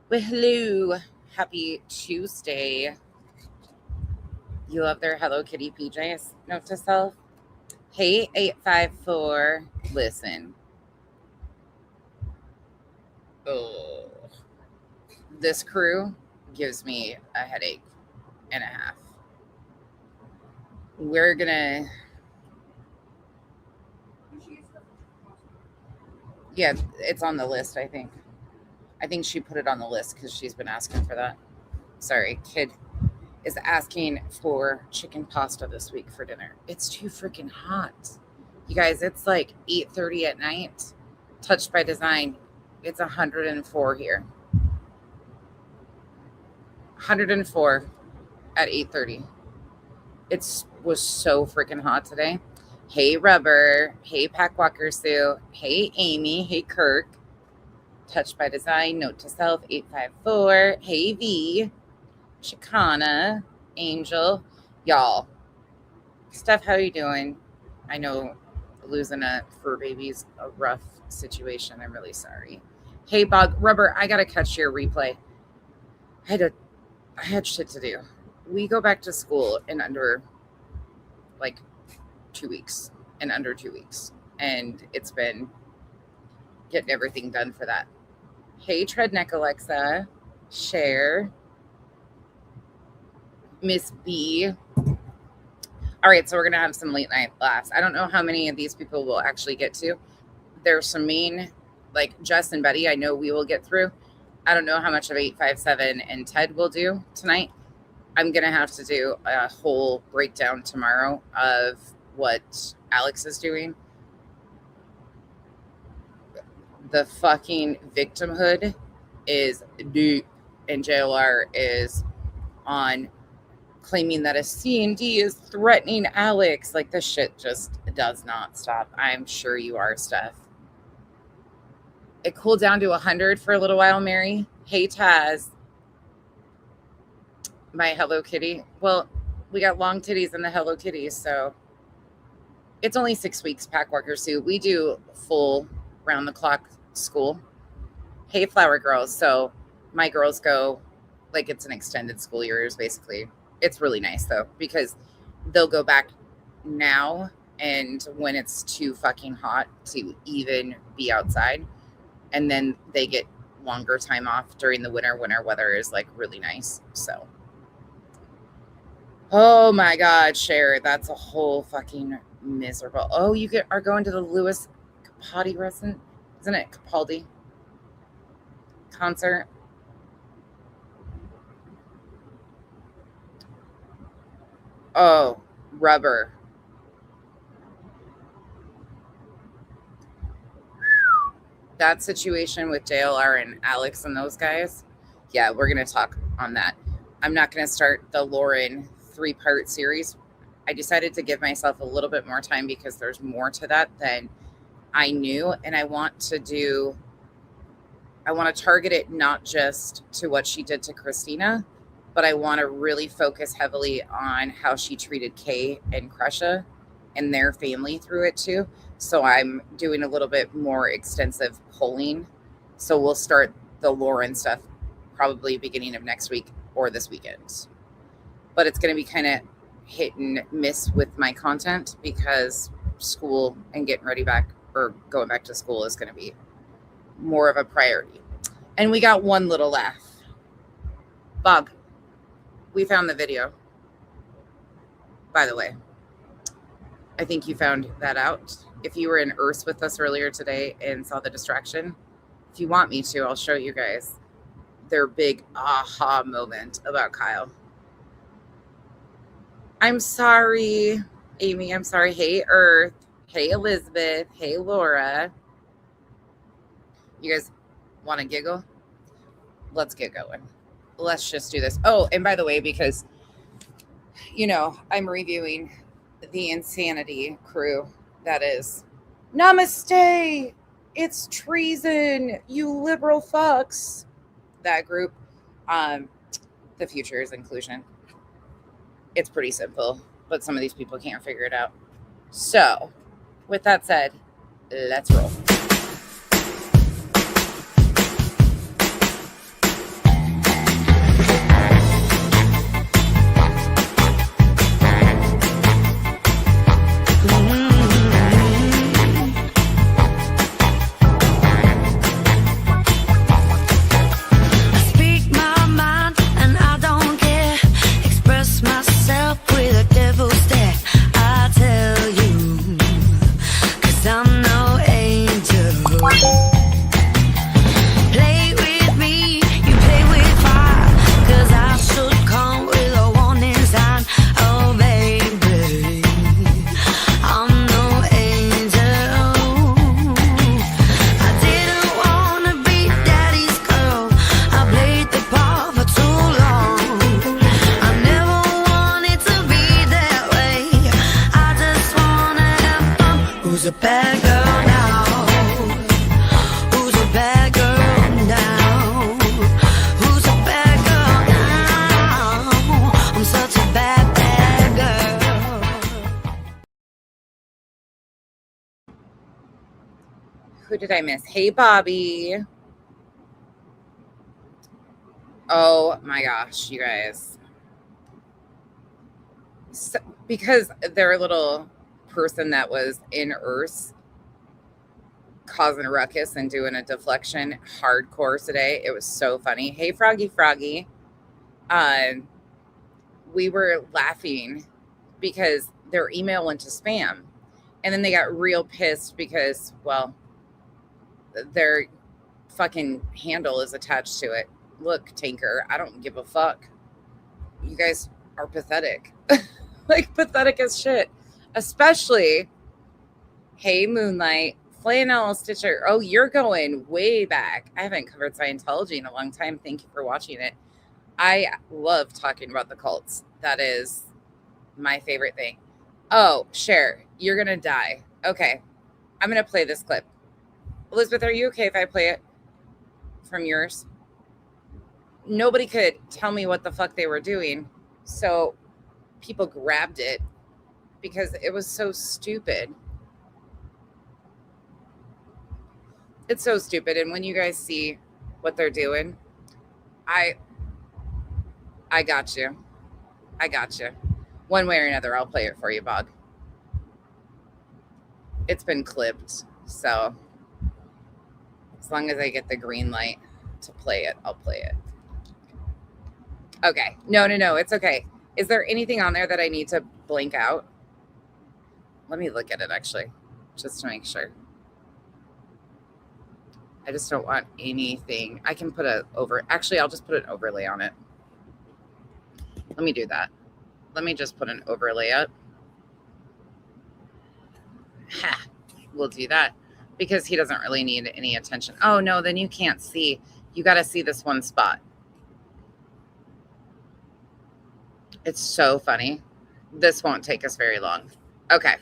Well, hello. Happy Tuesday. You love their Hello Kitty PJs? Note to self. Hey, 854. Listen. Oh, this crew gives me a headache and a half. We're gonna. Yeah, it's on the list, I think. I think she put it on the list because she's been asking for that. Sorry, kid is asking for chicken pasta this week for dinner. It's too freaking hot. You guys, it's like 8:30 at night. Touched by Design. It's 104 here. 104 at 8:30. It was so freaking hot today. Hey Rubber, hey Pack Walker Sue, hey Amy, hey Kirk. Touched by Design, note to self 854. Hey V, Chicana, Angel, y'all. Steph, how you doing? I know losing a fur baby's a rough situation. I'm really sorry. Hey Bug, Rubber, I gotta catch your replay. I had shit to do. We go back to school in under like 2 weeks. In under 2 weeks. And it's been getting everything done for that. Hey Treadneck Alexa, Share, Miss B. All right, so we're gonna have some late night laughs. I don't know how many of these people will actually get to. There's some main, like Jess and Betty, I know we will get through. I don't know how much of 857 and Ted will do tonight. I'm gonna have to do a whole breakdown tomorrow of what Alex is doing. The fucking victimhood is deep, and JLR is on claiming that a C&D is threatening Alex. Like, this shit just does not stop. I'm sure you are, Steph. It cooled down to 100 for a little while, Mary. Hey, Taz. My Hello Kitty. Well, we got long titties in the Hello Kitties, so it's only 6 weeks, Pack Walker Sue. We do full round-the-clock school. Hey, Flower Girls. So my girls go, like, it's an extended school years, basically. It's really nice, though, because they'll go back now and when it's too fucking hot to even be outside. And then they get longer time off during the winter. Winter weather is, like, really nice. So, oh, my God, Cher, that's a whole fucking miserable. Oh, you are going to the Louis Capaldi resident? Isn't it Capaldi concert? Oh, Rubber. That situation with JLR and Alex and those guys, yeah, we're going to talk on that. I'm not going to start the Lauren 3-part series. I decided to give myself a little bit more time because there's more to that than I knew. And I want to target it not just to what she did to Christina, but I want to really focus heavily on how she treated Kay and Crusha and their family through it too. So I'm doing a little bit more extensive polling. So we'll start the Lauren stuff probably beginning of next week or this weekend. But it's going to be kind of hit and miss with my content because school and getting ready back or going back to school is going to be more of a priority. And we got one little laugh. Bug, we found the video. By the way, I think you found that out. If you were in Earth with us earlier today and saw the distraction, if you want me to, I'll show you guys their big aha moment about Kyle. I'm sorry, Amy. I'm sorry. Hey, Earth. Hey, Elizabeth. Hey, Laura. You guys want to giggle? Let's get going. Let's just do this. Oh, and by the way, because, you know, I'm reviewing the Insanity crew. That is, namaste. It's treason. You liberal fucks. That group. The future is inclusion. It's pretty simple, but some of these people can't figure it out. So, with that said, let's roll. Who did I miss? Hey, Bobby. Oh my gosh, you guys. So, because their little person that was in Earth causing a ruckus and doing a deflection hardcore today. It was so funny. Hey, Froggy. We were laughing because their email went to spam. And then they got real pissed because, well, their fucking handle is attached to it. Look, Tinker, I don't give a fuck. You guys are pathetic. Like, pathetic as shit. Especially, hey, Moonlight, Flannel Stitcher. Oh, you're going way back. I haven't covered Scientology in a long time. Thank you for watching it. I love talking about the cults. That is my favorite thing. Oh, Cher, you're going to die. Okay, I'm going to play this clip. Elizabeth, are you okay if I play it from yours? Nobody could tell me what the fuck they were doing, so people grabbed it because it was so stupid. It's so stupid, and when you guys see what they're doing, I got you. I got you. One way or another, I'll play it for you, Bog. It's been clipped, so as long as I get the green light to play it, I'll play it. Okay. No, it's okay. Is there anything on there that I need to blank out? Let me look at it, actually, just to make sure. I just don't want anything. I can put actually, I'll just put an overlay on it. Let me do that. Let me just put an overlay up. Ha, we'll do that because he doesn't really need any attention. Oh, no, then you can't see. You got to see this one spot. It's so funny. This won't take us very long. Okay.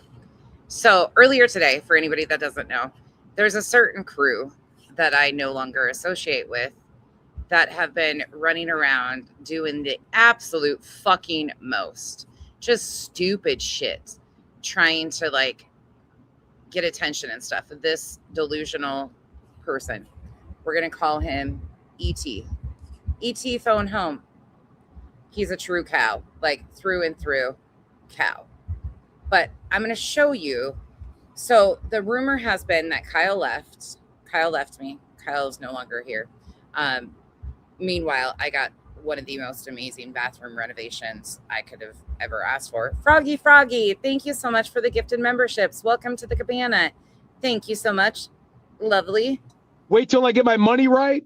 So earlier today, for anybody that doesn't know, there's a certain crew that I no longer associate with that have been running around doing the absolute fucking most. Just stupid shit. Trying to like get attention and stuff. This delusional person. We're going to call him E.T. E.T. phone home. He's a true cow, like through and through cow. But I'm going to show you. So the rumor has been that Kyle left. Kyle left me. Kyle is no longer here. Meanwhile, I got one of the most amazing bathroom renovations I could have ever asked for. Froggy, thank you so much for the gifted memberships. Welcome to the cabana. Thank you so much. Lovely. Wait till I get my money right.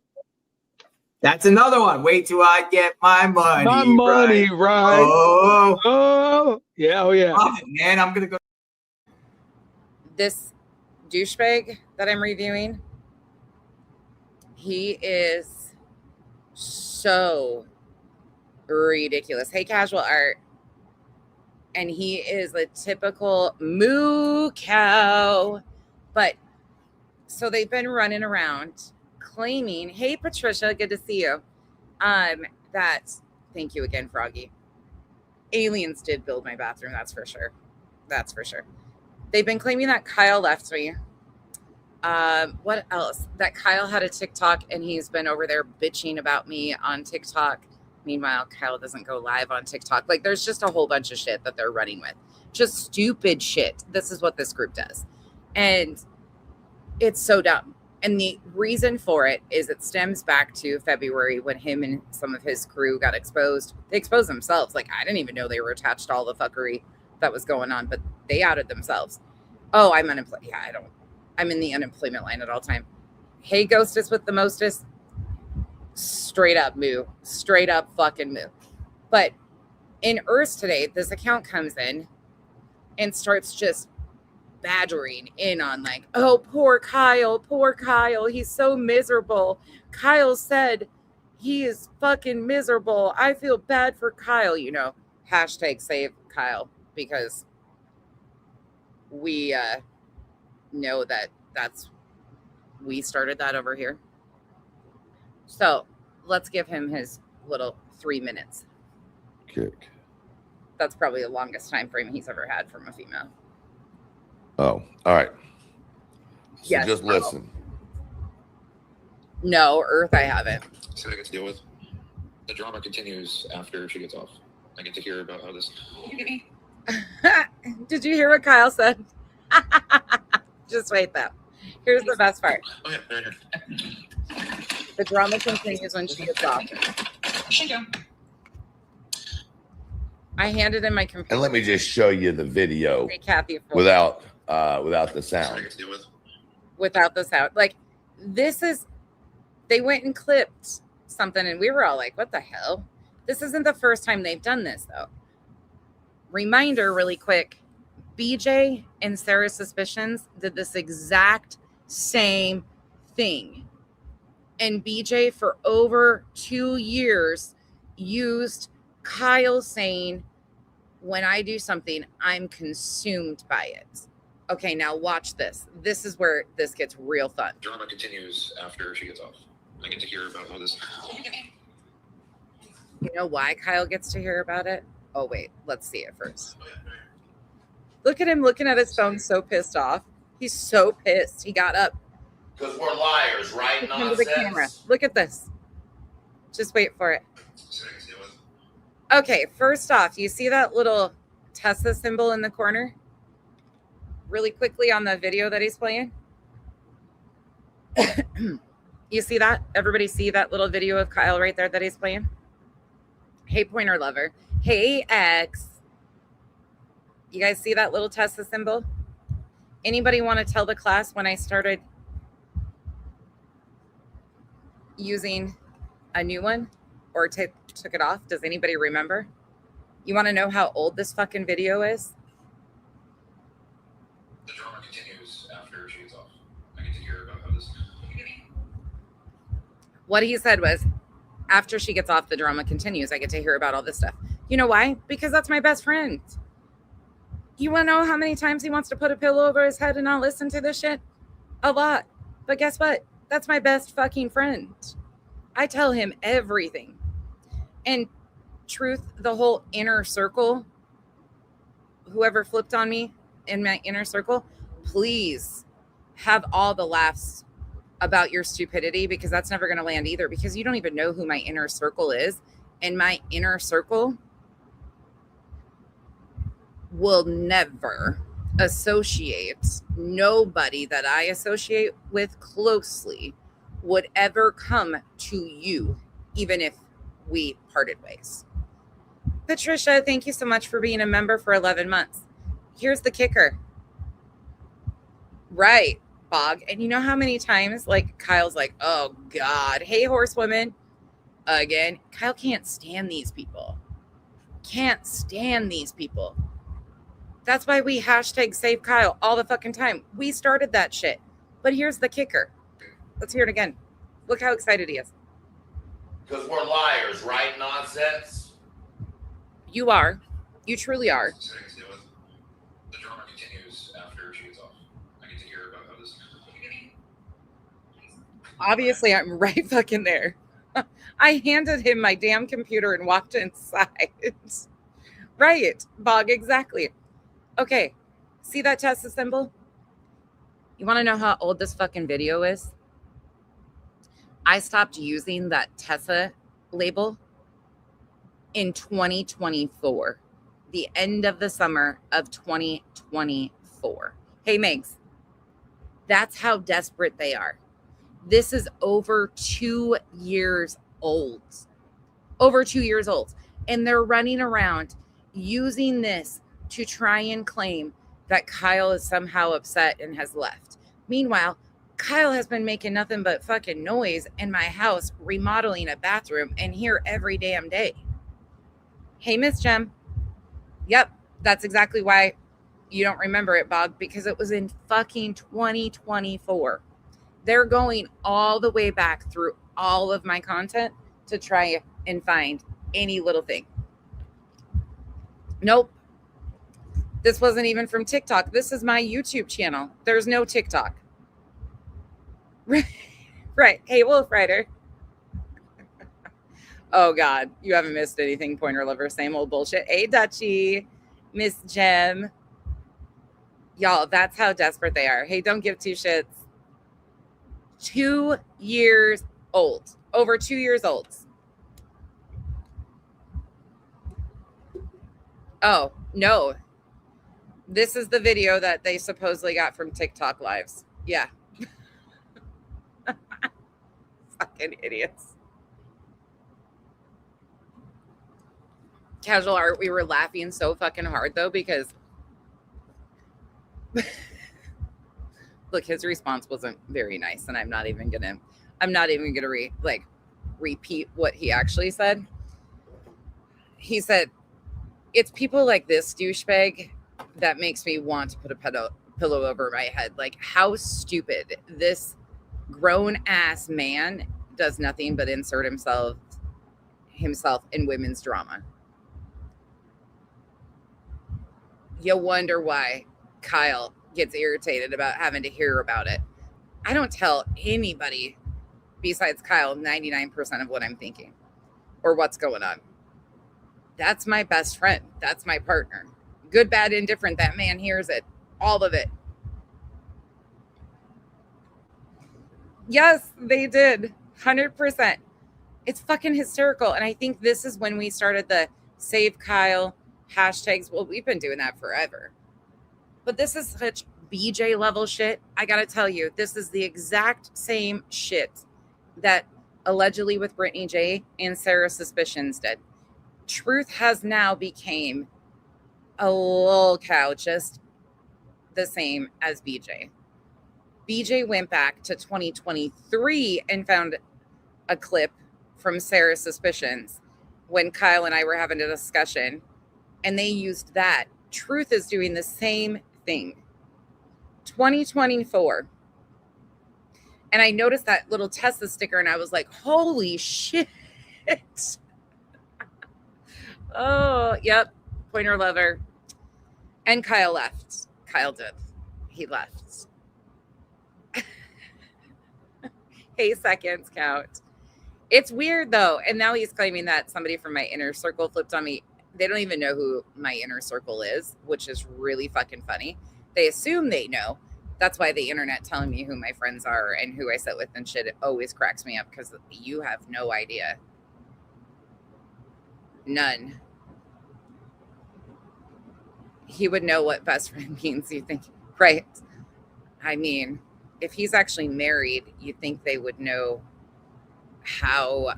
That's another one. Wait till I get my money. My money right. Oh, yeah. Oh, yeah. Man, I'm going to go. This douchebag that I'm reviewing, he is so ridiculous. Hey, Casual Art. And he is a typical moo cow. But so they've been running around claiming, hey, Patricia, good to see you. That, thank you again, Froggy. Aliens did build my bathroom, that's for sure. That's for sure. They've been claiming that Kyle left me. What else? That Kyle had a TikTok and he's been over there bitching about me on TikTok. Meanwhile, Kyle doesn't go live on TikTok. Like, there's just a whole bunch of shit that they're running with. Just stupid shit. This is what this group does. And it's so dumb. And the reason for it is it stems back to February when him and some of his crew got exposed. They exposed themselves. Like, I didn't even know they were attached to all the fuckery that was going on, but they outed themselves. Oh, I'm unemployed. Yeah, I'm in the unemployment line at all time. Hey, Ghostess with the mostest. Straight up moo. Straight up fucking moo. But in Earth today, this account comes in and starts just badgering in on like, oh, poor Kyle, he's so miserable. Kyle said he is fucking miserable. I feel bad for Kyle, hashtag save Kyle, because we know that we started that over here. So let's give him his little 3 minutes. Kick. That's probably the longest time frame he's ever had from a female. Oh, all right. So yes, just listen. No, Earth, I haven't. See what I get to deal with. The drama continues after she gets off. I get to hear about how this. Did you hear what Kyle said? Just wait, though. Here's the best part. Oh, yeah, right here. The drama continues when she gets off. I handed in my computer. And let me just show you the video Hey, Kathy, without the See what I sound. get to deal with. without the sound. Like, this is, they went and clipped something, and we were all like, what the hell? This isn't the first time they've done this, though. Reminder, really quick, BJ and Sarah's Suspicions did this exact same thing. And BJ, for over 2 years, used Kyle saying, when I do something, I'm consumed by it. Okay, now watch this. This is where this gets real fun. Drama continues after she gets off. I get to hear about how this. You know why Kyle gets to hear about it? Oh, wait, let's see it first. Look at him looking at his phone, so pissed off. He's so pissed. He got up. Because we're liars, right? Look into the camera. Look at this. Just wait for it. See what I get to deal with. Okay, first off, you see that little Tesla symbol in the corner? Really quickly on the video that he's playing. You see that? Everybody see that little video of Kyle right there that he's playing? Hey, Pointer Lover. Hey, X. You guys see that little Tesla symbol? Anybody want to tell the class when I started using a new one or took it off? Does anybody remember? You want to know how old this fucking video is? The drama continues after she gets off. I get to hear about how this. What he said was, after she gets off, the drama continues. I get to hear about all this stuff. You know why? Because that's my best friend. You want to know how many times he wants to put a pillow over his head and not listen to this shit? A lot. But guess what? That's my best fucking friend. I tell him everything. And truth, the whole inner circle, whoever flipped on me in my inner circle, please have all the laughs about your stupidity, because that's never going to land either, because you don't even know who my inner circle is. And my inner circle will never associate, nobody that I associate with closely would ever come to you, even if we parted ways. Patricia, thank you so much for being a member for 11 months. Here's the kicker. Right, Bog. And you know how many times, like, Kyle's like, oh, God. Hey, horsewoman. Again. Kyle can't stand these people. Can't stand these people. That's why we hashtag save Kyle all the fucking time. We started that shit. But here's the kicker. Let's hear it again. Look how excited he is. Because we're liars, right? Nonsense. You are. You truly are. See what I get to deal with. The drama continues after she gets off. I get to hear about how this. Obviously, I'm right fucking there. I handed him my damn computer and walked inside. Right, Bog, exactly. Okay, see that Tesla symbol? You want to know how old this fucking video is? I stopped using that Tesla label in 2024, the end of the summer of 2024. Hey, Megs, that's how desperate they are. This is over 2 years old. Over 2 years old. And they're running around using this to try and claim that Kyle is somehow upset and has left. Meanwhile, Kyle has been making nothing but fucking noise in my house, remodeling a bathroom, and here every damn day. Hey, Miss Jem. Yep, that's exactly why you don't remember it, Bog, because it was in fucking 2024. They're going all the way back through all of my content to try and find any little thing. Nope. This wasn't even from TikTok. This is my YouTube channel. There's no TikTok. Right. Hey, Wolf Rider. Oh, God. You haven't missed anything, Pointer Lover. Same old bullshit. Hey, Dutchie. Miss Jem. Y'all, that's how desperate they are. Hey, don't give two shits. 2 years old, over 2 years old. Oh, no. This is the video that they supposedly got from TikTok lives. Yeah. Fucking idiots. Casual art, we were laughing so fucking hard though, because look, his response wasn't very nice, and I'm not even gonna repeat what he actually said. He said, "It's people like this douchebag that makes me want to put a pillow over my head. Like, how stupid. This grown ass man does nothing but insert himself in women's drama." You wonder why Kyle gets irritated about having to hear about it. I don't tell anybody besides Kyle 99% of what I'm thinking or what's going on. That's my best friend. That's my partner. Good, bad, indifferent. That man hears it. All of it. Yes, they did. 100%. It's fucking hysterical. And I think this is when we started the Save Kyle hashtags. Well, we've been doing that forever. But this is such BJ level shit. I got to tell you, this is the exact same shit that allegedly with Brittany J and Sarah Suspicions did. Truth has now became a lol cow, just the same as BJ. BJ went back to 2023 and found a clip from Sarah Suspicions when Kyle and I were having a discussion, and they used that. Truth is doing the same thing. 2024. And I noticed that little Tesla sticker, and I was like, holy shit. Oh, yep. Pointer lover. And Kyle left. Kyle did. He left. Hey, seconds count. It's weird, though. And now he's claiming that somebody from my inner circle flipped on me. They don't even know who my inner circle is, which is really fucking funny. They assume they know. That's why the internet telling me who my friends are and who I sit with and shit, it always cracks me up because you have no idea. None. He would know what best friend means, you think, right? I mean, if he's actually married, you think they would know how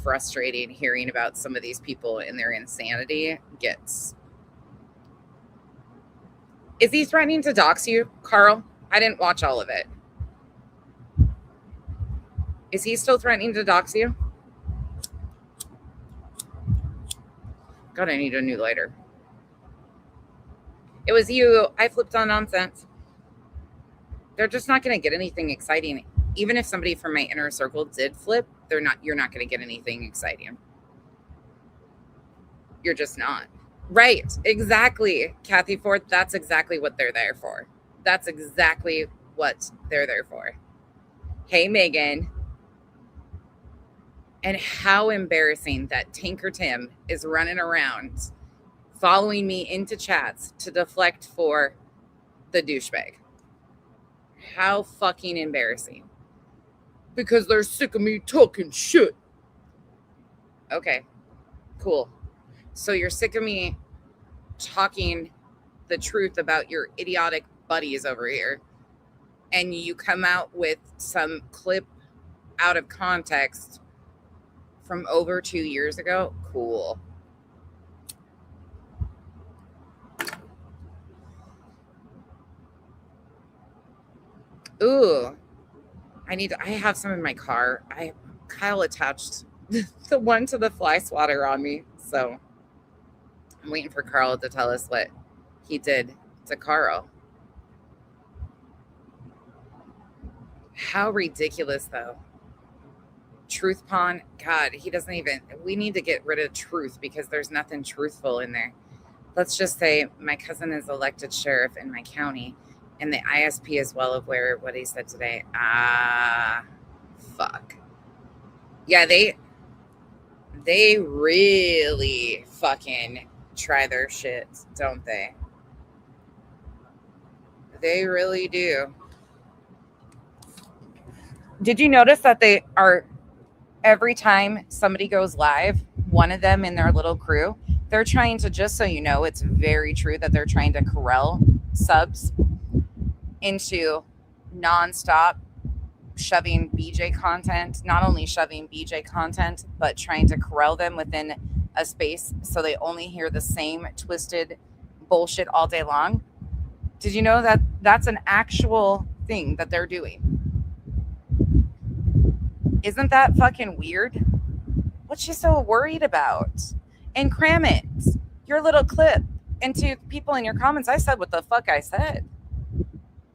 frustrating hearing about some of these people and their insanity gets. Is he threatening to dox you, Carl? I didn't watch all of it. Is he still threatening to dox you? God, I need a new lighter. It was you. I flipped on nonsense. They're just not going to get anything exciting. Even if somebody from my inner circle did flip, you're not going to get anything exciting. You're just not. Right. Exactly. Kathy Ford, that's exactly what they're there for. That's exactly what they're there for. Hey, Megan. And how embarrassing that Tinker Tim is running around following me into chats to deflect for the douchebag. How fucking embarrassing. Because they're sick of me talking shit. Okay, cool. So you're sick of me talking the truth about your idiotic buddies over here, and you come out with some clip out of context from over 2 years ago? Cool. Ooh. I have some in my car. Kyle attached the one to the fly swatter on me. So I'm waiting for Carl to tell us what he did to Carl. How ridiculous, though. Truth Pawn. God, he doesn't even. We need to get rid of truth because there's nothing truthful in there. Let's just say my cousin is elected sheriff in my county, and the ISP is well aware of what he said today. Fuck. Yeah, they really fucking try their shit, don't they? They really do. Did you notice that they are Every time somebody goes live, one of them in their little crew, they're trying to, just so you know, it's very true that they're trying to corral subs into nonstop shoving BJ content, not only shoving BJ content, but trying to corral them within a space so they only hear the same twisted bullshit all day long. Did you know that that's an actual thing that they're doing? Isn't that fucking weird? What's she so worried about? And cram it, your little clip, into people in your comments. I said what the fuck I said.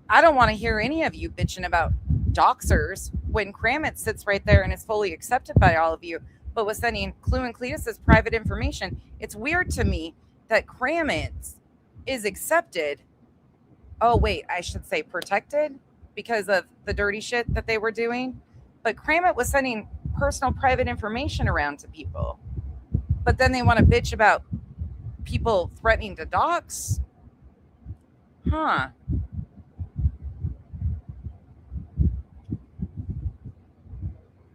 I don't want to hear any of you bitching about doxers when Kramit sits right there and is fully accepted by all of you, but was sending Clue and Cletus's private information. It's weird to me that Kramit is accepted. Oh, wait, I should say protected because of the dirty shit that they were doing. But Kramit was sending personal private information around to people. But then they want to bitch about people threatening to dox? Huh.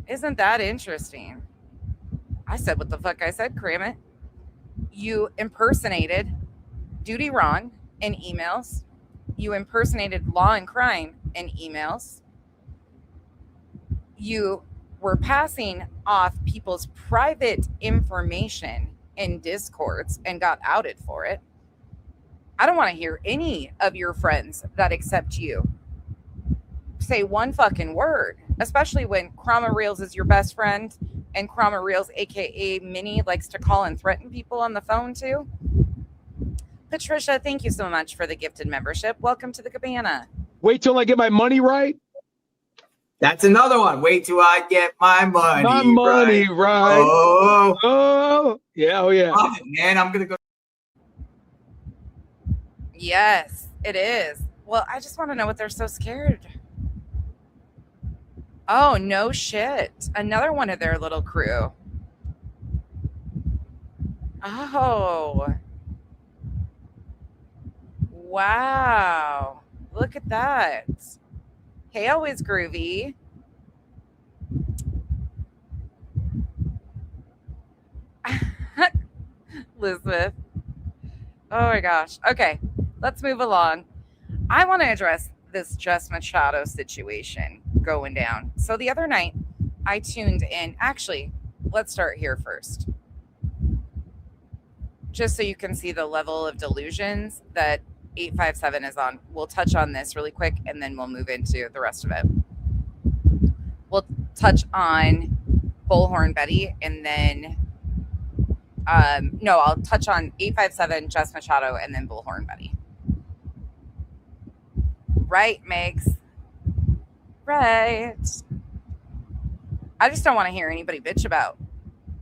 Isn't that interesting? I said what the fuck I said, Kramit. You impersonated Duty Ron in emails. You impersonated Law and Crime in emails. You were passing off people's private information in Discords and got outed for it. I don't want to hear any of your friends that accept you say one fucking word, especially when Krama Reels is your best friend and Krama Reels, aka Minnie, likes to call and threaten people on the phone too. Patricia, thank you so much for the gifted membership. Welcome to the cabana. Wait till I get my money right. That's another one. Wait till I get my money. My money right. Oh, yeah, oh yeah. Love it, man. I'm gonna go. Yes, it is. Well, I just want to know what they're so scared. Oh, no shit. Another one of their little crew. Oh. Wow. Look at that. Hey, always groovy. Elizabeth. Oh my gosh. Okay, let's move along. I want to address this Jess Machado situation going down. So the other night, I tuned in. Actually, let's start here first. Just so you can see the level of delusions that 857 is on. We'll touch on this really quick, and then we'll move into the rest of it. We'll touch on Bullhorn Betty, and then I'll touch on 857, Jess Machado, and then Bullhorn Betty. Right, Megs? Right. I just don't want to hear anybody bitch about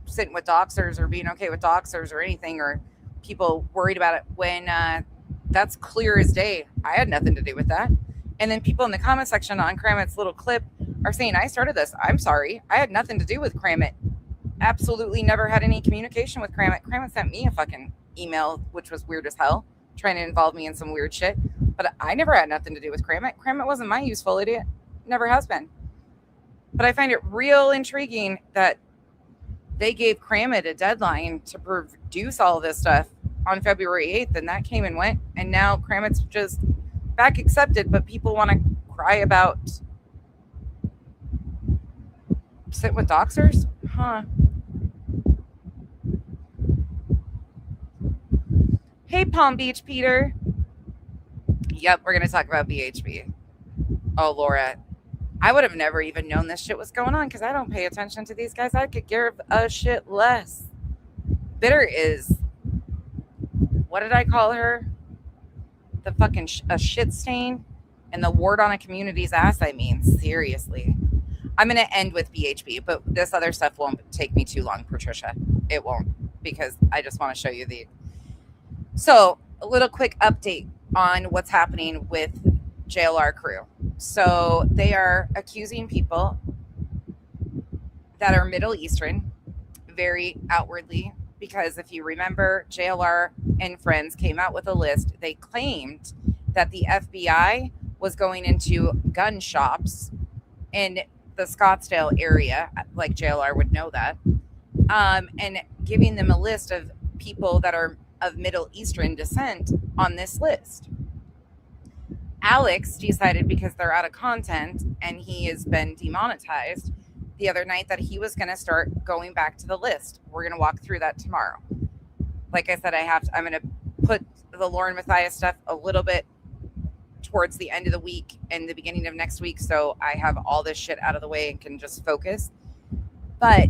sitting with doxers or being okay with doxers or anything, or people worried about it when that's clear as day. I had nothing to do with that. And then people in the comment section on Kramit's little clip are saying, I started this. I'm sorry. I had nothing to do with Kramit. Absolutely never had any communication with Kramit. Kramit sent me a fucking email, which was weird as hell, trying to involve me in some weird shit. But I never had nothing to do with Kramit. Kramit wasn't my useful idiot. Never has been. But I find it real intriguing that they gave Kramit a deadline to produce all of this stuff on February 8th, and that came and went. And now Kramit's just back accepted, but people want to cry about sit with doxers? Huh. Hey, Palm Beach, Peter. Yep, we're going to talk about BHB. Oh, Laura, I would have never even known this shit was going on because I don't pay attention to these guys. I could give a shit less. Bitter is, what did I call her? The fucking a shit stain and the wart on a community's ass. I mean, seriously. I'm going to end with BHB, but this other stuff won't take me too long, Patricia. It won't, because I just want to show you the. So, a little quick update on what's happening with JLR crew. So, they are accusing people that are Middle Eastern very outwardly, because if you remember, JLR and friends came out with a list. They claimed that the FBI was going into gun shops, and the Scottsdale area, like JLR would know that, and giving them a list of people that are of Middle Eastern descent on this list. Alex decided, because they're out of content and he has been demonetized, the other night that he was going to start going back to the list. We're going to walk through that tomorrow. Like I said, I'm going to put the Lauren Matthias stuff a little bit towards the end of the week and the beginning of next week, so I have all this shit out of the way and can just focus. But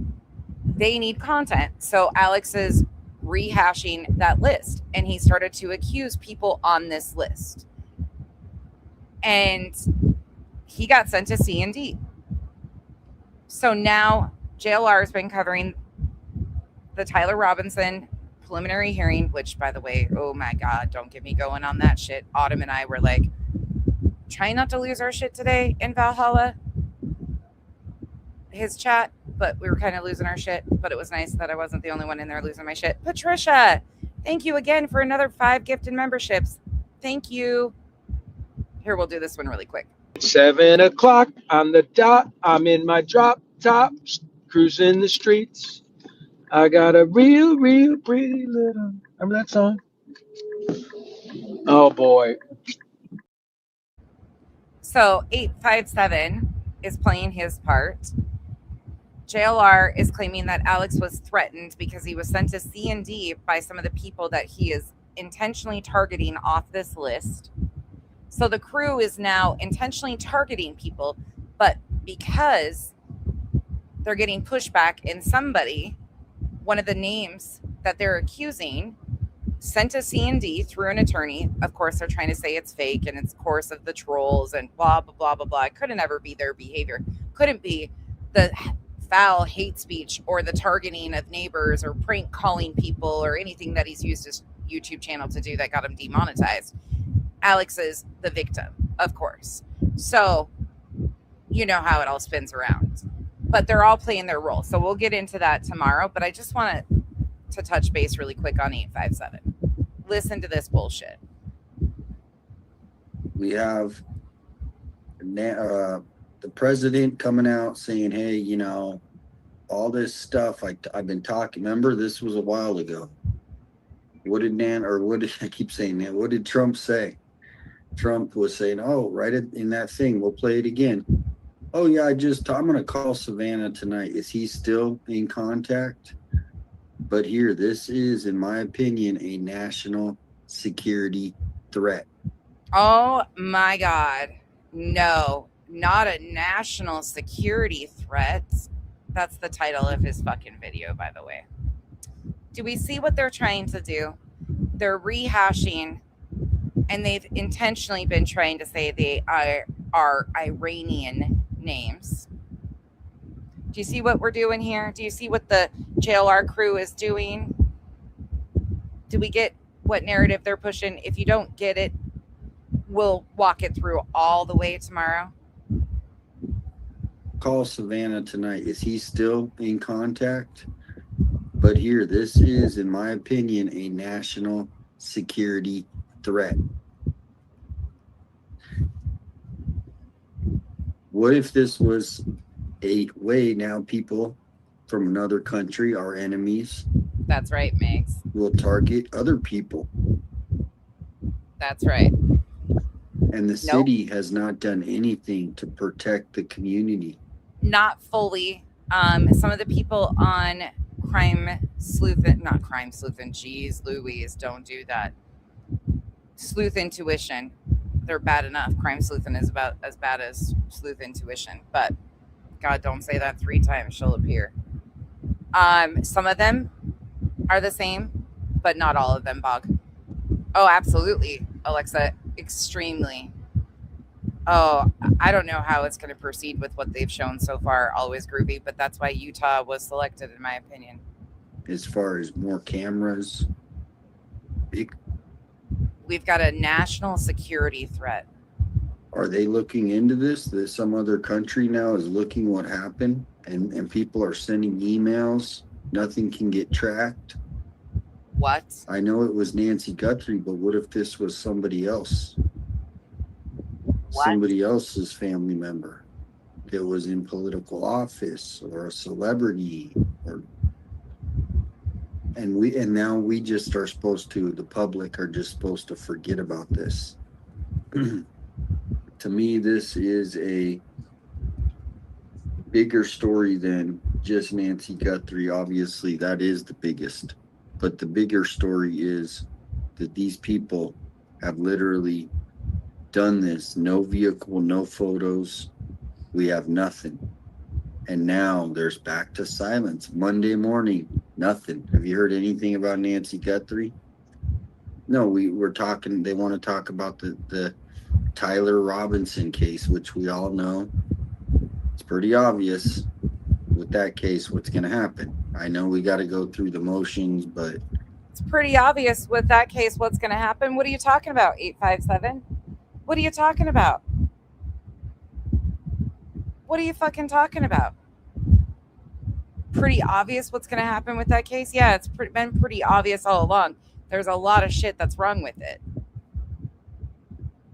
they need content. So Alex is rehashing that list, and he started to accuse people on this list. And he got sent to C&D. So now JLR has been covering the Tyler Robinson preliminary hearing, which, by the way, oh my God, don't get me going on that shit. Autumn and I were like, trying not to lose our shit today in Valhalla, his chat, but we were kind of losing our shit. But it was nice that I wasn't the only one in there losing my shit. Patricia, thank you again for another 5 gifted memberships. Thank you. Here, we'll do this one really quick. 7 o'clock on the dot. I'm in my drop top, cruising the streets. I got a real, real pretty little. Remember that song? Oh boy. So 857 is playing his part. JLR is claiming that Alex was threatened because he was sent to C&D by some of the people that he is intentionally targeting off this list. So the crew is now intentionally targeting people, but because they're getting pushback and somebody, one of the names that they're accusing, sent to C&D through an attorney. Of course, they're trying to say it's fake and it's course of the trolls and blah, blah, blah, blah, blah. It couldn't ever be their behavior. Couldn't be the foul hate speech or the targeting of neighbors or prank calling people or anything that he's used his YouTube channel to do that got him demonetized. Alex is the victim, of course. So you know how it all spins around. But they're all playing their role. So we'll get into that tomorrow. But I just want to touch base really quick on 857. Listen to this bullshit. We have the president coming out saying, hey, you know, all this stuff I've been talking. Remember, this was a while ago. What did I keep saying that? What did Trump say? Trump was saying, oh, write it in that thing. We'll play it again. Oh, yeah, I'm going to call Savannah tonight. Is he still in contact? But here, this is, in my opinion, a national security threat. Oh, my God. No, not a national security threat. That's the title of his fucking video, by the way. Do we see what they're trying to do? They're rehashing, and they've intentionally been trying to say they are Iranian names. Do you see what we're doing here? Do you see what the JLR crew is doing? Do we get what narrative they're pushing? If you don't get it, we'll walk it through all the way tomorrow. Call Savannah tonight. Is he still in contact? But here, this is, in my opinion, a national security threat. What if this was a way now people from another country, our enemies? That's right, Megs. Will target other people. That's right. And the city has not done anything to protect the community. Not fully. Some of the people on not Crime Sleuthin', geez Louise, don't do that. Sleuth Intuition. They're bad enough. Crime Sleuthin' is about as bad as Sleuth Intuition. But God, don't say that 3 times. She'll appear. Some of them are the same, but not all of them, Bog. Oh, absolutely, Alexa. Extremely. Oh, I don't know how it's going to proceed with what they've shown so far. Always groovy, but that's why Utah was selected, in my opinion. As far as more cameras, we've got a national security threat. Are they looking into this? That some other country now is looking what happened, and people are sending emails. Nothing can get tracked. What? I know it was Nancy Guthrie, but what if this was somebody else? What? Somebody else's family member. that was in political office or a celebrity, and now we just are supposed to, the public are just supposed to forget about this. To me, this is a bigger story than just Nancy Guthrie. Obviously, that is the biggest. But the bigger story is that these people have literally done this. No vehicle, no photos. We have nothing. And now there's back to silence. Monday morning, nothing. Have you heard anything about Nancy Guthrie? No, we're talking, they want to talk about the Tyler Robinson case, which we all know. It's pretty obvious with that case what's going to happen. I know we got to go through the motions, but It's pretty obvious with that case what's going to happen. What are you talking about, 857? What are you talking about? What are you fucking talking about? Pretty obvious what's going to happen with that case? Yeah, it's been pretty obvious all along. There's a lot of shit that's wrong with it.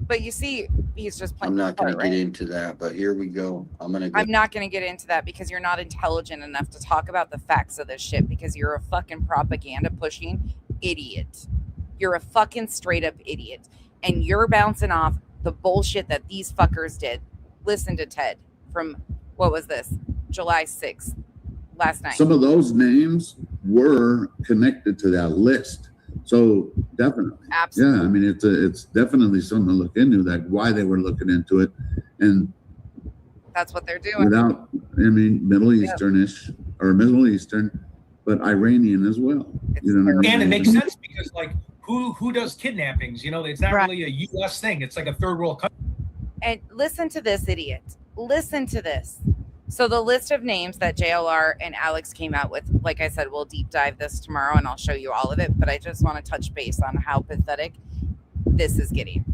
But you see, he's just playing. I'm not going to right? get into that, but here we go. I'm not going to get into that because you're not intelligent enough to talk about the facts of this shit because you're a fucking propaganda pushing idiot. You're a fucking straight up idiot. And you're bouncing off the bullshit that these fuckers did. Listen to Ted from, what was this? July 6th, last night. Some of those names were connected to that list. So definitely. Absolutely. Yeah, I mean, it's definitely something to look into, that why they were looking into it. And that's what they're doing. Without, I mean, Middle Eastern-ish, or Middle Eastern, but Iranian as well. It's you know what I mean? And it makes sense because, like, who does kidnappings? You know, it's not right. really a U.S. thing. It's like a third world country. And listen to this, idiot. Listen to this. So the list of names that JLR and Alex came out with, like I said, we'll deep dive this tomorrow and I'll show you all of it. But I just want to touch base on how pathetic this is getting.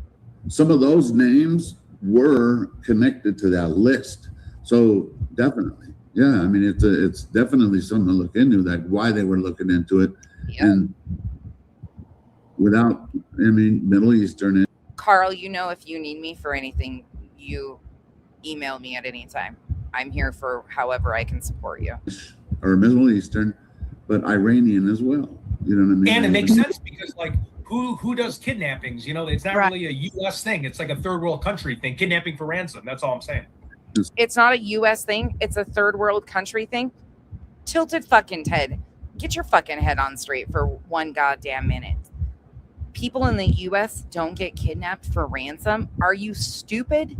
Some of those names were connected to that list. So definitely. Yeah, I mean, it's definitely something to look into, that why they were looking into it. Yep. And without, I mean, Middle Eastern. Carl, you know, if you need me for anything, you email me at any time. I'm here for however I can support you. Or Middle Eastern, but Iranian as well. You know what I mean? And it makes sense because, like, who does kidnappings? You know, it's not right. really a U.S. thing. It's like a third world country thing. Kidnapping for ransom. That's all I'm saying. It's not a U.S. thing. It's a third world country thing. Tilted fucking Ted. Get your fucking head on straight for one goddamn minute. People in the U.S. don't get kidnapped for ransom. Are you stupid?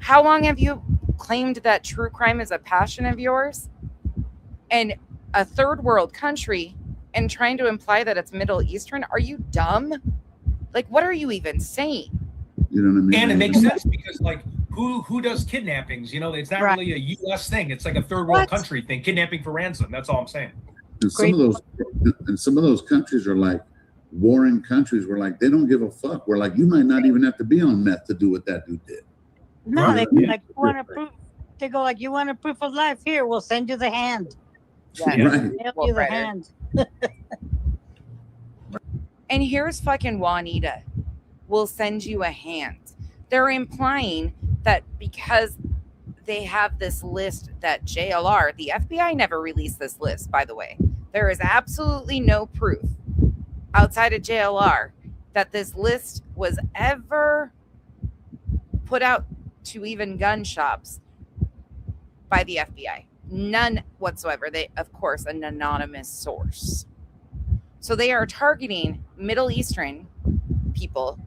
How long have you claimed that true crime is a passion of yours? And a third world country and trying to imply that it's Middle Eastern? Are you dumb? Like, what are you even saying? You know what I mean? And it makes sense because, like, who does kidnappings? You know, it's not right. really a U.S. thing. It's like a third world country thing. Kidnapping for ransom. That's all I'm saying. And some of those countries are like warring countries where, like, they don't give a fuck. Where, like, you might not even have to be on meth to do what that dude did. No, Right. they like, you want to proof. They go like, you want a proof of life? Here, we'll send you the hand. Yeah. Right. Mail you the hand. And here's fucking Juanita. We'll send you a hand. They're implying that because they have this list that JLR, the FBI never released this list, by the way. There is absolutely no proof outside of JLR that this list was ever put out to even gun shops by the FBI. None whatsoever. They, of course, an anonymous source. So they are targeting Middle Eastern people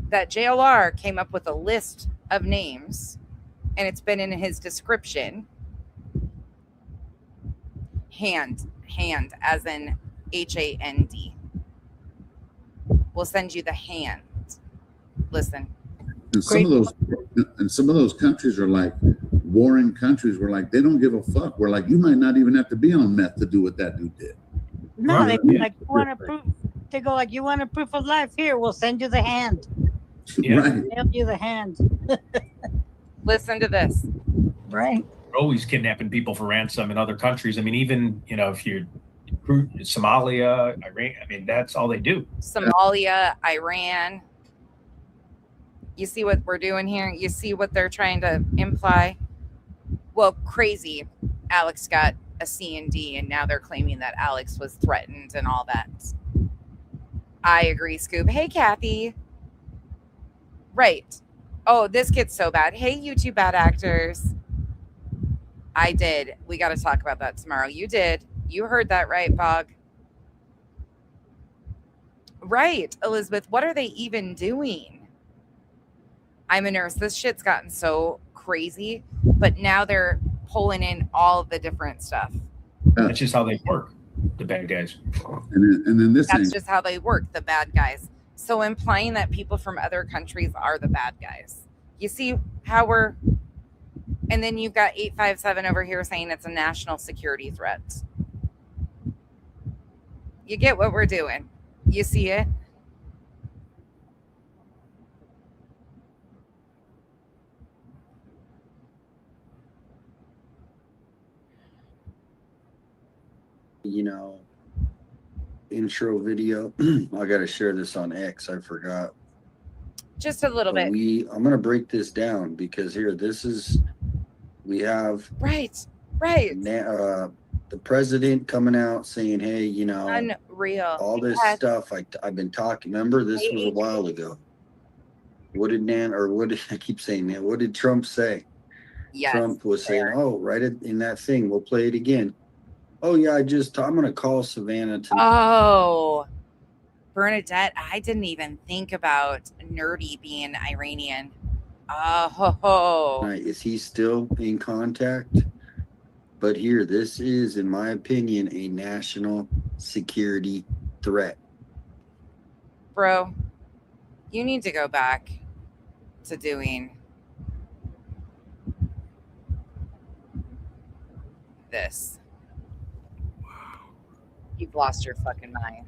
that JLR came up with a list of names, and it's been in his description. Hand as in HAND. We'll send you the hand. Listen. And some of those countries are like warring countries where, like, they don't give a fuck. Where, like, you might not even have to be on meth to do what that dude did. No, they like, you want a proof. They go like, you want a proof of life? Here, we'll send you the hand. Yeah. Right. Mail you the hand. Listen to this. Right. We're always kidnapping people for ransom in other countries. I mean, even, you know, if you're Somalia, Iran, I mean, that's all they do. Somalia, Iran. You see what we're doing here? You see what they're trying to imply? Well, crazy. Alex got a C and D, and now they're claiming that Alex was threatened and all that. I agree, Scoop. Hey, Kathy. Right. Oh, this gets so bad. Hey, you two bad actors. I did. We got to talk about that tomorrow. You did. You heard that right, Bog. Right, Elizabeth. What are they even doing? I'm a nurse. This shit's gotten so crazy, but now they're pulling in all the different stuff. That's just how they work, the bad guys. And then this That's thing, just how they work, the bad guys. So implying that people from other countries are the bad guys. You see how we're... And then you've got 857 over here saying it's a national security threat. You get what we're doing. You see it? You know, intro video. I got to share this on X. I forgot. Just a little bit. I'm going to break this down because here, we have Right. the president coming out saying, hey, you know, Unreal. all this stuff I've been talking. Remember, this was a while ago. What did I keep saying that? What did Trump say? Yes, Trump was saying, oh, write it in that thing. We'll play it again. Oh, yeah, I'm going to call Savannah tonight. Oh, Bernadette, I didn't even think about Nerdy being Iranian. Oh. Is he still in contact? But here, this is, in my opinion, a national security threat. Bro, you need to go back to doing this. You've lost your fucking mind.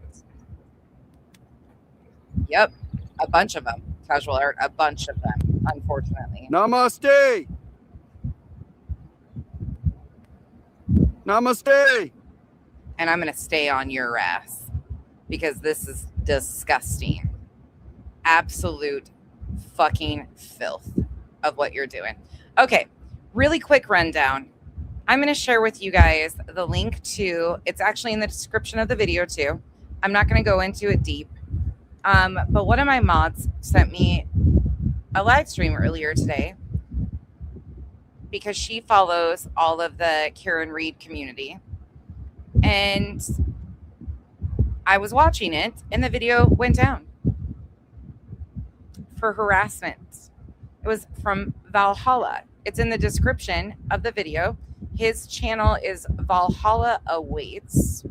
Yep, a bunch of them. Casual art, a bunch of them, unfortunately. Namaste. Namaste. And I'm going to stay on your ass because this is disgusting. Absolute fucking filth of what you're doing. Okay, really quick rundown. I'm going to share with you guys the link to, it's actually in the description of the video too. I'm not going to go into it deep. But one of my mods sent me a live stream earlier today because she follows all of the Karen Reed community. And I was watching it and the video went down for harassment. It was from Valhalla. It's in the description of the video. His channel is Valhalla Awaits.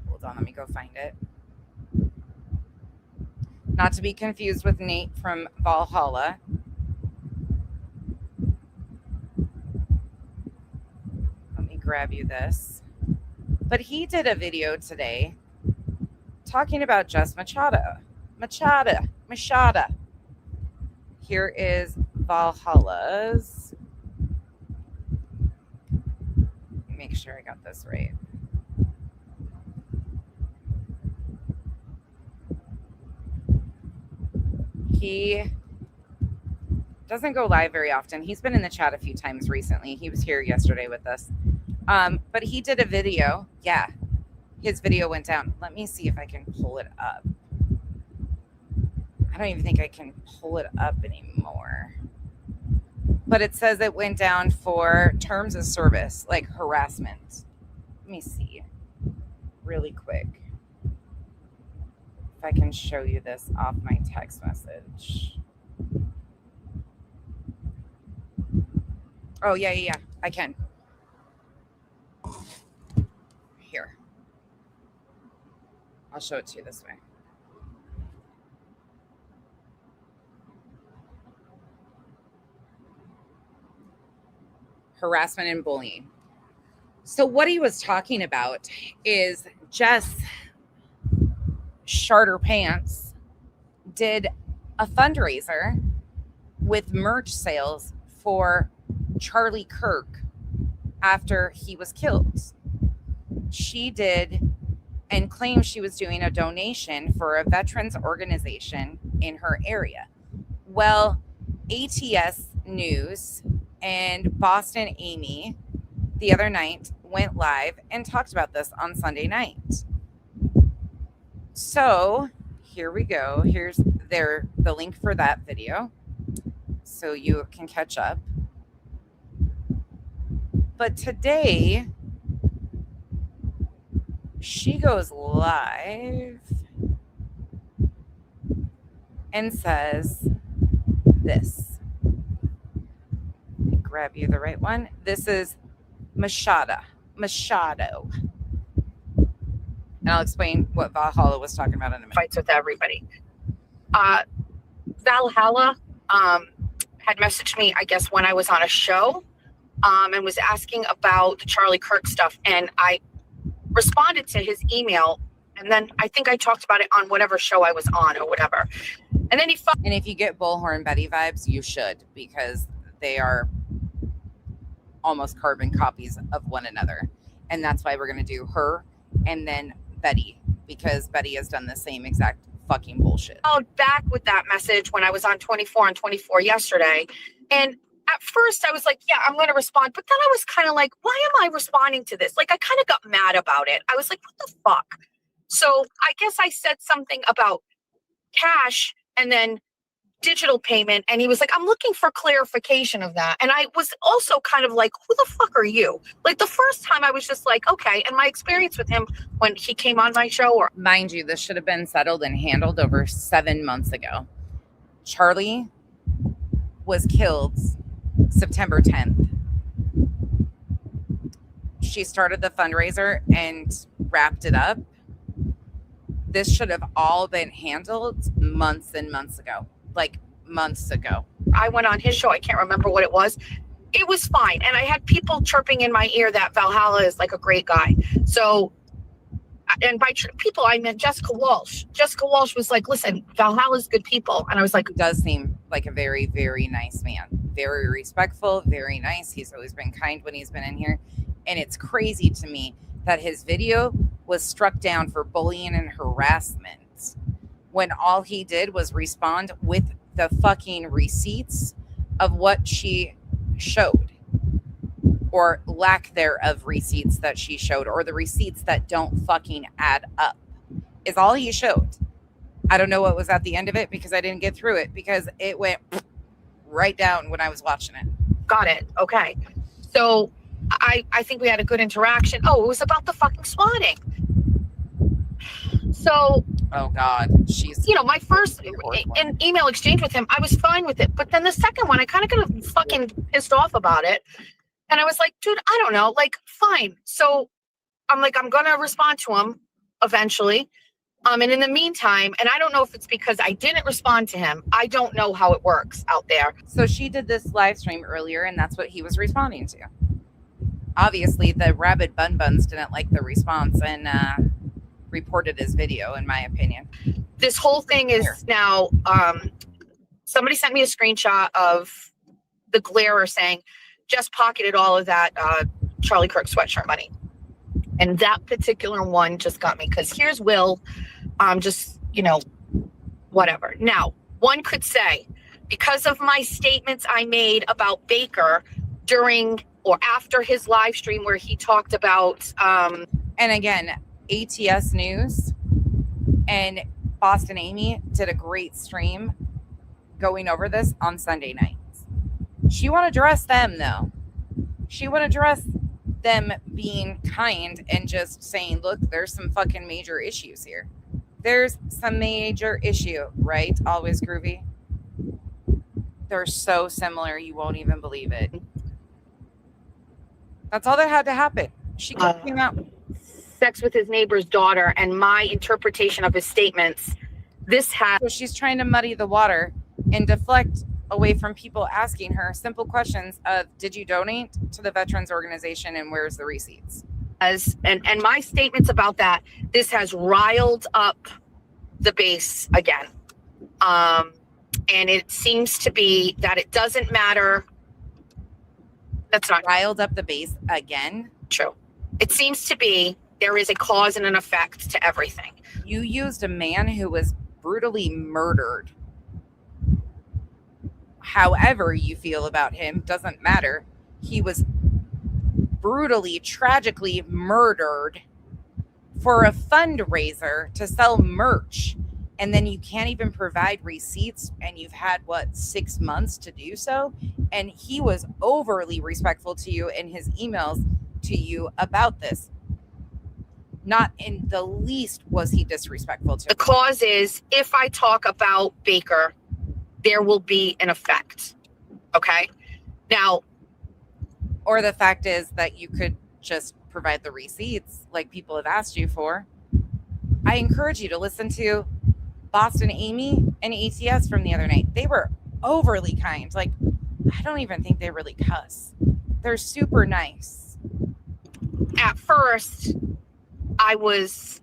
Hold on, let me go find it. Not to be confused with Nate from Valhalla. Let me grab you this. But he did a video today talking about Just Machado. Here is Valhalla's. Make sure I got this right. He doesn't go live very often. He's been in the chat a few times recently. He was here yesterday with us. But he did a video. Yeah, his video went down. Let me see if I can pull it up. I don't even think I can pull it up anymore. But it says it went down for terms of service, like harassment. Let me see really quick if I can show you this off my text message. Oh, yeah, I can. Here. I'll show it to you this way. Harassment and bullying. So what he was talking about is Jess Charter Pants did a fundraiser with merch sales for Charlie Kirk after he was killed. She did and claimed she was doing a donation for a veterans organization in her area. Well, ATS News And Boston Amy the other night went live and talked about this on Sunday night. So here we go. Here's the link for that video so you can catch up. But today, she goes live and says this. Let me grab you the right one. This is Machado. And I'll explain what Valhalla was talking about in a minute. Fights with everybody. Valhalla had messaged me, I guess, when I was on a show, and was asking about the Charlie Kirk stuff. And I responded to his email. And then I think I talked about it on whatever show I was on or whatever. And then and if you get Bullhorn Betty vibes, you should, because they are almost carbon copies of one another. And that's why we're going to do her and then Betty, because Betty has done the same exact fucking bullshit. I followed back with that message when I was on 24 and 24 yesterday. And at first I was like, yeah, I'm going to respond. But then I was kind of like, why am I responding to this? Like, I kind of got mad about it. I was like, what the fuck? So I guess I said something about cash and then digital payment. And he was like, I'm looking for clarification of that. And I was also kind of like, who the fuck are you? Like, the first time I was just like, okay. And my experience with him when he came on my show, or mind you, this should have been settled and handled over 7 months ago. Charlie was killed September 10th. She started the fundraiser and wrapped it up. This should have all been handled months and months ago. Like months ago. I went on his show. I can't remember what it was. It was fine. And I had people chirping in my ear that Valhalla is like a great guy. So, and by people, I meant Jessica Walsh. Jessica Walsh was like, listen, Valhalla's good people. And I was like, he does seem like a very, very nice man. Very respectful, very nice. He's always been kind when he's been in here. And it's crazy to me that his video was struck down for bullying and harassment when all he did was respond with the fucking receipts of what she showed, or lack thereof receipts that she showed, or the receipts that don't fucking add up, is all he showed. I don't know what was at the end of it because I didn't get through it, because it went right down when I was watching it. Got it. Okay. So I think we had a good interaction. Oh, it was about the fucking swatting. So, oh God, she's, my first email exchange with him, I was fine with it. But then the second one, I kind of got fucking pissed off about it. And I was like, dude, I don't know, like, fine. So I'm like, I'm going to respond to him eventually. And in the meantime, and I don't know if it's because I didn't respond to him. I don't know how it works out there. So she did this live stream earlier, and that's what he was responding to. Obviously, the rabid buns didn't like the response and reported his video, in my opinion. This whole thing is now, somebody sent me a screenshot of the Glairer saying, just pocketed all of that Charlie Kirk sweatshirt money. And that particular one just got me, because here's Will, just, whatever. Now, one could say, because of my statements I made about Baker during or after his live stream where he talked about... and again, ATS News and Boston Amy did a great stream going over this on Sunday nights. She want to address them, though. She want to address them being kind and just saying, look, there's some fucking major issues here. There's some major issue, right? Always Groovy. They're so similar, you won't even believe it. That's all that had to happen. She came out. Sex with his neighbor's daughter, and my interpretation of his statements, So she's trying to muddy the water and deflect away from people asking her simple questions of, did you donate to the veterans organization and where's the receipts? And my statements about that, this has riled up the base again. And it seems to be that it doesn't matter. That's not riled up the base again. True. It seems to be there is a cause and an effect to everything. You used a man who was brutally murdered. however you feel about him, doesn't matter. He was brutally, tragically murdered for a fundraiser to sell merch. And then you can't even provide receipts, and you've had 6 months to do so. And he was overly respectful to you in his emails to you about this. Not in the least was he disrespectful to The clause is, if I talk about Baker, there will be an effect. Okay. Now, or the fact is that you could just provide the receipts like people have asked you for. I encourage you to listen to Boston Amy and ATS from the other night. They were overly kind. Like, I don't even think they really cuss. They're super nice. at first, I was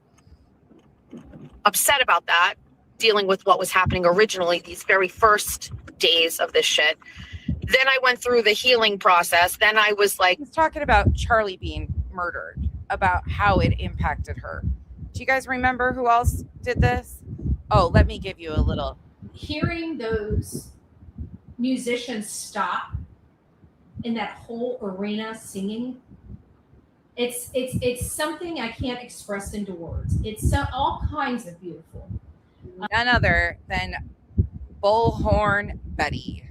upset about that, dealing with what was happening originally, these very first days of this shit. Then I went through the healing process. Then I was like, He's talking about Charlie being murdered, about how it impacted her. Do you guys remember who else did this? Oh, let me give you a little. Hearing those musicians stop in that whole arena singing, it's something I can't express into words. It's all kinds of beautiful. None other than Bullhorn Betty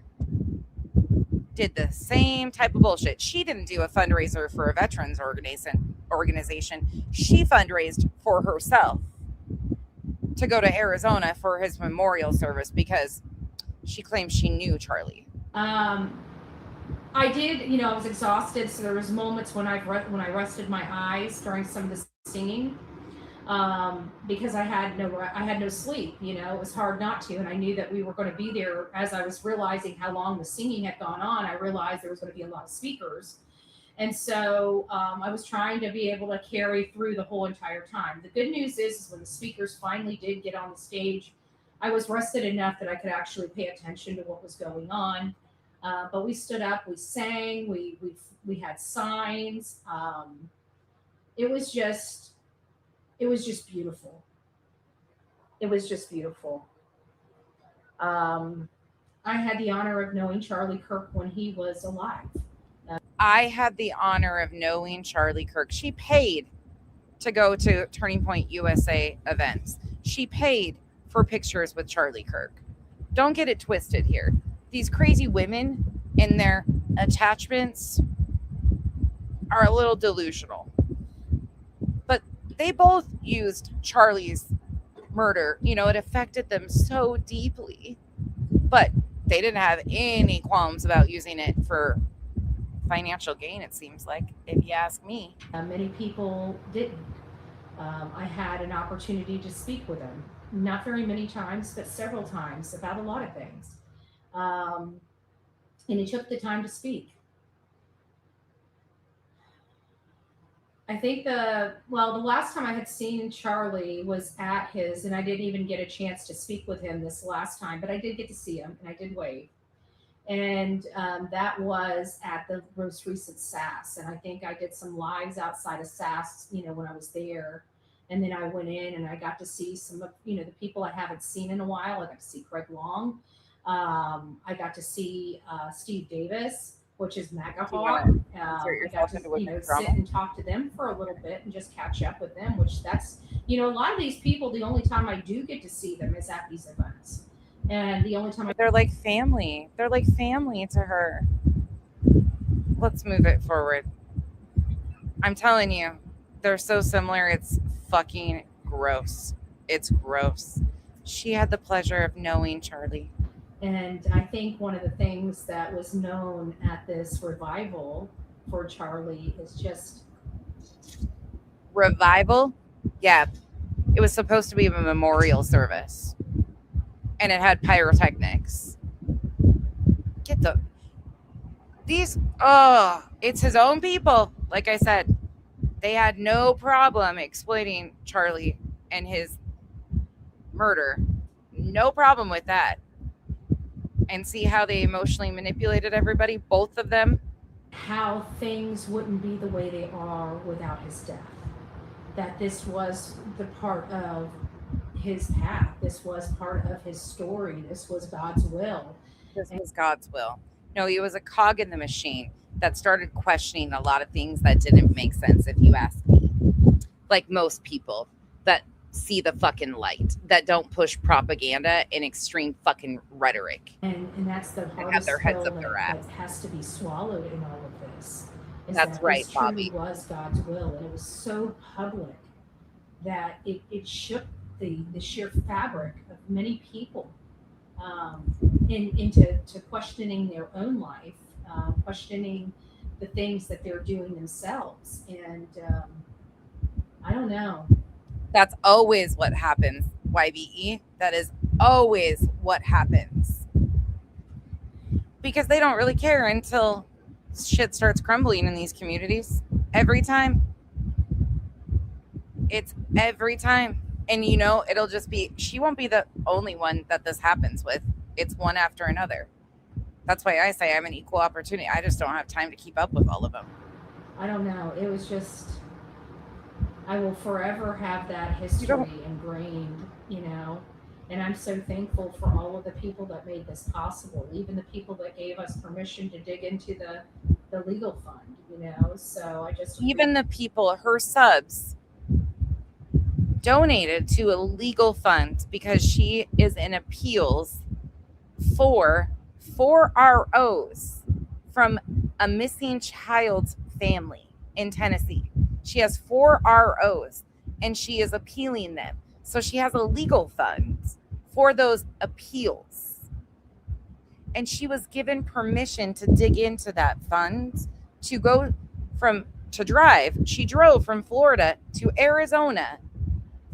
did the same type of bullshit. She didn't do a fundraiser for a veterans organization. She fundraised for herself to go to Arizona for his memorial service because she claims she knew Charlie. I did, I was exhausted, so there was moments when I rested my eyes during some of the singing, because I had no sleep. It was hard not to, and I knew that we were going to be there. As I was realizing how long the singing had gone on, I realized there was going to be a lot of speakers, and so I was trying to be able to carry through the whole entire time. The good news is when the speakers finally did get on the stage, I was rested enough that I could actually pay attention to what was going on. But we stood up, we sang, we had signs. It was just beautiful. It was just beautiful. I had the honor of knowing Charlie Kirk when he was alive. I had the honor of knowing Charlie Kirk. She paid to go to Turning Point USA events. She paid for pictures with Charlie Kirk. Don't get it twisted here. These crazy women in their attachments are a little delusional. But they both used Charlie's murder. It affected them so deeply. But they didn't have any qualms about using it for financial gain, it seems like, if you ask me. Many people didn't. I had an opportunity to speak with him. Not very many times, but several times about a lot of things. And he took the time to speak. I think the last time I had seen Charlie was at his, and I didn't even get a chance to speak with him this last time, but I did get to see him and I did wave. And that was at the most recent SAS. And I think I did some lives outside of SAS, when I was there. And then I went in and I got to see some of, the people I haven't seen in a while. I got to see Craig Long. I got to see Steve Davis, which is MAGA Hawk. I got to sit and talk to them for a little bit and just catch up with them, which that's, a lot of these people, the only time I do get to see them is at these events. And the only time they're like family. They're like family to her. Let's move it forward. I'm telling you, they're so similar. It's fucking gross. It's gross. She had the pleasure of knowing Charlie. And I think one of the things that was known at this revival for Charlie is just... Revival? Yeah. It was supposed to be a memorial service. And it had pyrotechnics. It's his own people. Like I said, they had no problem exploiting Charlie and his murder. No problem with that. And see how they emotionally manipulated everybody, both of them. How things wouldn't be the way they are without his death. That this was the part of his path. This was part of his story. This was God's will. this was God's will. No, he was a cog in the machine that started questioning a lot of things that didn't make sense, if you ask me. Like most people that see the fucking light, that don't push propaganda and extreme fucking rhetoric. And that's the have hardest their heads pill up their that ass. has to be swallowed in all of this. Is That's that right, this truly Bobby. was God's will, and it was so public that it shook the sheer fabric of many people into questioning their own life, questioning the things that they're doing themselves. And I don't know. That's always what happens, YBE. That is always what happens. Because they don't really care until shit starts crumbling in these communities. Every time. It's every time. And you know, it'll just be, she won't be the only one that this happens with. It's one after another. That's why I say I'm an equal opportunity. I just don't have time to keep up with all of them. I don't know. It was just, I will forever have that history ingrained, you know. And I'm so thankful for all of the people that made this possible, even the people that gave us permission to dig into the legal fund, you know. So I just, even the people, her subs, donated to a legal fund because she is in appeals for 4 ROs from a missing child's family in Tennessee. She has 4 ROs and she is appealing them. So she has a legal fund for those appeals. And she was given permission to dig into that fund to go to drive. She drove from Florida to Arizona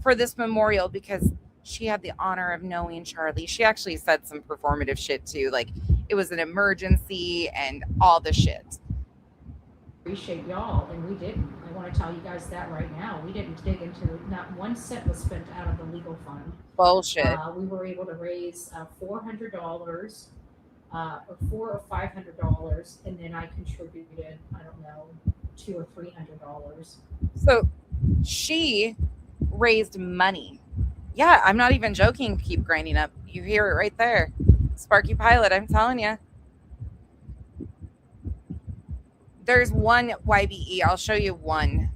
for this memorial because she had the honor of knowing Charlie. She actually said some performative shit too, like it was an emergency and all the shit. Appreciate y'all, and we didn't. I want to tell you guys that right now. We didn't dig into, not 1 cent was spent out of the legal fund. Bullshit. We were able to raise $400, or $400 or $500, and then I contributed, I don't know, $200 or $300. So she raised money. Yeah, I'm not even joking. Keep grinding up. You hear it right there. Sparky Pilot, I'm telling you. There's one YBE. I'll show you one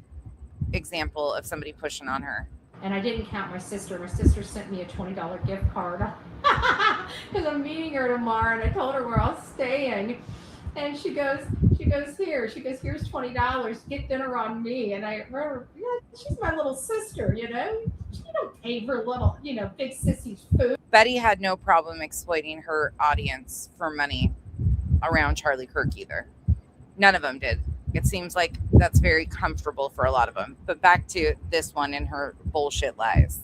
example of somebody pushing on her. And I didn't count my sister. My sister sent me a $20 gift card because I'm meeting her tomorrow, and I told her where I was staying. And she goes here. She goes, here's $20. Get dinner on me. And I remember, yeah, she's my little sister, you know. She don't pay for little, you know, big sissy's food. Betty had no problem exploiting her audience for money around Charlie Kirk either. None of them did. It seems like that's very comfortable for a lot of them. But back to this one and her bullshit lies.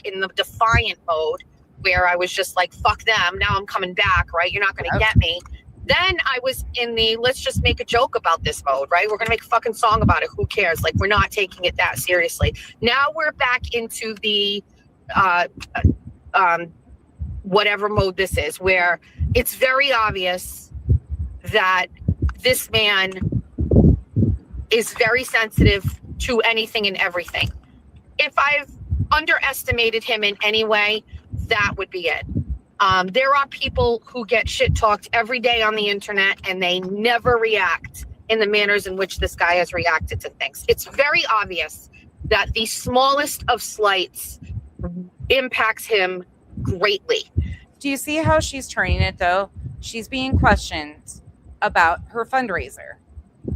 In the defiant mode where I was just like, fuck them. Now I'm coming back, right? You're not going to get me. Then I was in the let's just make a joke about this mode, right? We're going to make a fucking song about it. Who cares? Like, we're not taking it that seriously. Now we're back into the whatever mode this is, where it's very obvious that this man is very sensitive to anything and everything. If I've underestimated him in any way, that would be it. There are people who get shit talked every day on the internet and they never react in the manners in which this guy has reacted to things. It's very obvious that the smallest of slights impacts him greatly. Do you see how she's turning it though? She's being questioned about her fundraiser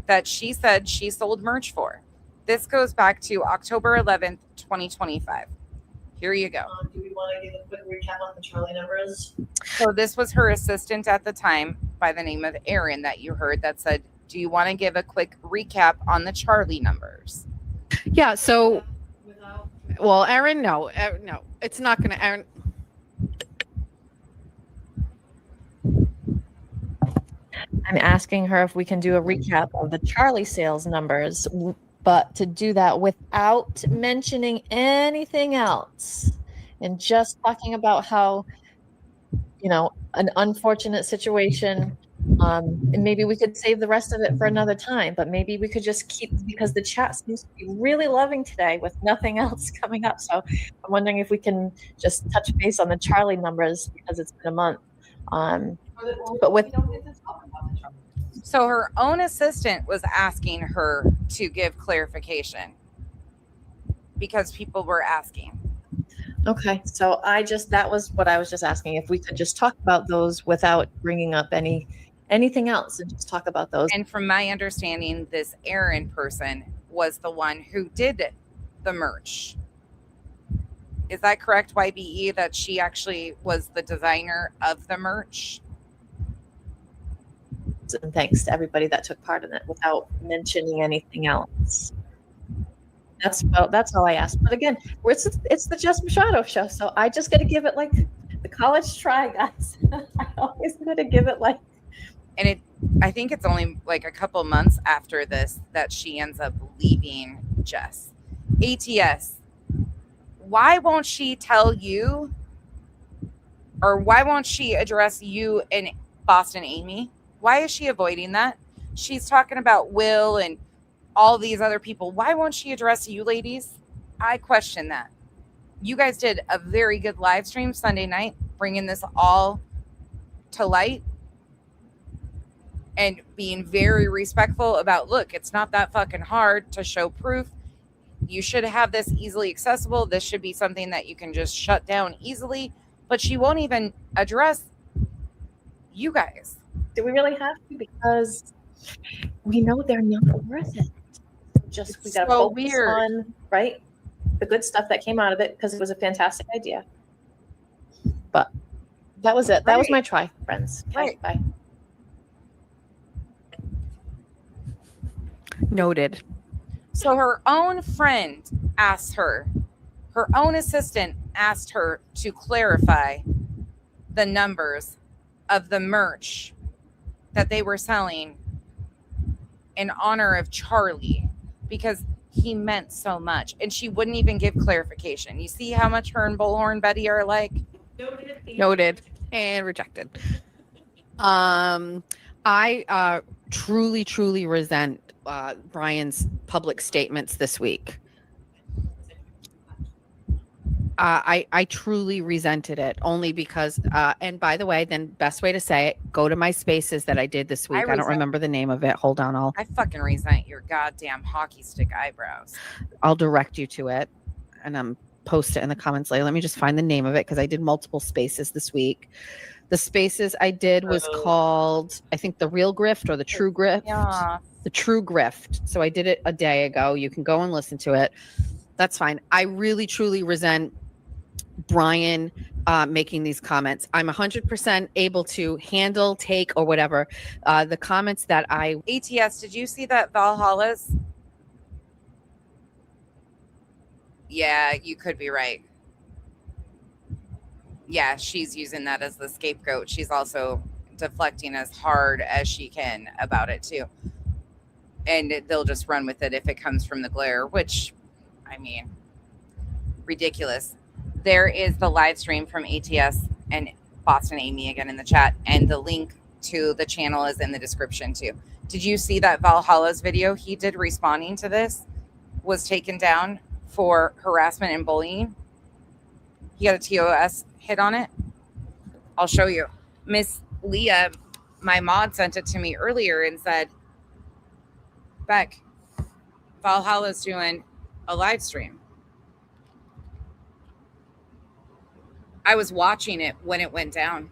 that she said she sold merch for. This goes back to October 11th, 2025. Here you go. Do we want to give a quick recap on the Charlie numbers? So this was her assistant at the time by the name of Erin that you heard that said, do you want to give a quick recap on the Charlie numbers? Yeah, so, well, Erin, no, it's not going to, Erin. I'm asking her if we can do a recap of the Charlie sales numbers, but to do that without mentioning anything else and just talking about how, you know, an unfortunate situation, and maybe we could save the rest of it for another time, but maybe we could just keep, because the chat seems to be really loving today with nothing else coming up. So I'm wondering if we can just touch base on the Charlie numbers because it's been a month. But with So her own assistant was asking her to give clarification because people were asking. okay, so that was what I was just asking, if we could just talk about those without bringing up anything else, and just talk about those. And from my understanding, this Erin person was the one who did the merch. Is that correct, YBE, that she actually was the designer of the merch? And thanks to everybody that took part in it without mentioning anything else. That's all I asked. But again, it's the Jess Machado show, so I just got to give it like the college try, guys. I always got to give it like. And I think it's only like a couple months after this that she ends up leaving Jess. ATS, why won't she tell you, or why won't she address you and Boston Amy? Why is she avoiding that? She's talking about Will and all these other people. Why won't she address you ladies? I question that. You guys did a very good live stream Sunday night, bringing this all to light and being very respectful about, look, it's not that fucking hard to show proof. You should have this easily accessible. This should be something that you can just shut down easily. But she won't even address you guys. Do we really have to? Because we know they're not worth it. We got to focus on the good stuff that came out of it, because it was a fantastic idea. But that was it. That was my try, friends. Okay, right. Bye. Noted. So her own friend asked her own assistant asked her to clarify the numbers of the merch that they were selling in honor of Charlie, because he meant so much. And she wouldn't even give clarification. You see how much her and Bullhorn Betty are like? Noted and rejected. I truly resent Brian's public statements this week. I truly resented it, only because, and by the way, then best way to say it, go to my spaces that I did this week. I don't remember the name of it. Hold on. I fucking resent your goddamn hockey stick eyebrows. I'll direct you to it, and post it in the comments later. Let me just find the name of it, because I did multiple spaces this week. The spaces I did was called, I think, The Real Grift or The True Grift. Yeah. The True Grift. So I did it a day ago. You can go and listen to it. That's fine. I really, truly resent Brian making these comments. I'm 100% able to handle, take, or whatever. The comments that ATS, did you see that Valhalla's? Yeah, you could be right. Yeah, she's using that as the scapegoat. She's also deflecting as hard as she can about it too. And they'll just run with it if it comes from the glare, which, I mean, ridiculous. There is the live stream from ATS and Boston Amy again in the chat, and the link to the channel is in the description too. Did you see that Valhalla's video he did responding to this was taken down for harassment and bullying? He got a TOS hit on it. I'll show you. Miss Leah, my mod, sent it to me earlier and said, Beck, Valhalla's doing a live stream. I was watching it when it went down.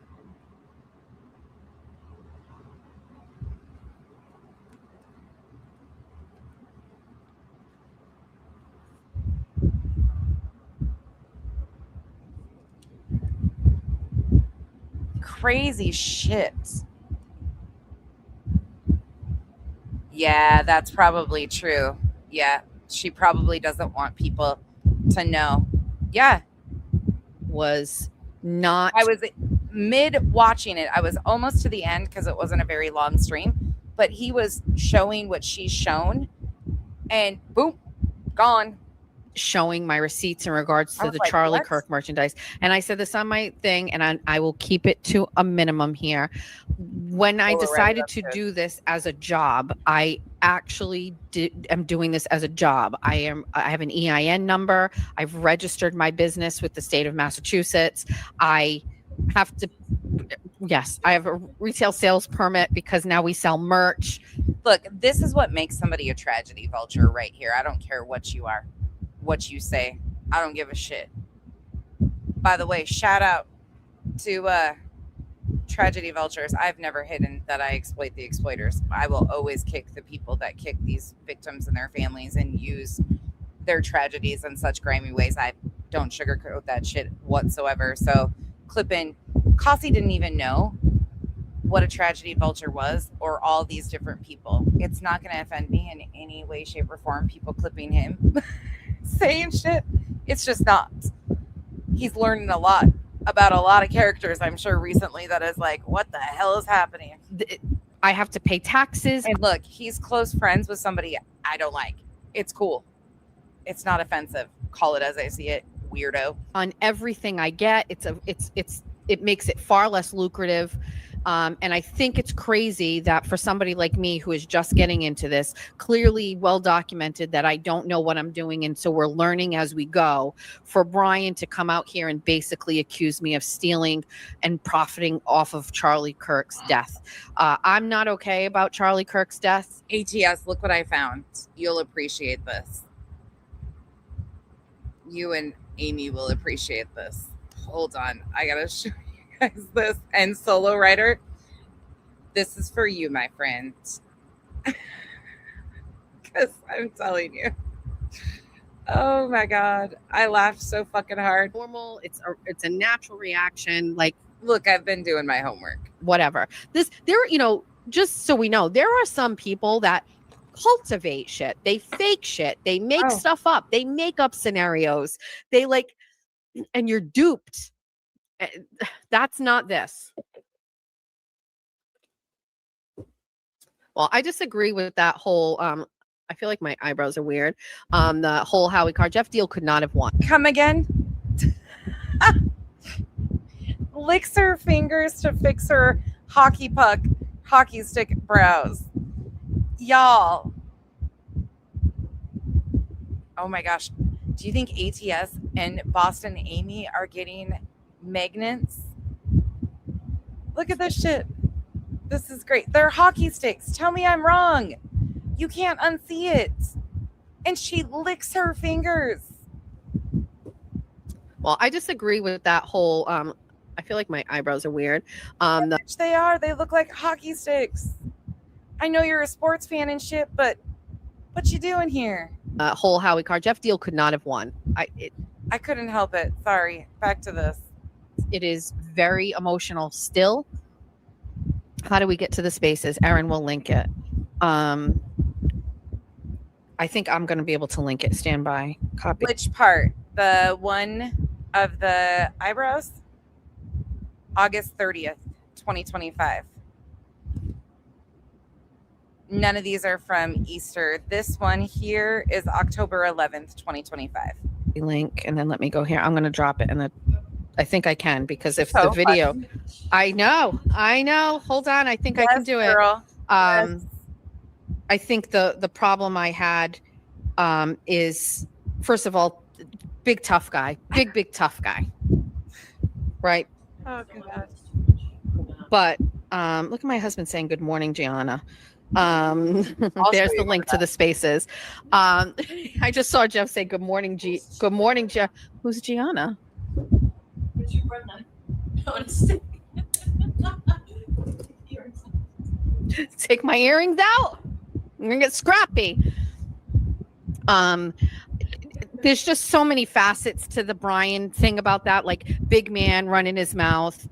Crazy shit. Yeah, that's probably true. Yeah, she probably doesn't want people to know. Yeah. was not. I was mid watching it. I was almost to the end because it wasn't a very long stream, but he was showing what she's shown and boom, gone. Showing my receipts in regards I to was the like, Charlie what? Kirk merchandise. And I said this on my thing, and I will keep it to a minimum here. When I Well, decided that's to good. do this as a job, I actually am doing this as a job. I have an EIN number. I've registered my business with the state of Massachusetts. I have to Yes, I have a retail sales permit because now we sell merch. Look, this is what makes somebody a tragedy vulture right here. I don't care what you are, what you say. I don't give a shit. By the way, shout out to tragedy vultures. I've never hidden that I exploit the exploiters. I will always kick the people that kick these victims and their families and use their tragedies in such grimy ways. I don't sugarcoat that shit whatsoever. So clip in. Kossi didn't even know what a tragedy vulture was or all these different people. It's not going to offend me in any way, shape, or form. People clipping him saying shit. It's just not. He's learning a lot about a lot of characters, I'm sure, recently that is like, what the hell is happening? I have to pay taxes. And look, he's close friends with somebody I don't like. It's cool. It's not offensive. Call it as I see it. Weirdo. On everything I get, it makes it far less lucrative. And I think it's crazy that for somebody like me who is just getting into this, clearly well documented that I don't know what I'm doing. And so we're learning as we go, for Brian to come out here and basically accuse me of stealing and profiting off of Charlie Kirk's death. I'm not okay about Charlie Kirk's death. ATS, look what I found. You'll appreciate this. You and Amy will appreciate this. Hold on. I got to show you guys this. And Solo Writer, this is for you, my friend. Because I'm telling you. Oh my God. I laughed so fucking hard. Normal. It's a natural reaction. Like, look, I've been doing my homework. Whatever. Just so we know, there are some people that cultivate shit. They fake shit. They make stuff up. They make up scenarios. And you're duped. That's not this. Well, I disagree with that whole I feel like my eyebrows are weird. The whole Howie Carr Jeff deal could not have won. Come again? Licks her fingers to fix her hockey stick brows. Y'all. Oh my gosh. Do you think ATS and Boston Amy are getting magnets? Look at this shit. This is great. They're hockey sticks. Tell me I'm wrong. You can't unsee it. And she licks her fingers. Well, I disagree with that whole I feel like my eyebrows are weird. They are. They look like hockey sticks. I know you're a sports fan and shit, but what you doing here? Whole Howie Carr Jeff deal could not have won. I couldn't help it. Sorry. Back to this. It is very emotional still. How do we get to the spaces? Erin will link it. I think I'm going to be able to link it. Stand by. Copy. Which part? The one of the eyebrows? August 30th, 2025. None of these are from Easter. This one here is October 11th, 2025. Link, and then let me go here. I'm going to drop it, and I think I can, because if the video, funny. I know. Hold on, I think I can do it. Girl. Yes. I think the problem I had is, first of all, big tough guy, big tough guy, right? Oh God. But look at my husband saying good morning, Gianna. There's the link to the spaces. I just saw Jeff say good morning, good morning, Jeff. Who's Gianna? Who's your friend? Take my earrings out. I'm gonna get scrappy. There's just so many facets to the Brian thing about that, like big man running his mouth,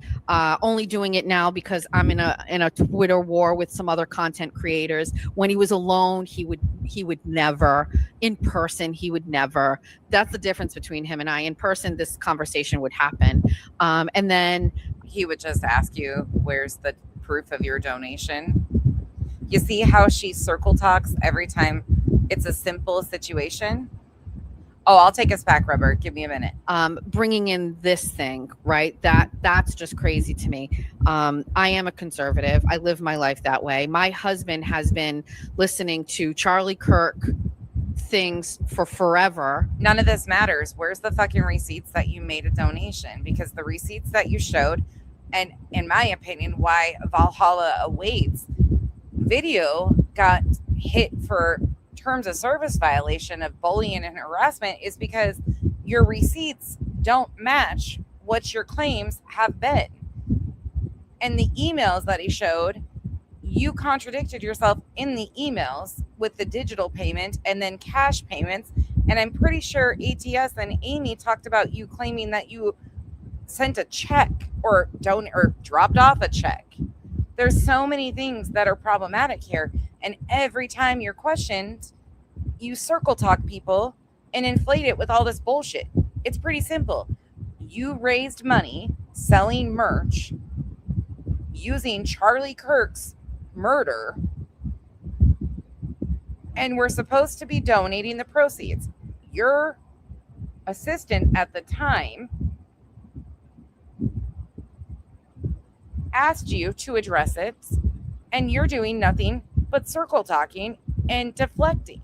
only doing it now because I'm in a Twitter war with some other content creators. When he was alone, he would never. In person, he would never. That's the difference between him and I. In person, this conversation would happen. And then he would just ask you, where's the proof of your donation? You see how she circle talks every time it's a simple situation? Oh, I'll take us back, Rubber. Give me a minute. Bringing in this thing, right? That's just crazy to me. I am a conservative. I live my life that way. My husband has been listening to Charlie Kirk things for forever. None of this matters. Where's the fucking receipts that you made a donation? Because the receipts that you showed and in my opinion, why Valhalla Awaits video got hit for terms of service violation of bullying and harassment is because your receipts don't match what your claims have been. And the emails that he showed, you contradicted yourself in the emails with the digital payment and then cash payments. And I'm pretty sure ATS and Amy talked about you claiming that you sent a check or dropped off a check. There's so many things that are problematic here. And every time you're questioned, you circle talk people and inflate it with all this bullshit. It's pretty simple. You raised money selling merch using Charlie Kirk's murder, and we're supposed to be donating the proceeds. Your assistant at the time asked you to address it, and you're doing nothing but circle talking and deflecting.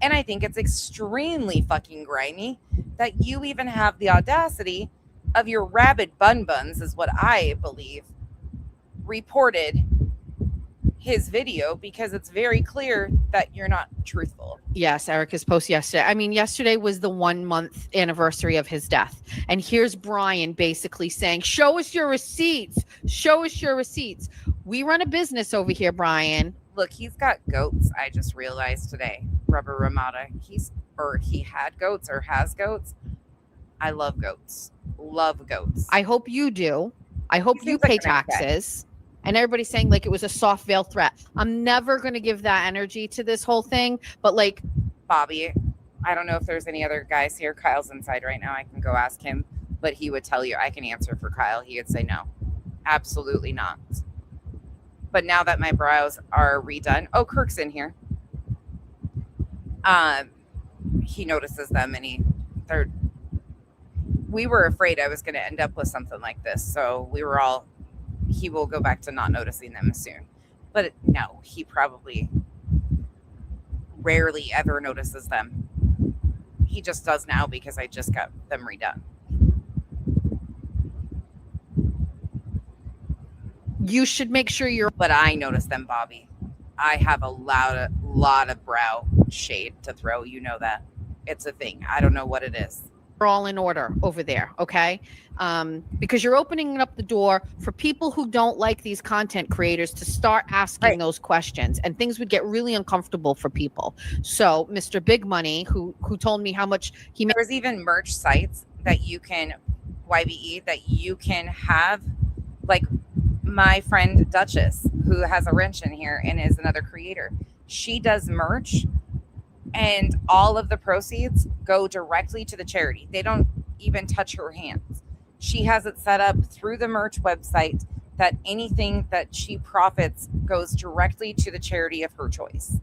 And I think it's extremely fucking grimy that you even have the audacity of your rabid buns, is what I believe, reported his video, because it's very clear that you're not truthful. Yes, Erica's post yesterday. I mean, yesterday was the 1 month anniversary of his death. And here's Brian basically saying, show us your receipts. Show us your receipts. We run a business over here, Brian. Look, he's got goats. I just realized today. Rubber Ramada. He had goats or has goats. I love goats. Love goats. I hope you do. I hope you pay taxes. And everybody's saying like it was a soft veil threat. I'm never going to give that energy to this whole thing. But like, Bobby, I don't know if there's any other guys here. Kyle's inside right now. I can go ask him, but he would tell you. I can answer for Kyle. He would say no, absolutely not. But now that my brows are redone, oh, Kirk's in here. He notices them, and we were afraid I was going to end up with something like this. So he will go back to not noticing them soon. But no, he probably rarely ever notices them. He just does now because I just got them redone. You should make sure but I notice them, Bobby. I have a lot of brow shade to throw. You know that. It's a thing. I don't know what it is. we're all in order over there, okay? Because you're opening up the door for people who don't like these content creators to start asking those questions, and things would get really uncomfortable for people. So Mr. Big Money, who told me how much he made. There's even merch sites that you can, YBE, that you can have, like my friend Duchess, who has a wrench in here and is another creator. She does merch, and all of the proceeds go directly to the charity. They don't even touch her hands. She has it set up through the merch website that anything that she profits goes directly to the charity of her choice.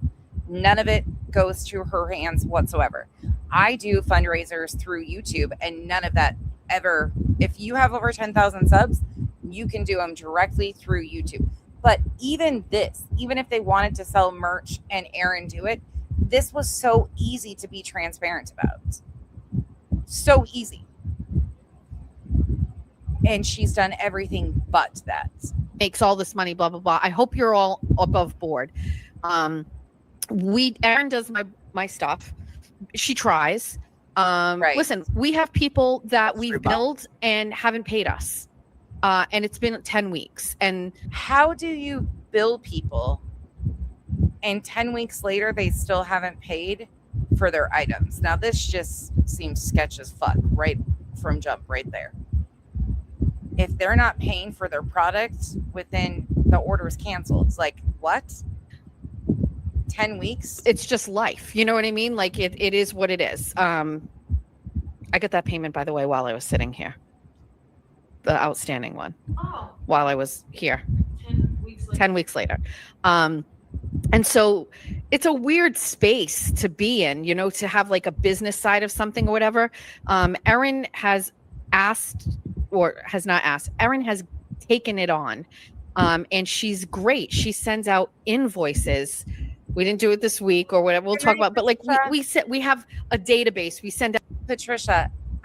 None of it goes to her hands whatsoever. I do fundraisers through YouTube, and none of that ever. If you have over 10,000 subs, you can do them directly through YouTube. But even if they wanted to sell merch and Aaron do it, this was so easy to be transparent about. So easy. And she's done everything but that. Makes all this money, blah, blah, blah. I hope you're all above board. Erin does my stuff. She tries. Listen, we have people that we've billed and haven't paid us. And it's been 10 weeks. And how do you bill people and 10 weeks later they still haven't paid for their items? Now this just seems sketch as fuck right from jump right there. If they're not paying for their product within the order is canceled, it's like, what? 10 weeks? It's just life. You know what I mean? Like it is what it is. I got that payment, by the way, while I was sitting here. The outstanding one. Oh. While I was here. 10 weeks later. 10 weeks later. And so it's a weird space to be in, you know, to have like a business side of something or whatever. Erin has asked, or has not asked, Erin has taken it on. And she's great. She sends out invoices. We didn't do it this week or whatever. We'll talk about, but like we have a database. We send out. Patricia,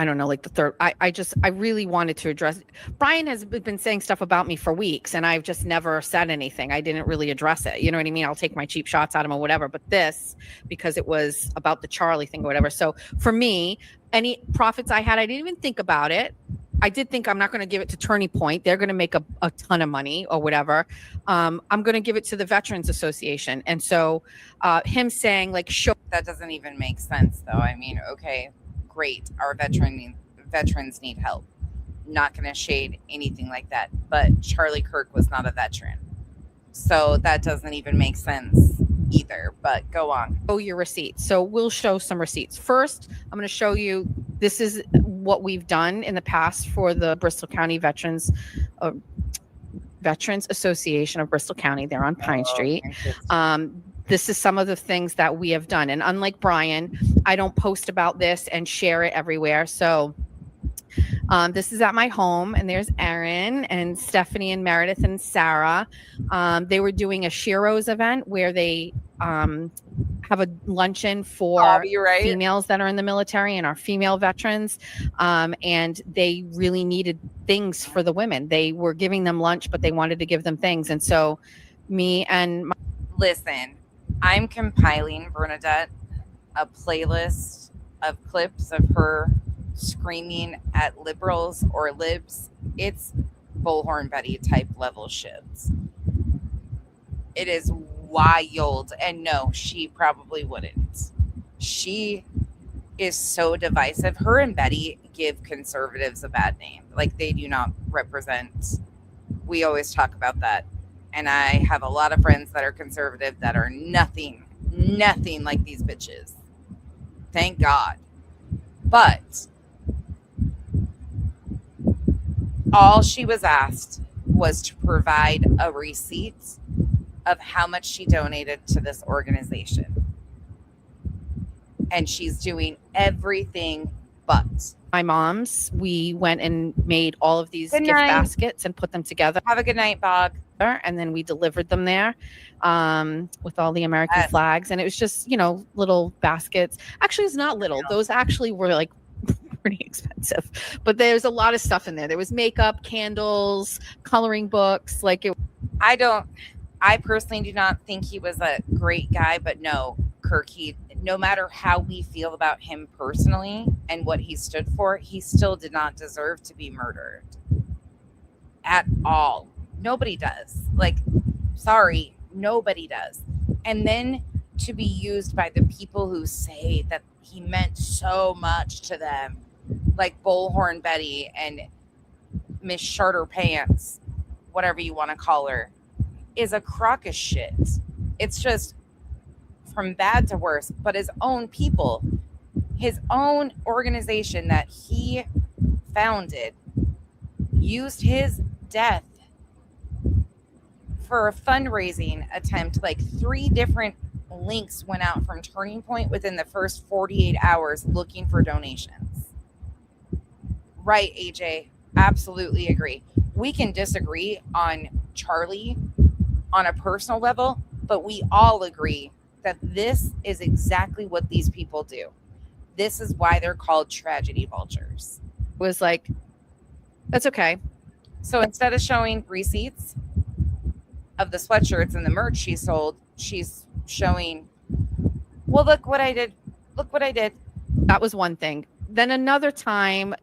I don't know, like the third. I really wanted to address. Brian has been saying stuff about me for weeks, and I've just never said anything. I didn't really address it. You know what I mean? I'll take my cheap shots at him or whatever. But this, because it was about the Charlie thing or whatever. So for me, any profits I had, I didn't even think about it. I did think I'm not going to give it to Turning Point. They're going to make a ton of money or whatever. I'm going to give it to the Veterans Association. And so him saying like, show. That doesn't even make sense though. I mean, okay, great. Our veterans need help. Not going to shade anything like that. But Charlie Kirk was not a veteran. So that doesn't even make sense either. But go on. Show your receipts. So we'll show some receipts. First, I'm going to show you, this is what we've done in the past for the Bristol County Veterans Association of Bristol County. They're on Pine Street. This is some of the things that we have done. And unlike Brian, I don't post about this and share it everywhere. So this is at my home, and there's Erin and Stephanie and Meredith and Sarah. They were doing a Sheroes event where they have a luncheon for females that are in the military and our female veterans. And they really needed things for the women. They were giving them lunch, but they wanted to give them things. And so me and listen, I'm compiling, Bernadette, a playlist of clips of her screaming at liberals or libs. It's Bullhorn Betty type level shits. It is wild. And no, she probably wouldn't. She is so divisive. Her and Betty give conservatives a bad name. Like, they do not represent. We always talk about that. And I have a lot of friends that are conservative that are nothing like these bitches. Thank God. But all she was asked was to provide a receipt of how much she donated to this organization. And she's doing everything but. My mom's, we went and made all of these gift baskets and put them together. Have a good night, Bog. And then we delivered them there with all the American flags. And it was just, little baskets. Actually, it's not little. Those actually were like pretty expensive. But there's a lot of stuff in there. There was makeup, candles, coloring books. I personally do not think he was a great guy. But no, Kirk, no matter how we feel about him personally and what he stood for, he still did not deserve to be murdered at all. Nobody does. Sorry, nobody does. And then to be used by the people who say that he meant so much to them, like Bullhorn Betty and Miss Charter Pants, whatever you want to call her, is a crock of shit. It's just from bad to worse. But his own people, his own organization that he founded, used his death for a fundraising attempt. Like 3 different links went out from Turning Point within the first 48 hours looking for donations. Right, AJ? Absolutely agree. We can disagree on Charlie on a personal level, but we all agree that this is exactly what these people do. This is why they're called tragedy vultures. It was like, that's okay. So instead of showing receipts of the sweatshirts and the merch she sold, she's showing, well, look what I did. Look what I did. That was one thing. Then another time,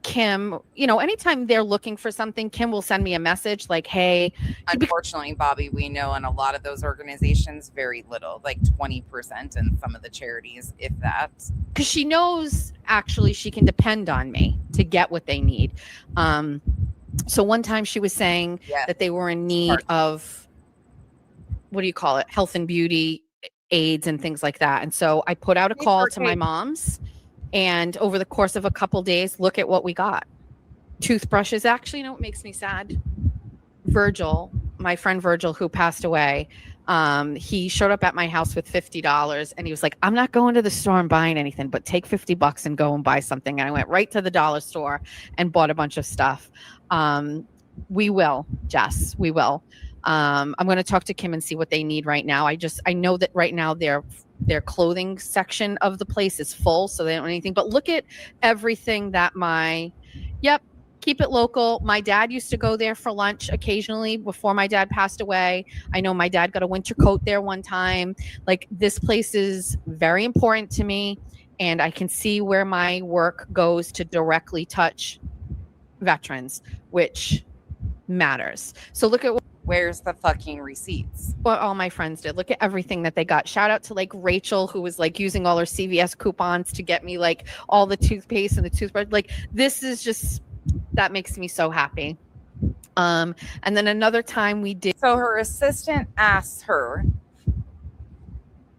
Kim, anytime they're looking for something, Kim will send me a message like, hey. Unfortunately, Bobby, we know in a lot of those organizations, very little, like 20% in some of the charities, if that. Because she knows actually she can depend on me to get what they need. So one time she was saying that they were in need of, what do you call it? Health and beauty aids and things like that. And so I put out a call to my mom's. And over the course of a couple days, look at what we got. Toothbrushes. Actually, what makes me sad? Virgil, my friend Virgil, who passed away, he showed up at my house with $50 and he was like, I'm not going to the store and buying anything, but take $50 and go and buy something. And I went right to the dollar store and bought a bunch of stuff. We will, Jess, we will. I'm going to talk to Kim and see what they need right now. I know that right now they're their clothing section of the place is full, so they don't have anything. But look at everything that keep it local. My dad used to go there for lunch occasionally before my dad passed away. I know my dad got a winter coat there one time. Like, this place is very important to me, and I can see where my work goes to directly touch veterans, which matters. So look at Where's the fucking receipts? what all my friends did. Look at everything that they got. Shout out to like Rachel, who was like using all her CVS coupons to get me like all the toothpaste and the toothbrush. Like, this is just, that makes me so happy. And then another time we did. So her assistant asks her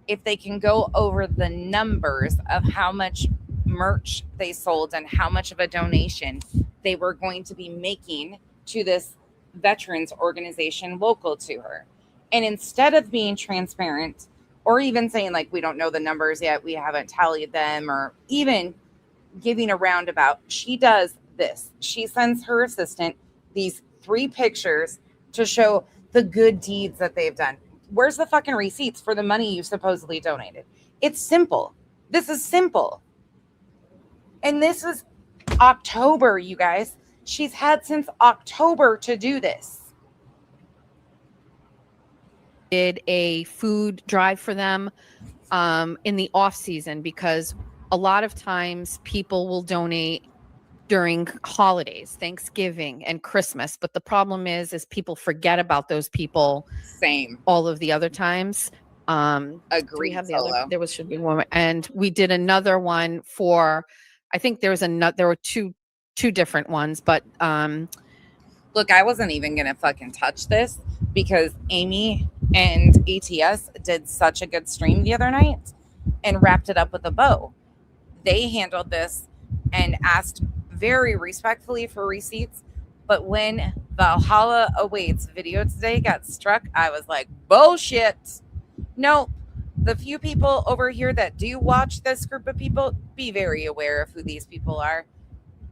if they can go over the numbers of how much merch they sold and how much of a donation they were going to be making to this veterans organization local to her. And instead of being transparent or even saying like, we don't know the numbers yet, we haven't tallied them, or even giving a roundabout, she does this. She sends her assistant these 3 pictures to show the good deeds that they've done. Where's the fucking receipts for the money you supposedly donated? It's simple. This is simple. And this is October, you guys. She's had since October to do this. Did a food drive for them in the off season, because a lot of times people will donate during holidays, Thanksgiving and Christmas. But the problem is people forget about those people. Same. All of the other times. Agreed. There should be one. And we did another one for, I think there were two different ones, but look, I wasn't even gonna fucking touch this because Amy and ATS did such a good stream the other night and wrapped it up with a bow. They handled this and asked very respectfully for receipts, but when Valhalla Awaits video today got struck, I was like, bullshit. No, the few people over here that do watch this group of people, be very aware of who these people are.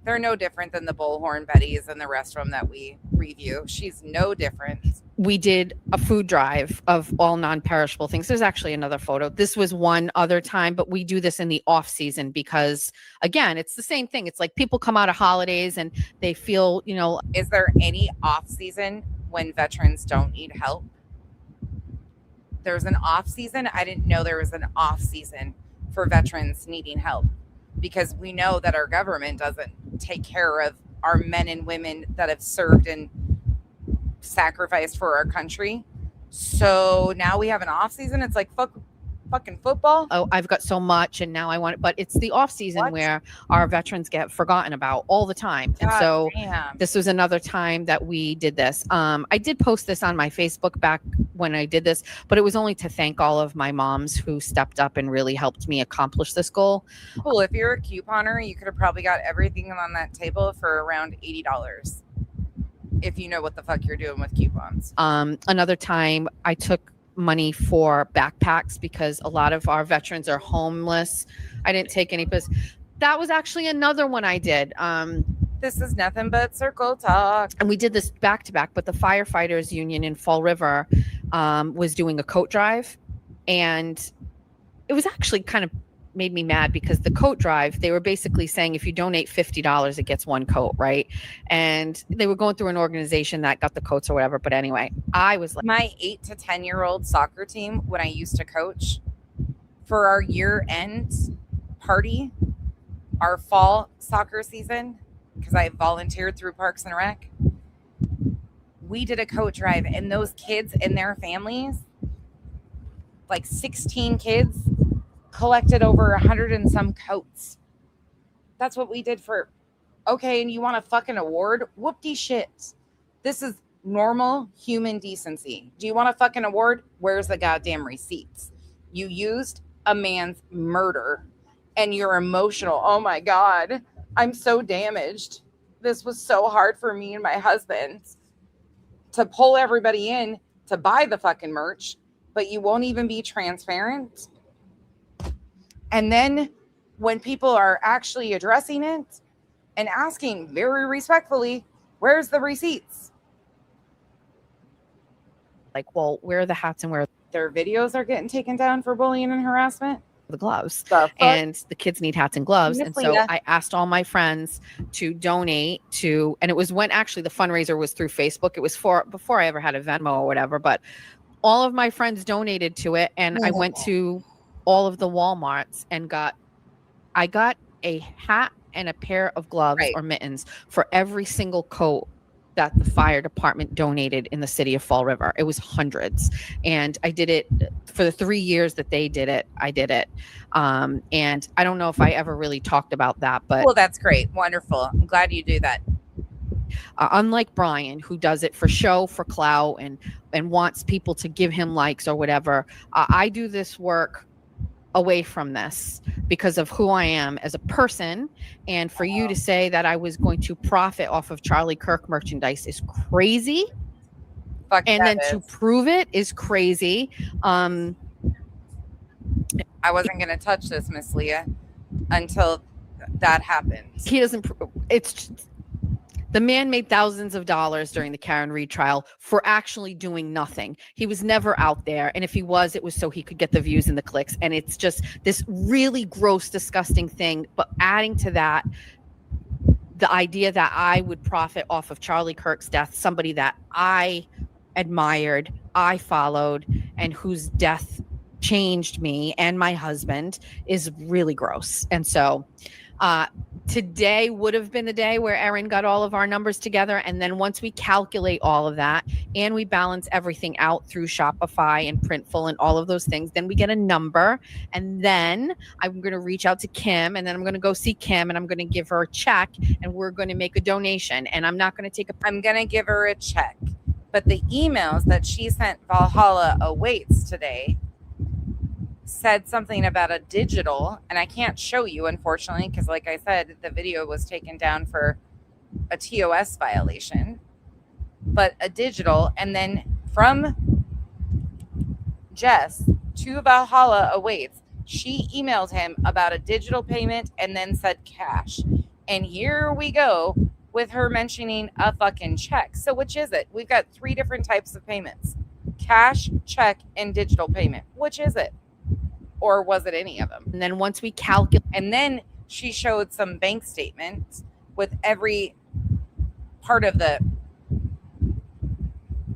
They're no different than the Bullhorn Betties in the rest of them that we review. She's no different. We did a food drive of all non-perishable things. There's actually another photo. This was one other time, but we do this in the off season because, again, it's the same thing. It's like people come out of holidays and they feel, Is there any off season when veterans don't need help? There's an off season. I didn't know there was an off season for veterans needing help, because we know that our government doesn't take care of our men and women that have served and sacrificed for our country. So now we have an off season. It's like fucking football. Oh, I've got so much and now I want it. But it's the off season where our veterans get forgotten about all the time. And so this was another time that we did this. I did post this on my Facebook back when I did this, but it was only to thank all of my moms who stepped up and really helped me accomplish this goal. Cool. If you're a couponer, you could have probably got everything on that table for around $80. If you know what the fuck you're doing with coupons. Another time I took money for backpacks because a lot of our veterans are homeless. I didn't take any, but that was actually another one I did. This is nothing but circle talk. And we did this back to back, but the firefighters union in Fall River was doing a coat drive, and it was actually kind of made me mad because the coat drive, they were basically saying if you donate $50, it gets one coat, right? And they were going through an organization that got the coats or whatever. But anyway, I was like, my 8 to 10-year-old soccer team, when I used to coach, for our year-end party, our fall soccer season, because I volunteered through Parks and Rec, we did a coat drive, and those kids and their families, like 16 kids, collected over 100 and some coats. That's what we did for. Okay, and you want a fucking award? Whoop-de shit. This is normal human decency. Do you want a fucking award? Where's the goddamn receipts? You used a man's murder and you're emotional. Oh my God, I'm so damaged. This was so hard for me and my husband to pull everybody in to buy the fucking merch, but you won't even be transparent. And then when people are actually addressing it and asking very respectfully, where's the receipts? Like, well, where are the hats and where their videos are getting taken down for bullying and harassment. The gloves, The fuck? and the kids need hats and gloves. Miss And so Leah. I asked all my friends to donate to, and it was when actually the fundraiser was through Facebook. It was before I ever had a Venmo or whatever, but all of my friends donated to it. And I went to all of the Walmarts and I got a hat and a pair of gloves or mittens for every single coat that the fire department donated in the city of Fall River. It was hundreds. And I did it for the 3 years that they did it. I did it. And I don't know if I ever really talked about that, but well, that's great. Wonderful. I'm glad you do that. Unlike Brian, who does it for show, for clout, and wants people to give him likes or whatever, I do this work away from this because of who I am as a person. And for you to say that I was going to profit off of Charlie Kirk merchandise is crazy. And then to prove it is crazy. I wasn't going to touch this, Miss Leah, until that happened. He doesn't. It's the man made thousands of dollars during the Karen Reed trial for actually doing nothing. He was never out there. And if he was, it was so he could get the views and the clicks. And it's just this really gross, disgusting thing. But adding to that, the idea that I would profit off of Charlie Kirk's death, somebody that I admired, I followed, and whose death changed me and my husband, is really gross. And so today would have been the day where Erin got all of our numbers together. And then once we calculate all of that and we balance everything out through Shopify and Printful and all of those things, then we get a number. And then I'm going to reach out to Kim, and then I'm going to go see Kim, and I'm going to give her a check, and we're going to make a donation. And I'm not going to take I'm going to give her a check. But the emails that she sent Valhalla Awaits today said something about a digital, and I can't show you, unfortunately, because like I said, the video was taken down for a TOS violation, but a digital. And then from Jess to Valhalla Awaits, she emailed him about a digital payment and then said cash. And here we go with her mentioning a fucking check. So which is it? We've got 3 different types of payments: cash, check, and digital payment. Which is it? Or was it any of them? And then once we calculate, and then she showed some bank statements with every part of the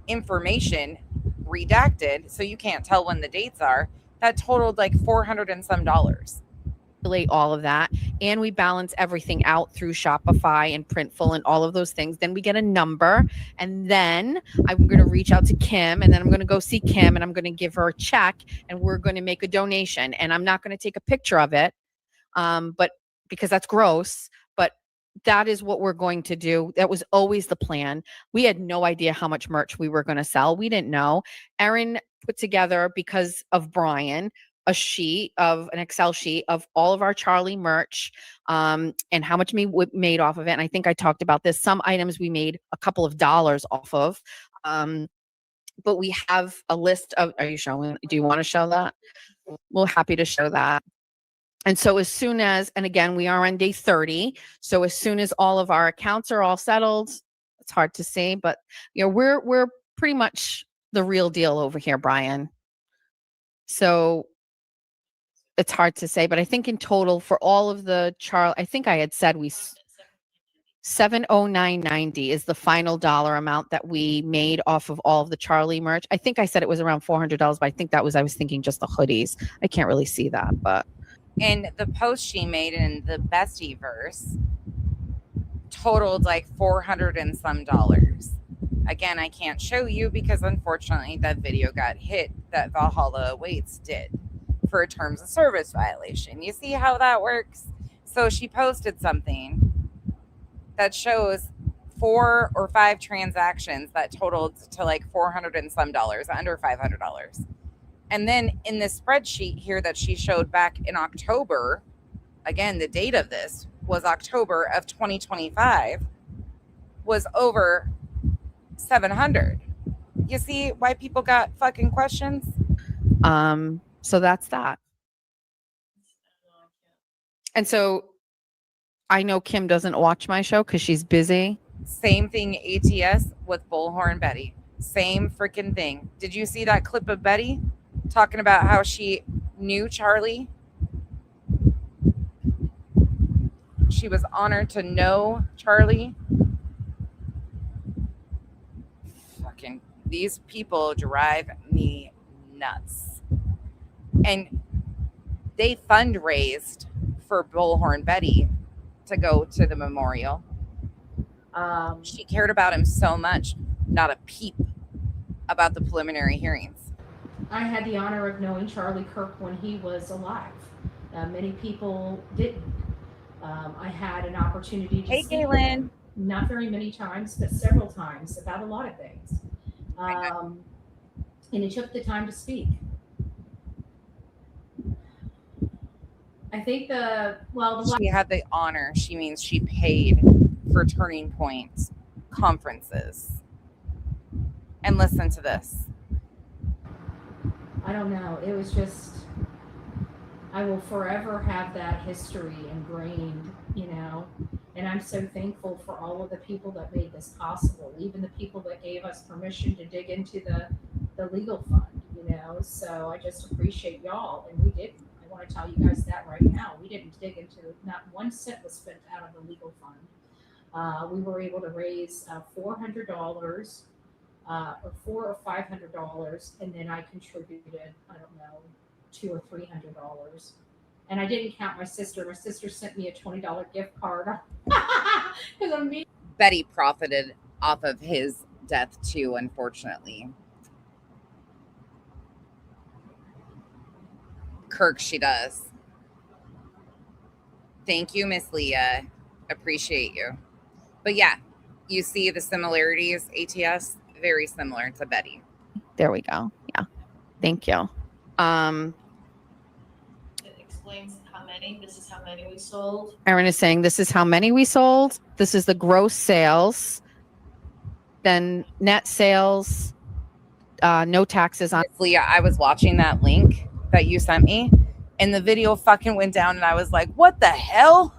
information redacted, so you can't tell when the dates are. That totaled like $400 and some. All of that, and we balance everything out through Shopify and Printful and all of those things, then we get a number. And then I'm going to reach out to Kim, and then I'm going to go see Kim, and I'm going to give her a check, and we're going to make a donation. And I'm not going to take a picture of it, but because that's gross, but that is what we're going to do. That was always the plan. We had no idea how much merch we were going to sell. We didn't know. Erin put together, because of Brian, an Excel sheet of all of our Charlie merch, and how much we made off of it. And I think I talked about this. Some items we made a couple of dollars off of, but we have a list of, are you showing? Do you want to show that? We're happy to show that. And so as soon as, and again, we are on day 30. So as soon as all of our accounts are all settled, it's hard to see, but you know, we're pretty much the real deal over here, Brian. So it's hard to say, but I think in total for all of the I think I had said $709.90 is the final dollar amount that we made off of all of the Charlie merch. I think I said it was around $400, but I think I was thinking just the hoodies. I can't really see that, but. And the post she made in the Bestie verse totaled like $400 and some. Again, I can't show you because unfortunately that video got hit, that Valhalla Awaits did, for a terms of service violation. You see how that works? So she posted something that shows 4 or 5 transactions that totaled to like $400 and some, under $500. And then in this spreadsheet here that she showed back in October, again, the date of this was October of 2025, was over 700. You see why people got fucking questions? So that's that. And so I know Kim doesn't watch my show because she's busy. Same thing ATS with Bullhorn Betty. Same freaking thing. Did you see that clip of Betty talking about how she knew Charlie. She was honored to know Charlie. Fucking these people drive me nuts. And they fundraised for Bullhorn Betty to go to the memorial. She cared about him so much, not a peep about the preliminary hearings. I had the honor of knowing Charlie Kirk when he was alive. Many people didn't. I had an opportunity to Hey, speak with him, not very many times, but several times about a lot of things. And he took the time to speak. I think she had the honor. She means she paid for Turning Point conferences. And listen to this. I don't know. It was just, I will forever have that history ingrained, you know, and I'm so thankful for all of the people that made this possible, even the people that gave us permission to dig into the legal fund, you know, so I just appreciate y'all, and we didn't. I want to tell you guys that right now. We didn't dig into, not 1 cent was spent out of the legal fund. We were able to raise $400, or $400 or $500, and then I contributed, I don't know, $200 or $300. And I didn't count my sister. My sister sent me a $20 gift card. Betty profited off of his death too, unfortunately. Kirk, she does. Thank you, Miss Leah. Appreciate you. But yeah, you see the similarities, ATS, very similar to Betty. There we go. Yeah. Thank you. It explains how many. This is how many we sold. Erin is saying this is how many we sold. This is the gross sales. Then net sales, no taxes on. Leah, I was watching that link that you sent me, and the video fucking went down, and I was like, what the hell?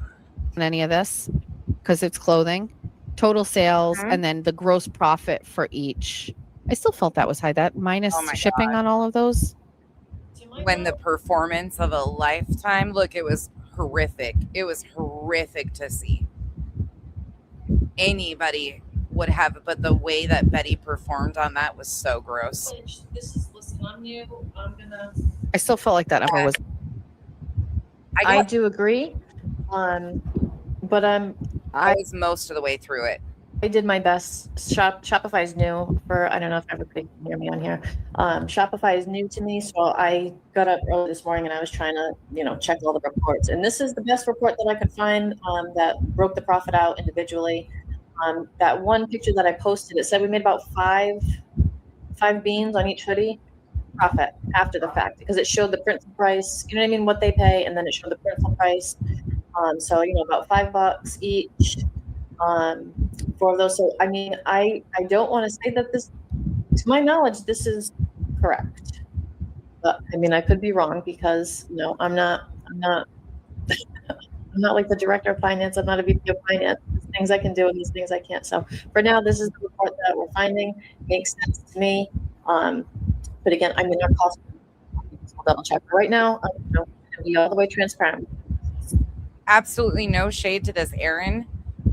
Any of this, because it's clothing. Total sales, and then the gross profit for each. I still felt that was high. That minus shipping on all of those. When the performance of a lifetime, look, it was horrific. It was horrific to see. Anybody would have, but the way that Betty performed on that was so gross. This is, listen, I'm new. I'm gonna. I still felt like that number was. I do agree. But I was most of the way through it. I did my best. Shopify is new for, I don't know if everybody can hear me on here. Shopify is new to me, so I got up early this morning and I was trying to, you know, check all the reports. And this is the best report that I could find that broke the profit out individually. That one picture that I posted, it said we made about five beans on each hoodie profit after the fact, because it showed the principal price, you know what I mean, what they pay, and then it showed the principal price. So, you know, about $5 each for those. So, I mean, I don't want to say that this, to my knowledge, this is correct. But I mean, I could be wrong because, you know, I'm not I'm not like the director of finance. I'm not a VP of finance. There's things I can do and these things I can't. So for now, this is the report that we're finding. Makes sense to me. But again, I mean, our costs, we'll double check. Right now, I'm going to be all the way transparent. Absolutely no shade to this Erin,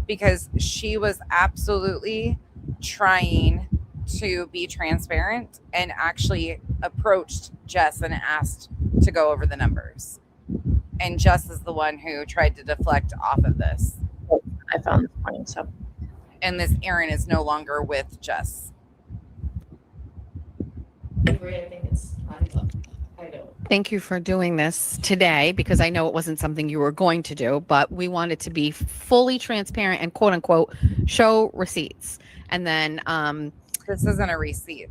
because she was absolutely trying to be transparent and actually approached Jess and asked to go over the numbers. And Jess is the one who tried to deflect off of this. I found this morning, so. And this Erin is no longer with Jess. I agree. I think it's I don't. Thank you for doing this today, because I know it wasn't something you were going to do, but we wanted to be fully transparent and quote unquote show receipts. And then this isn't a receipt.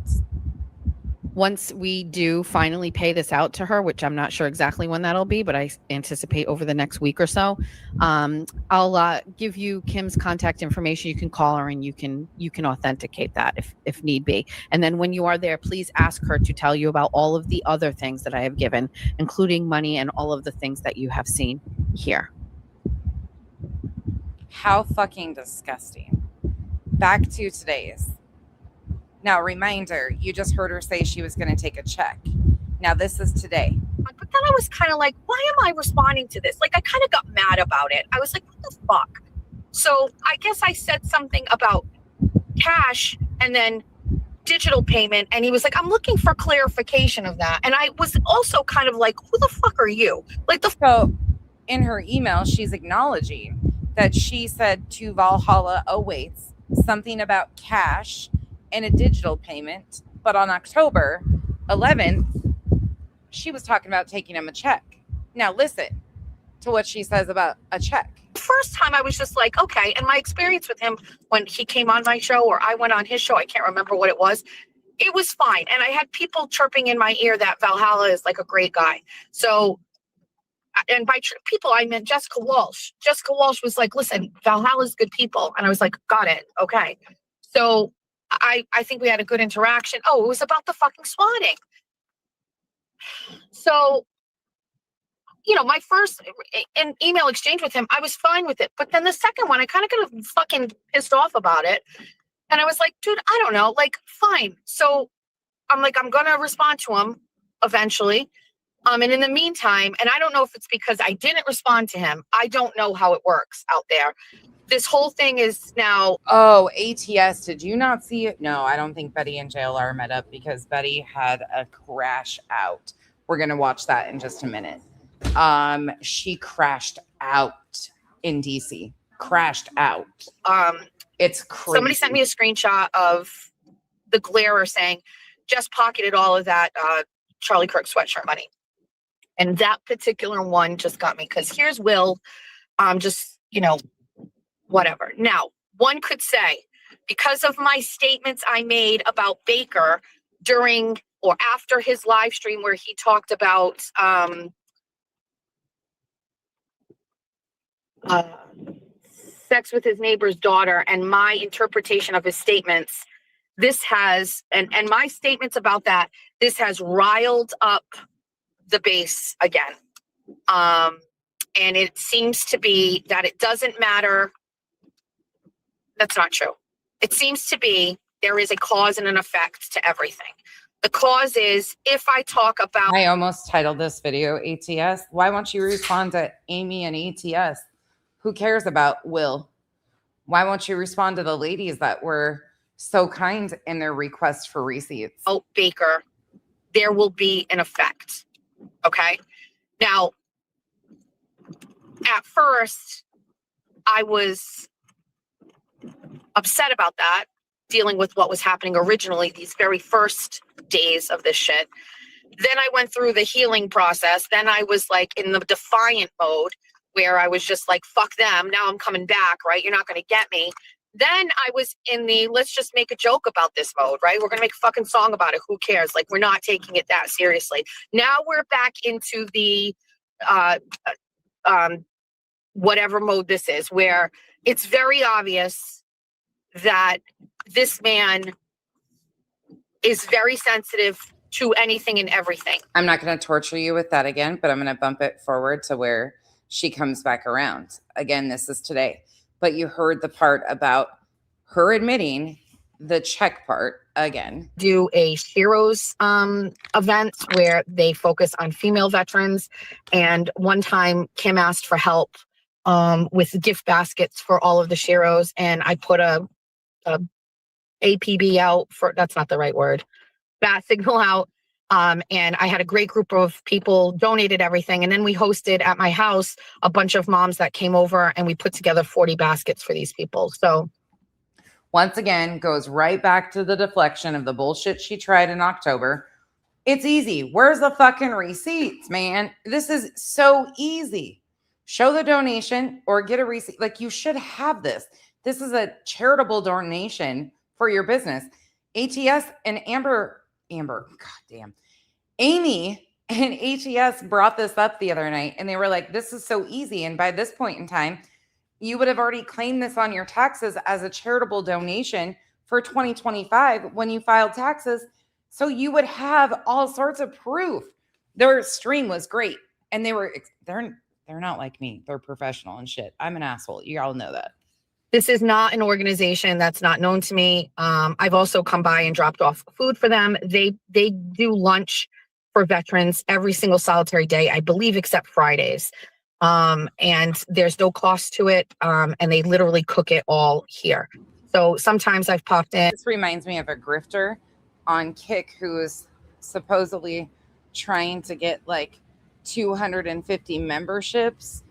Once we do finally pay this out to her, which I'm not sure exactly when that'll be, but I anticipate over the next week or so, I'll give you Kim's contact information. You can call her and you can authenticate that if need be. And then when you are there, please ask her to tell you about all of the other things that I have given, including money and all of the things that you have seen here. How fucking disgusting. Back to today's. Now, reminder, you just heard her say she was going to take a check. Now, this is today. But then I was kind of like, why am I responding to this? Like, I kind of got mad about it. I was like, what the fuck? So I guess I said something about cash and then digital payment. And he was like, I'm looking for clarification of that. And I was also kind of like, who the fuck are you? Like, So in her email, she's acknowledging that she said to Valhalla awaits something about cash and a digital payment. But on October 11th, she was talking about taking him a check. Now listen to what she says about a check. First time I was just like, okay. And my experience with him when he came on my show or I went on his show, I can't remember what it was fine. And I had people chirping in my ear that Valhalla is like a great guy. So, and by people, I meant Jessica Walsh. Jessica Walsh was like, listen, Valhalla's good people. And I was like, got it. Okay. So I think we had a good interaction. Oh, it was about the fucking swatting. So, you know, my first email exchange with him, I was fine with it. But then the second one, I kind of got fucking pissed off about it. And I was like, dude, I don't know, like, fine. So I'm like, I'm going to respond to him eventually. And in the meantime, and I don't know if it's because I didn't respond to him. I don't know how it works out there. This whole thing is now. Oh, ATS. Did you not see it? No, I don't think Betty and JLR met up because Betty had a crash out. We're going to watch that in just a minute. She crashed out in DC. Crashed out. It's crazy. Somebody sent me a screenshot of the Glare saying, just pocketed all of that Charlie Kirk sweatshirt money. And that particular one just got me because here's Will, just, you know, whatever. Now, one could say, because of my statements I made about Baker during or after his live stream where he talked about sex with his neighbor's daughter and my interpretation of his statements, this has, and my statements about that, this has riled up the base again. And it seems to be that it doesn't matter. That's not true. It seems to be there is a cause and an effect to everything. The cause is if I talk about. I almost titled this video ATS. Why won't you respond to Amy and ATS? Who cares about Will? Why won't you respond to the ladies that were so kind in their request for receipts? Oh, Baker, there will be an effect. Okay. Now, at first, I was upset about that, dealing with what was happening originally, these very first days of this shit. Then I went through the healing process. Then I was like in the defiant mode where I was just like, fuck them. Now I'm coming back, right? You're not going to get me. Then I was in the, let's just make a joke about this mode, right? We're going to make a fucking song about it. Who cares? Like, we're not taking it that seriously. Now we're back into the, whatever mode this is, where it's very obvious that this man is very sensitive to anything and everything. I'm not going to torture you with that again, but I'm going to bump it forward to where she comes back around. Again, this is today. But you heard the part about her admitting the check part again. Do a Heroes event where they focus on female veterans. And one time Kim asked for help with gift baskets for all of the Sheroes. And I put a APB out for, that's not the right word, bat signal out. And I had a great group of people donated everything. And then we hosted at my house a bunch of moms that came over and we put together 40 baskets for these people. So once again, goes right back to the deflection of the bullshit she tried in October. It's easy. Where's the fucking receipts, man? This is so easy. Show the donation or get a receipt. Like, you should have this. This is a charitable donation for your business. ATS and Amber, goddamn. Amy and ATS brought this up the other night and they were like, this is so easy. And by this point in time, you would have already claimed this on your taxes as a charitable donation for 2025 when you filed taxes. So you would have all sorts of proof. Their stream was great. And they're not like me. They're professional and shit. I'm an asshole. You all know that. This is not an organization that's not known to me. I've also come by and dropped off food for them. They do lunch for veterans every single solitary day, I believe, except Fridays. And there's no cost to it. And they literally cook it all here. So sometimes I've popped in. This reminds me of a grifter on Kick who is supposedly trying to get like 250 memberships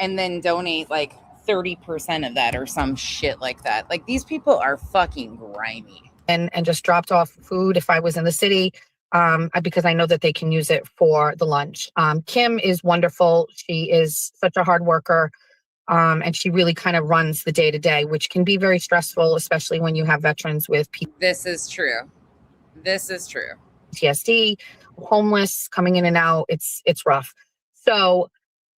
and then donate like 30% of that or some shit like that. Like, these people are fucking grimy. And just dropped off food if I was in the city, because I know that they can use it for the lunch. Kim is wonderful. She is such a hard worker. And she really kind of runs the day to day, which can be very stressful, especially when you have veterans with This is true. This is true. PTSD, homeless, coming in and out. It's rough. So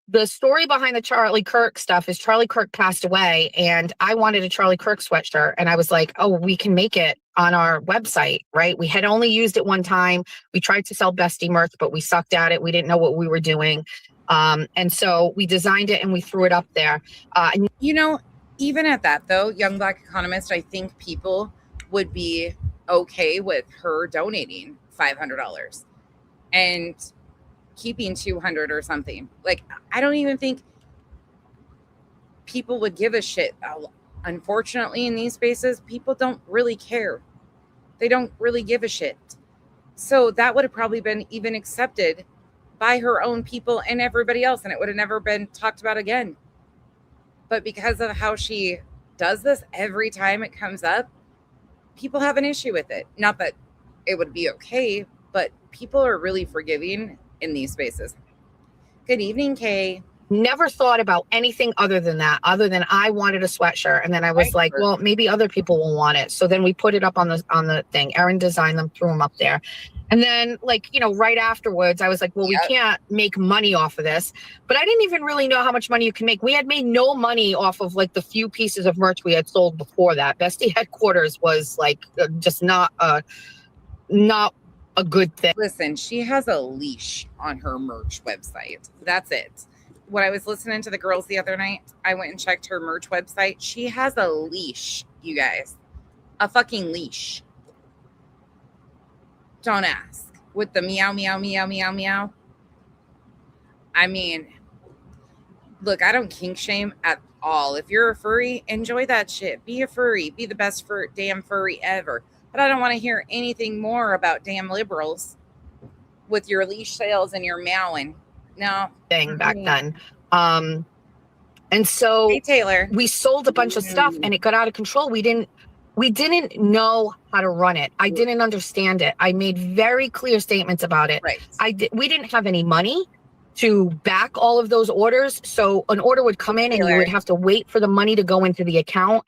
the story behind the Charlie Kirk stuff is Charlie Kirk passed away, and I wanted a Charlie Kirk sweatshirt, and I was like, oh, we can make it on our website, right? We had only used it one time. We tried to sell Bestie merch, but we sucked at it. We didn't know what we were doing. And so we designed it and we threw it up there. And you know, even at that though, Young Black Economist, I think people would be okay with her donating $500 and keeping 200 or something. Like, I don't even think people would give a shit. Unfortunately, in these spaces, people don't really care. They don't really give a shit. So that would have probably been even accepted by her own people and everybody else, and it would have never been talked about again. But because of how she does this every time it comes up, people have an issue with it. Not that it would be okay, but people are really forgiving in these spaces. Good evening, Kay. Never thought about anything other than that, other than I wanted a sweatshirt. And then I was like, well, maybe other people will want it. So then we put it up on the thing. Erin designed them, threw them up there. And then, like, you know, right afterwards, I was like, well, we can't make money off of this. But I didn't even really know how much money you can make. We had made no money off of like the few pieces of merch we had sold before that. Bestie headquarters was like just not a good thing. Listen, she has a leash on her merch website. That's it. When I was listening to the girls the other night, I went and checked her merch website. She has a leash, you guys. A fucking leash. Don't ask. With the meow, meow, meow, meow, meow. I mean, look, I don't kink shame at all. If you're a furry, enjoy that shit. Be a furry. Be the best damn furry ever. But I don't want to hear anything more about damn liberals with your leash sales and your meowing. No. Thing back then. And so hey, Taylor, we sold a bunch of stuff and it got out of control. We didn't know how to run it. I didn't understand it. I made very clear statements about it. Right. We didn't have any money to back all of those orders. So an order would come in and you would have to wait for the money to go into the account.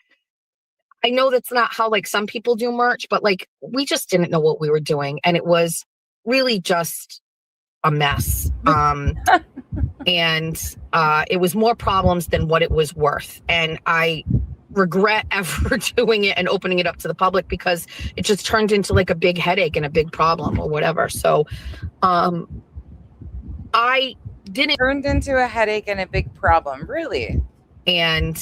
I know that's not how like some people do merch, but like we just didn't know what we were doing. And it was really just a mess. And it was more problems than what it was worth. And I regret ever doing it and opening it up to the public because it just turned into like a big headache and a big problem or whatever. So I didn't. Turned into a headache and a big problem, really. And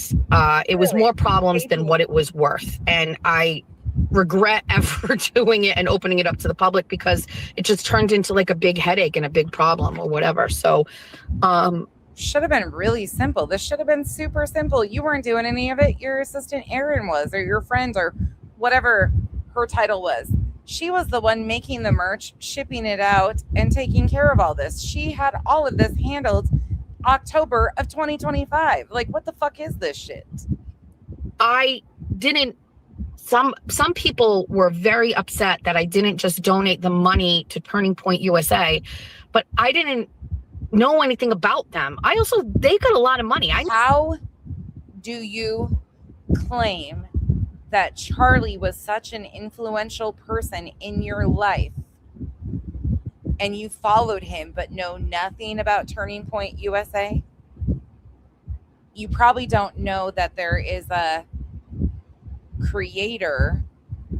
it was more problems than what it was worth. And I regret ever doing it and opening it up to the public because it just turned into like a big headache and a big problem or whatever. So should have been really simple. This should have been super simple. You weren't doing any of it. Your assistant Erin was, or your friend, or whatever her title was. She was the one making the merch, shipping it out, and taking care of all this. She had all of this handled October of 2025. Like, what the fuck is this shit? I didn't. Some people were very upset that I didn't just donate the money to Turning Point USA, but I didn't know anything about them. They got a lot of money. How do you claim that Charlie was such an influential person in your life and you followed him but know nothing about Turning Point USA? You probably don't know that there is a creator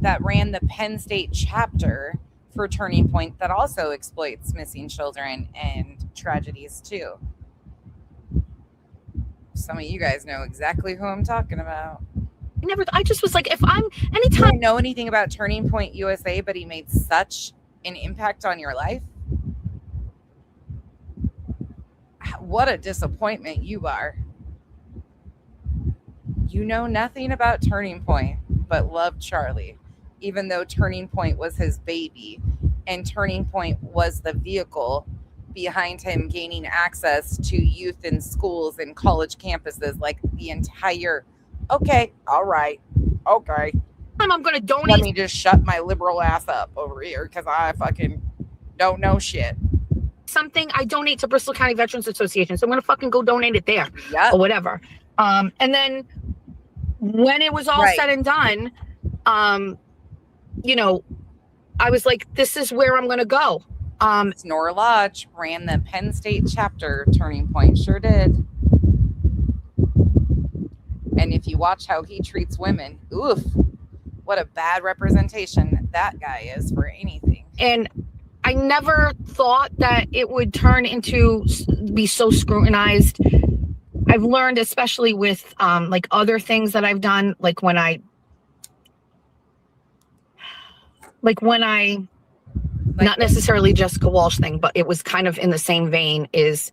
that ran the Penn State chapter for Turning Point that also exploits missing children and tragedies too. Some of you guys know exactly who I'm talking about. I just was like, anytime you don't know anything about Turning Point USA, but he made such an impact on your life. What a disappointment you are. You know nothing about Turning Point, but love Charlie, even though Turning Point was his baby, and Turning Point was the vehicle behind him gaining access to youth in schools and college campuses, like the entire. Okay, all right, okay. I'm going to donate. Let me just shut my liberal ass up over here because I fucking don't know shit. Something, I donate to Bristol County Veterans Association, so I'm going to fucking go donate it there, Yep. or whatever. And then when it was all said and done, you know, I was like, this is where I'm going to go. Nora Lodge ran the Penn State chapter. Turning Point sure did. And if you watch how he treats women, oof, what a bad representation that guy is for anything. And I never thought that it would turn into be so scrutinized. I've learned, especially with like other things that I've done, like when I not necessarily Jessica Walsh thing, but it was kind of in the same vein, is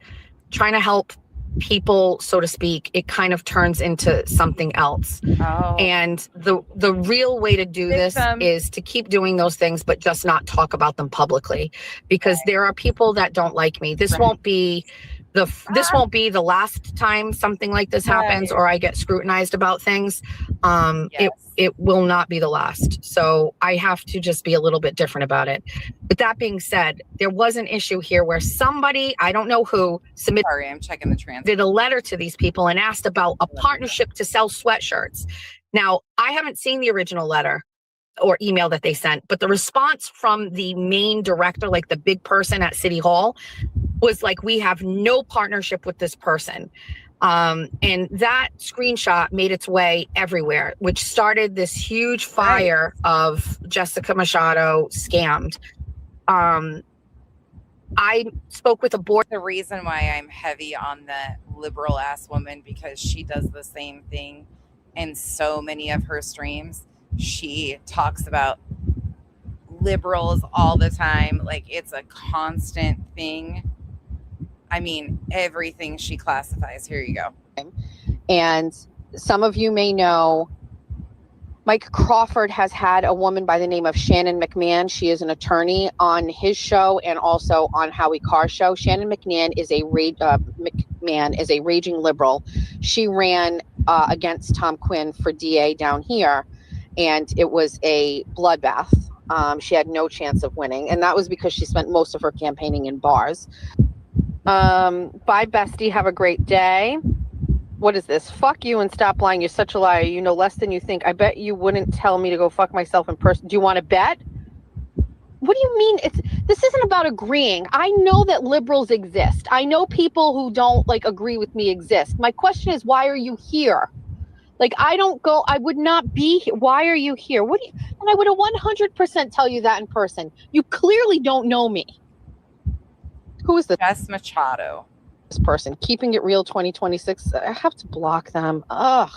trying to help people, so to speak. It kind of turns into something else. Oh. And the real way to do this is to keep doing those things, but just not talk about them publicly, because there are people that don't like me. This won't be this won't be the last time something like this happens or I get scrutinized about things. It will not be the last. So I have to just be a little bit different about it. But that being said, there was an issue here where somebody, I don't know who, I'm checking the transcript, did a letter to these people and asked about a partnership to sell sweatshirts. Now, I haven't seen the original letter or email that they sent, but the response from the main director, like the big person at City Hall, was like, we have no partnership with this person. And that screenshot made its way everywhere, which started this huge fire of Jessica Machado scammed. I spoke with a board. The reason why I'm heavy on the liberal ass woman, because she does the same thing in so many of her streams. She talks about liberals all the time. Like, it's a constant thing. I mean, everything she classifies. Here you go. And some of you may know Mike Crawford has had a woman by the name of Shannon McMahon. She is an attorney on his show and also on Howie Carr's show. Shannon McMahon is a raging liberal. She ran against Tom Quinn for DA down here, and it was a bloodbath. She had no chance of winning, and that was because she spent most of her campaigning in bars. Bye, bestie. Have a great day. What is this? Fuck you and stop lying. You're such a liar. You know less than you think. I bet you wouldn't tell me to go fuck myself in person. Do you want to bet? What do you mean? This isn't about agreeing. I know that liberals exist. I know people who don't agree with me exist. My question is, why are you here? I would not be here. Why are you here? And I would 100% tell you that in person. You clearly don't know me. Who is this? Jess Machado. This person. Keeping It Real 2026. I have to block them. Ugh.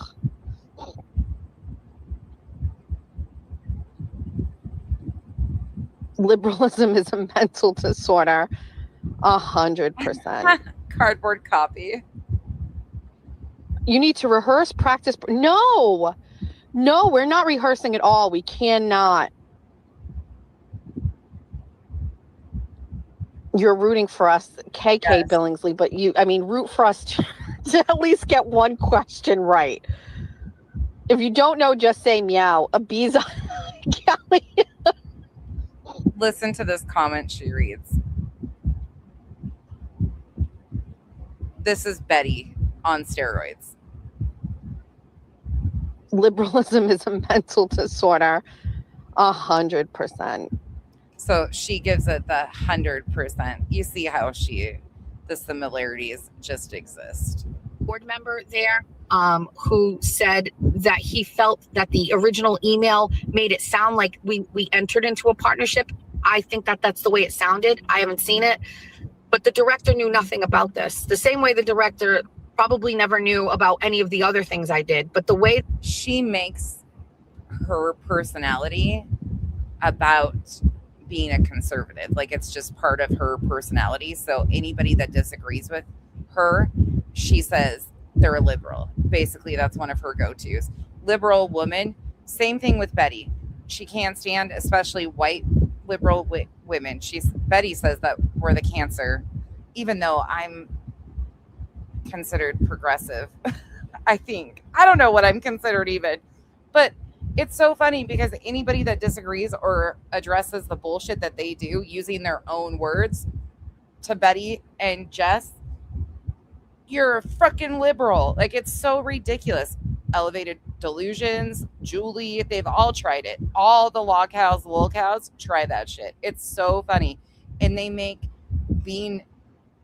Liberalism is a mental disorder. 100%. Cardboard copy. You need to rehearse, practice. No, we're not rehearsing at all. We cannot. You're rooting for us, KK Yes. Billingsley, but root for us to at least get one question right. If you don't know, just say meow. A bee's on Kelly. Listen to this comment she reads. This is Betty on steroids. Liberalism is a mental disorder. 100%. So she gives it the 100%. You see how the similarities just exist. Board member there who said that he felt that the original email made it sound like we entered into a partnership. I think that that's the way it sounded. I haven't seen it, but the director knew nothing about this. The same way the director probably never knew about any of the other things I did, but the way she makes her personality about being a conservative, it's just part of her personality. So anybody that disagrees with her, she says they're a liberal. Basically, that's one of her go-tos. Liberal woman. Same thing with Betty. She can't stand, especially white liberal women. Betty says that we're the cancer, even though I'm considered progressive. I think. I don't know what I'm considered even. But it's so funny because anybody that disagrees or addresses the bullshit that they do using their own words to Betty and Jess, you're a fucking liberal. Like, it's so ridiculous. Elevated Delusions, Julie, they've all tried it. All the log cows, lol cows, try that shit. It's so funny. And they make being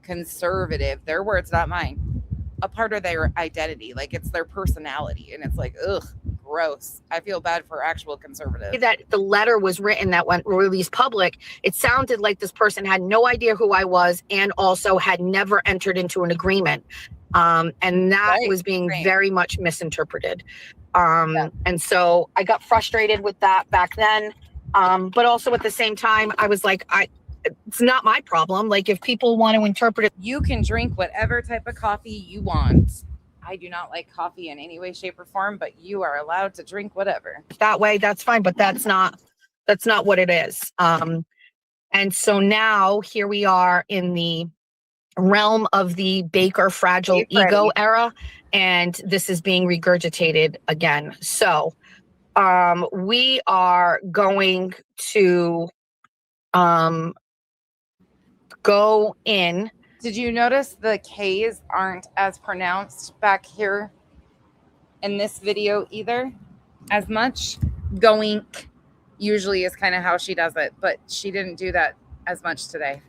conservative, their words, not mine, a part of their identity. Like, it's their personality. And it's like, ugh, gross. I feel bad for actual conservatives. That the letter was written that went released public, it sounded like this person had no idea who I was and also had never entered into an agreement. And that was being very much misinterpreted. And so I got frustrated with that back then. But also at the same time, I was like, it's not my problem. Like, if people want to interpret it, you can drink whatever type of coffee you want. I do not like coffee in any way, shape, or form, but you are allowed to drink whatever. That way, that's fine. But that's not what it is. And so now here we are in the realm of the Baker fragile ego era, and this is being regurgitated again. So we are going to go in. Did you notice the K's aren't as pronounced back here in this video either as much? Goink usually is kind of how she does it, but she didn't do that as much today.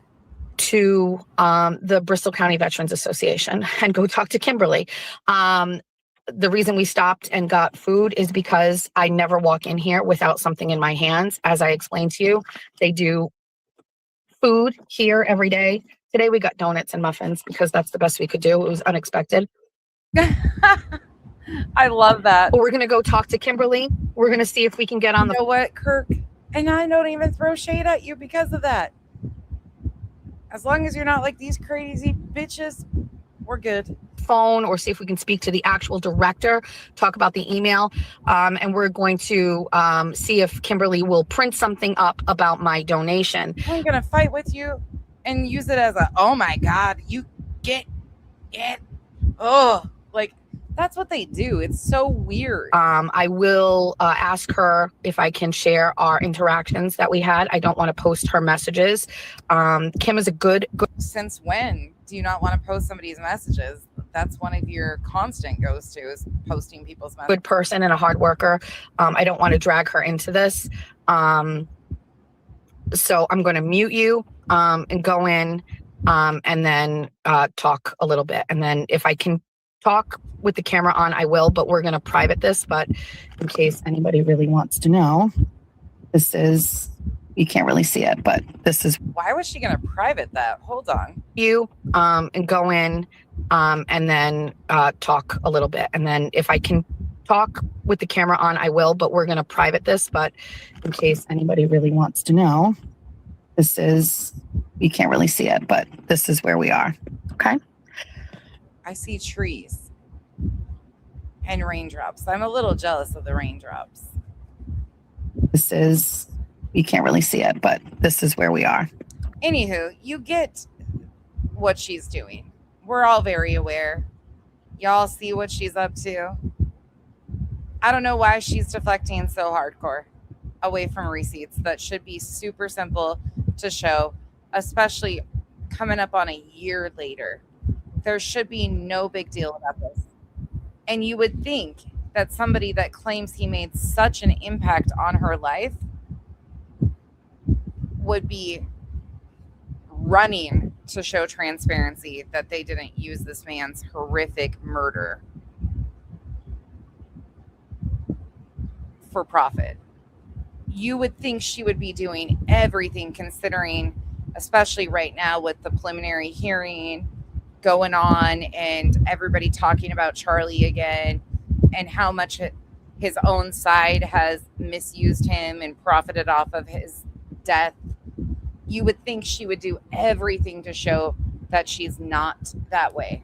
To the Bristol County Veterans Association and go talk to Kimberly. The reason we stopped and got food is because I never walk in here without something in my hands. As I explained to you, they do food here every day. Today we got donuts and muffins because that's the best we could do. It was unexpected. I love that. But we're going to go talk to Kimberly. We're going to see if we can get on You know what, Kirk? And I don't even throw shade at you because of that. As long as you're not like these crazy bitches, we're good. Phone, or see if we can speak to the actual director, talk about the email. And we're going to see if Kimberly will print something up about my donation. I'm going to fight with you and use it as a, oh my God, you get it. Oh, like, that's what they do. It's so weird. I will ask her if I can share our interactions that we had. I don't want to post her messages. Kim is a good. Since when do you not want to post somebody's messages? That's one of your constant goes to is posting people's messages. Good person and a hard worker. I don't want to drag her into this. So I'm going to mute you and go in and then talk a little bit. And then if I can talk with the camera on, I will, but we're going to private this. But in case anybody really wants to know, this is, you can't really see it, but this is. Why was she going to private that? Hold on. You and go in and then talk a little bit. And then if I can talk with the camera on, I will, but we're going to private this. But in case anybody really wants to know, this is, you can't really see it, but this is where we are. Okay. I see trees and raindrops. I'm a little jealous of the raindrops. This is, you can't really see it, but this is where we are. Anywho, you get what she's doing. We're all very aware. Y'all see what she's up to. I don't know why she's deflecting so hardcore away from receipts. That should be super simple to show, especially coming up on a year later. There should be no big deal about this. And you would think that somebody that claims he made such an impact on her life would be running to show transparency that they didn't use this man's horrific murder for profit. You would think she would be doing everything, considering, especially right now with the preliminary hearing going on and everybody talking about Charlie again and how much his own side has misused him and profited off of his death. You would think she would do everything to show that she's not that way.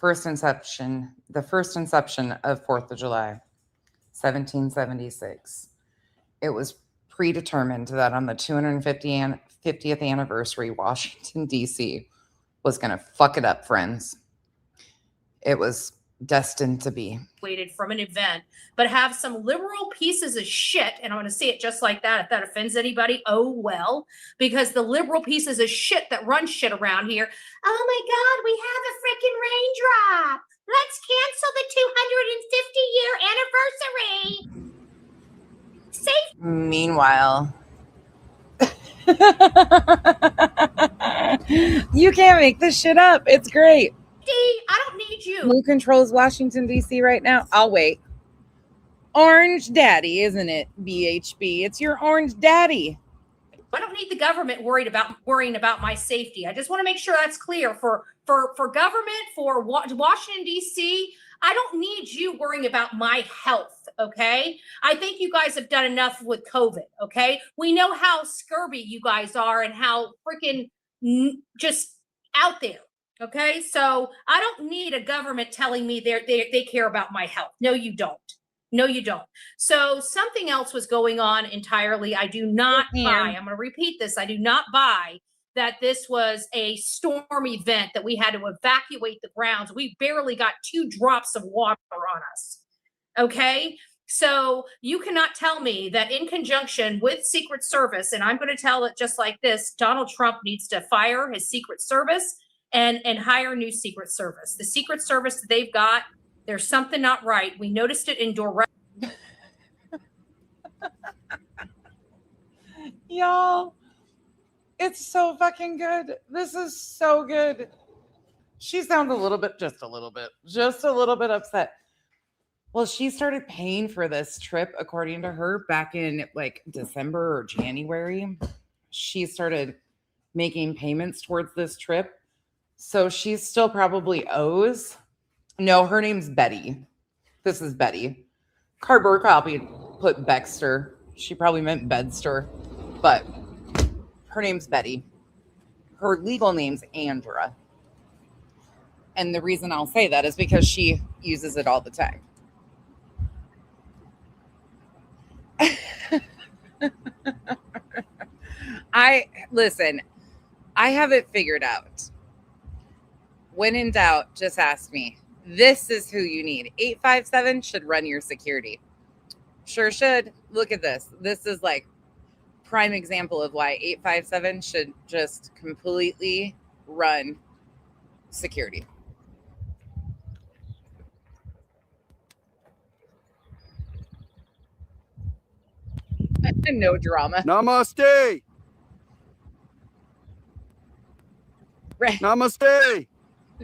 the first inception of 4th of July, 1776. It was predetermined that on the 250th anniversary, Washington, D.C. was going to fuck it up, friends. It was destined to be. From an event, but have some liberal pieces of shit, and I'm going to say it just like that. If that offends anybody, oh well, because the liberal pieces of shit that run shit around here. Oh my God, we have a freaking raindrop. Let's cancel the 250-year anniversary. Safe. Meanwhile, you can't make this shit up. It's great. I don't need you. Who controls Washington, D.C. right now? I'll wait. Orange Daddy, isn't it, BHB? It's your Orange Daddy. I don't need the government worrying about my safety. I just want to make sure that's clear for government, for Washington, D.C. I don't need you worrying about my health, okay? I think you guys have done enough with COVID, okay? We know how scurvy you guys are and how freaking just out there. Okay, so I don't need a government telling me they care about my health. No, you don't. No, you don't. So something else was going on entirely. I do not buy. I'm going to repeat this. I do not buy that this was a storm event that we had to evacuate the grounds. We barely got 2 drops of water on us. Okay, so you cannot tell me that in conjunction with Secret Service, and I'm going to tell it just like this, Donald Trump needs to fire his Secret Service and hire new Secret Service. The Secret Service that they've got, there's something not right. We noticed it in direct. Y'all, it's so fucking good. This is so good. She sounds just a little bit upset. Well, she started paying for this trip, according to her, back in like December or January. She started making payments towards this trip. So she still probably owes. No, her name's Betty. This is Betty. Cardboard copy put Baxter. She probably meant Bedster, but her name's Betty. Her legal name's Andra. And the reason I'll say that is because she uses it all the time. I have it figured out. When in doubt, just ask me. This is who you need. 857 should run your security. Sure should. Look at this. This is like prime example of why 857 should just completely run security. No drama. Namaste. Right. Namaste.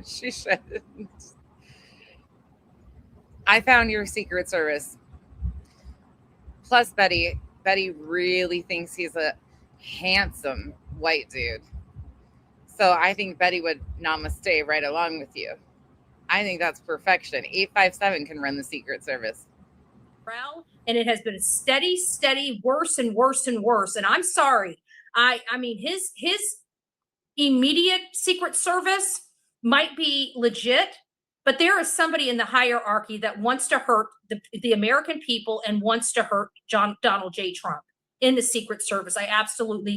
She shouldn't. I found your Secret Service. Plus, Betty really thinks he's a handsome white dude. So I think Betty would namaste right along with you. I think that's perfection. 857 can run the Secret Service. And it has been steady, worse and worse and worse. And I'm sorry. I mean, his immediate Secret Service might be legit, but there is somebody in the hierarchy that wants to hurt the American people and wants to hurt Donald J. Trump in the Secret Service. I absolutely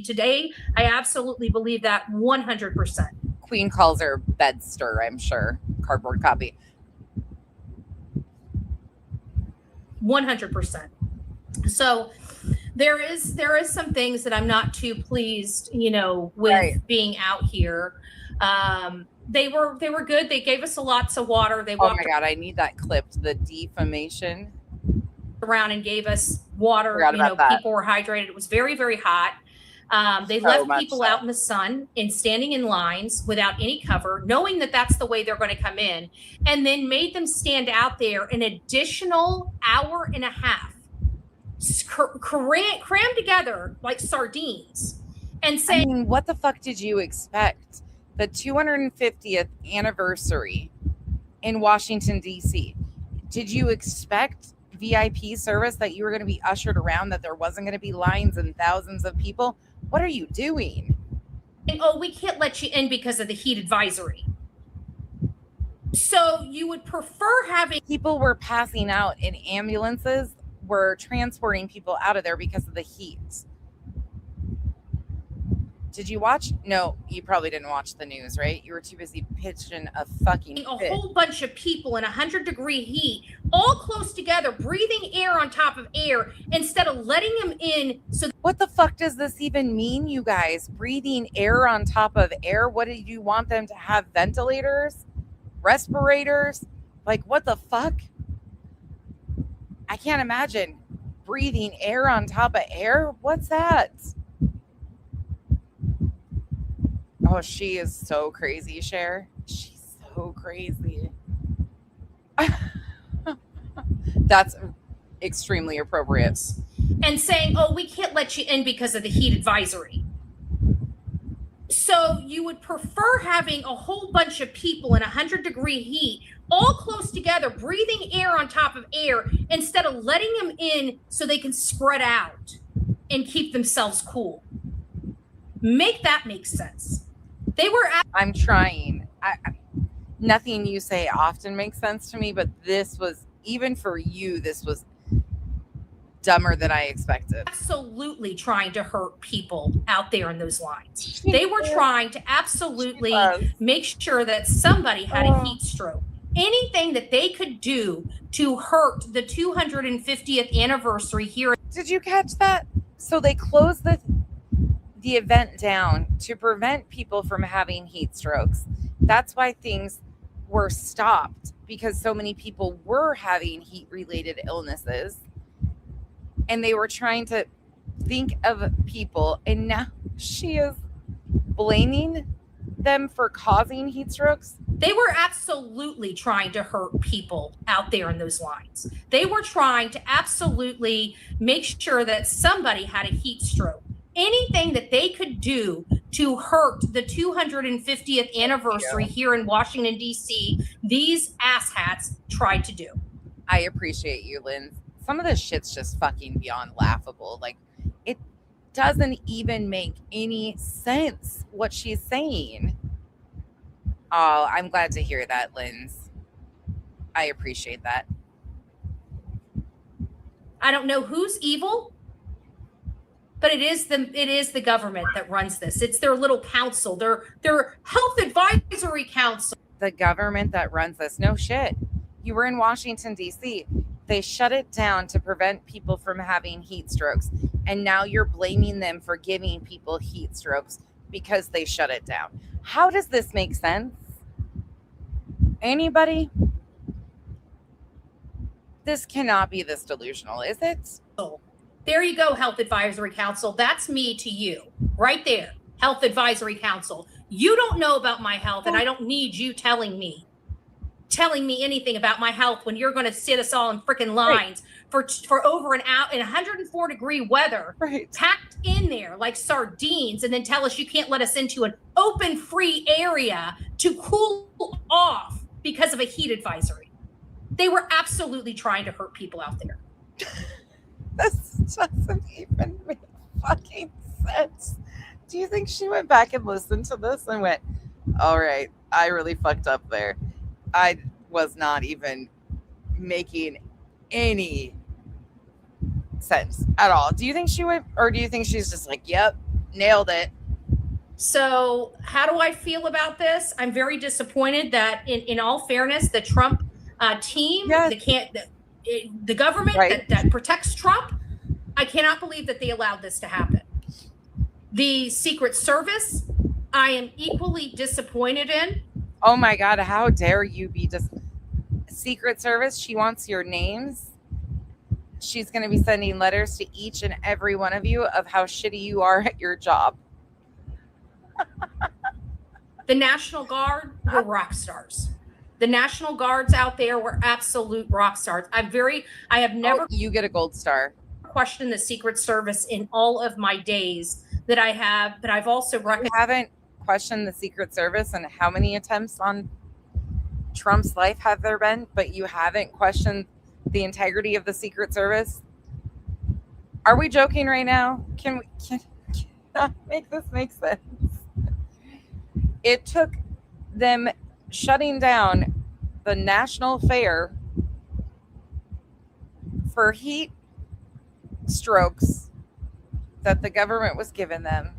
believe that 100%. Queen calls her Bedster, I'm sure. Cardboard copy. 100%. So there is some things that I'm not too pleased, with being out here. They were good. They gave us lots of water. They walked my God, I need that clipped. The defamation around and gave us water. People were hydrated. It was very, very hot. They left people out in the sun and standing in lines without any cover, knowing that that's the way they're going to come in, and then made them stand out there an additional hour and a half, crammed together like sardines, and saying, what the fuck did you expect? The 250th anniversary in Washington, D.C. Did you expect VIP service, that you were going to be ushered around, that there wasn't going to be lines and thousands of people? What are you doing? Oh, we can't let you in because of the heat advisory. So you would prefer having people were passing out in ambulances, were transporting people out of there because of the heat. Did you watch? No, you probably didn't watch the news, right? You were too busy pitching a fucking a fit. whole bunch of people in 100-degree heat, all close together, breathing air on top of air, instead of letting them in. So what the fuck does this even mean, you guys? Breathing air on top of air? What do you want them to have? Ventilators? Respirators? Like, what the fuck? I can't imagine breathing air on top of air. What's that? Oh, she is so crazy, Cher. She's so crazy. That's extremely appropriate. and saying, oh, we can't let you in because of the heat advisory. So you would prefer having a whole bunch of people in 100-degree heat, all close together, breathing air on top of air, instead of letting them in so they can spread out and keep themselves cool. Make that make sense. They were I'm trying. Nothing you say often makes sense to me, but this was, even for you, this was dumber than I expected. absolutely trying to hurt people out there in those lines. They were trying to absolutely make sure that somebody had a heat stroke. Anything that they could do to hurt the 250th anniversary here. Did you catch that? So they closed the event down to prevent people from having heat strokes. That's why things were stopped, because so many people were having heat-related illnesses. And they were trying to think of people, and now she is blaming them for causing heat strokes. They were absolutely trying to hurt people out there in those lines. They were trying to absolutely make sure that somebody had a heat stroke. Anything that they could do to hurt the 250th anniversary here in Washington, D.C., these asshats tried to do. I appreciate you, Lynn. Some of this shit's just fucking beyond laughable. Like, it doesn't even make any sense what she's saying. Oh, I'm glad to hear that, Linz. I appreciate that. I don't know who's evil, but it is the government that runs this. It's their little council, their health advisory council. The government that runs this. No shit. You were in Washington, D.C. They shut it down to prevent people from having heat strokes. And now you're blaming them for giving people heat strokes because they shut it down. How does this make sense? Anybody? This cannot be this delusional, is it? There you go, Health Advisory Council. That's me to you, right there. Health Advisory Council. You don't know about my health, and I don't need you telling me anything about my health when you're going to sit us all in freaking lines for over an hour in 104-degree weather, packed in there like sardines, and then tell us you can't let us into an open, free area to cool off because of a heat advisory. They were absolutely trying to hurt people out there. This doesn't even make fucking sense. Do you think she went back and listened to this and went, all right, I really fucked up there. I was not even making any sense at all. Do you think she went, or do you think she's just like, yep, nailed it? So how do I feel about this? I'm very disappointed that in all fairness, the Trump team, the government that protects Trump, I cannot believe that they allowed this to happen. The Secret Service, I am equally disappointed in. Oh my God, how dare you be just Secret Service? She wants your names. She's going to be sending letters to each and every one of you of how shitty you are at your job. The National Guard were rock stars. The National Guards out there were absolute rock stars. I have never. You get a gold star. Questioned the Secret Service in all of my days that I have, but I've also haven't questioned the Secret Service, and how many attempts on Trump's life have there been? But you haven't questioned the integrity of the Secret Service. Are we joking right now? Can make this make sense? It took them shutting down the national fair for heat strokes that the government was giving them.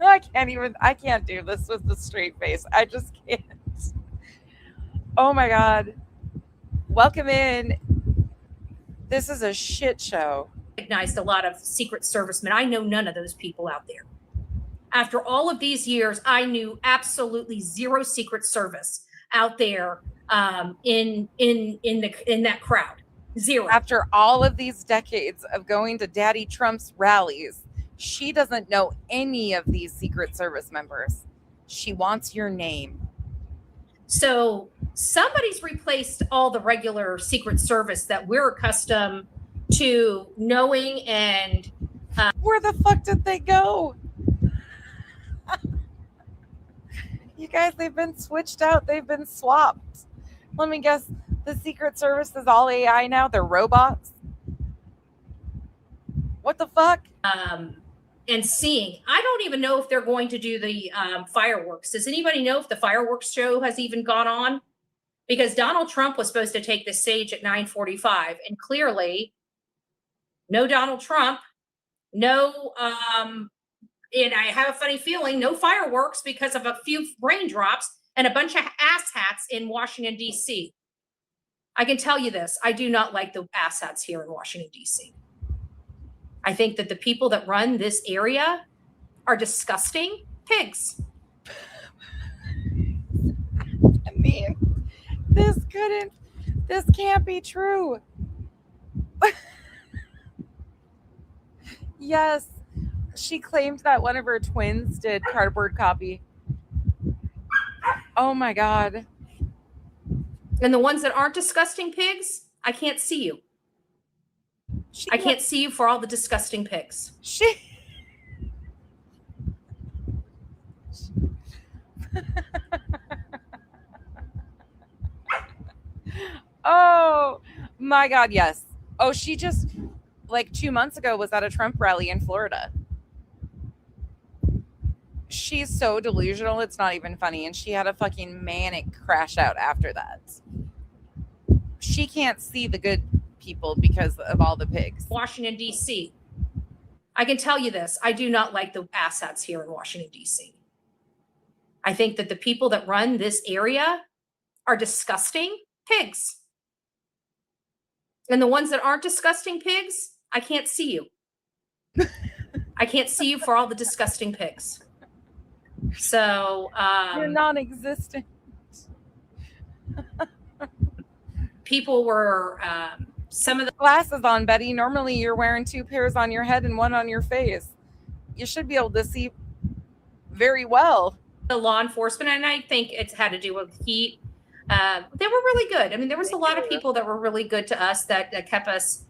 I can't do this with the straight face. I just can't. Oh my God. Welcome in. This is a shit show. Recognized a lot of Secret Servicemen. I know none of those people out there. After all of these years, I knew absolutely zero Secret Service out there in that crowd. Zero. After all of these decades of going to Daddy Trump's rallies, she doesn't know any of these Secret Service members. She wants your name. So somebody's replaced all the regular Secret Service that we're accustomed to knowing. And where the fuck did they go? You guys, they've been switched out. They've been swapped. Let me guess. The Secret Service is all AI now. They're robots. What the fuck? And seeing, I don't even know if they're going to do the fireworks. Does anybody know if the fireworks show has even gone on? Because Donald Trump was supposed to take the stage at 9:45, and clearly, no Donald Trump, no, and I have a funny feeling, no fireworks because of a few raindrops and a bunch of asshats in Washington, D.C. I can tell you this, I do not like the asshats here in Washington, D.C. I think that the people that run this area are disgusting pigs. I mean, this can't be true. Yes, she claimed that one of her twins did cardboard copy. Oh my God. And the ones that aren't disgusting pigs, I can't see you. I can't see you for all the disgusting pigs. Oh my God, yes. Oh, she just, like 2 months ago, was at a Trump rally in Florida. She's so delusional, it's not even funny. And she had a fucking manic crash out after that. She can't see the good people because of all the pigs. Washington, D.C. I can tell you this, I do not like the asshats here in Washington, D.C. I think that the people that run this area are disgusting pigs. And the ones that aren't disgusting pigs, I can't see you. I can't see you for all the disgusting pigs. So you're non-existent. People were some of the glasses on, Betty. Normally you're wearing 2 pairs on your head and 1 on your face. You should be able to see very well. The law enforcement, and I think it's had to do with heat. They were really good. I mean, there was a lot of people that were really good to us that kept us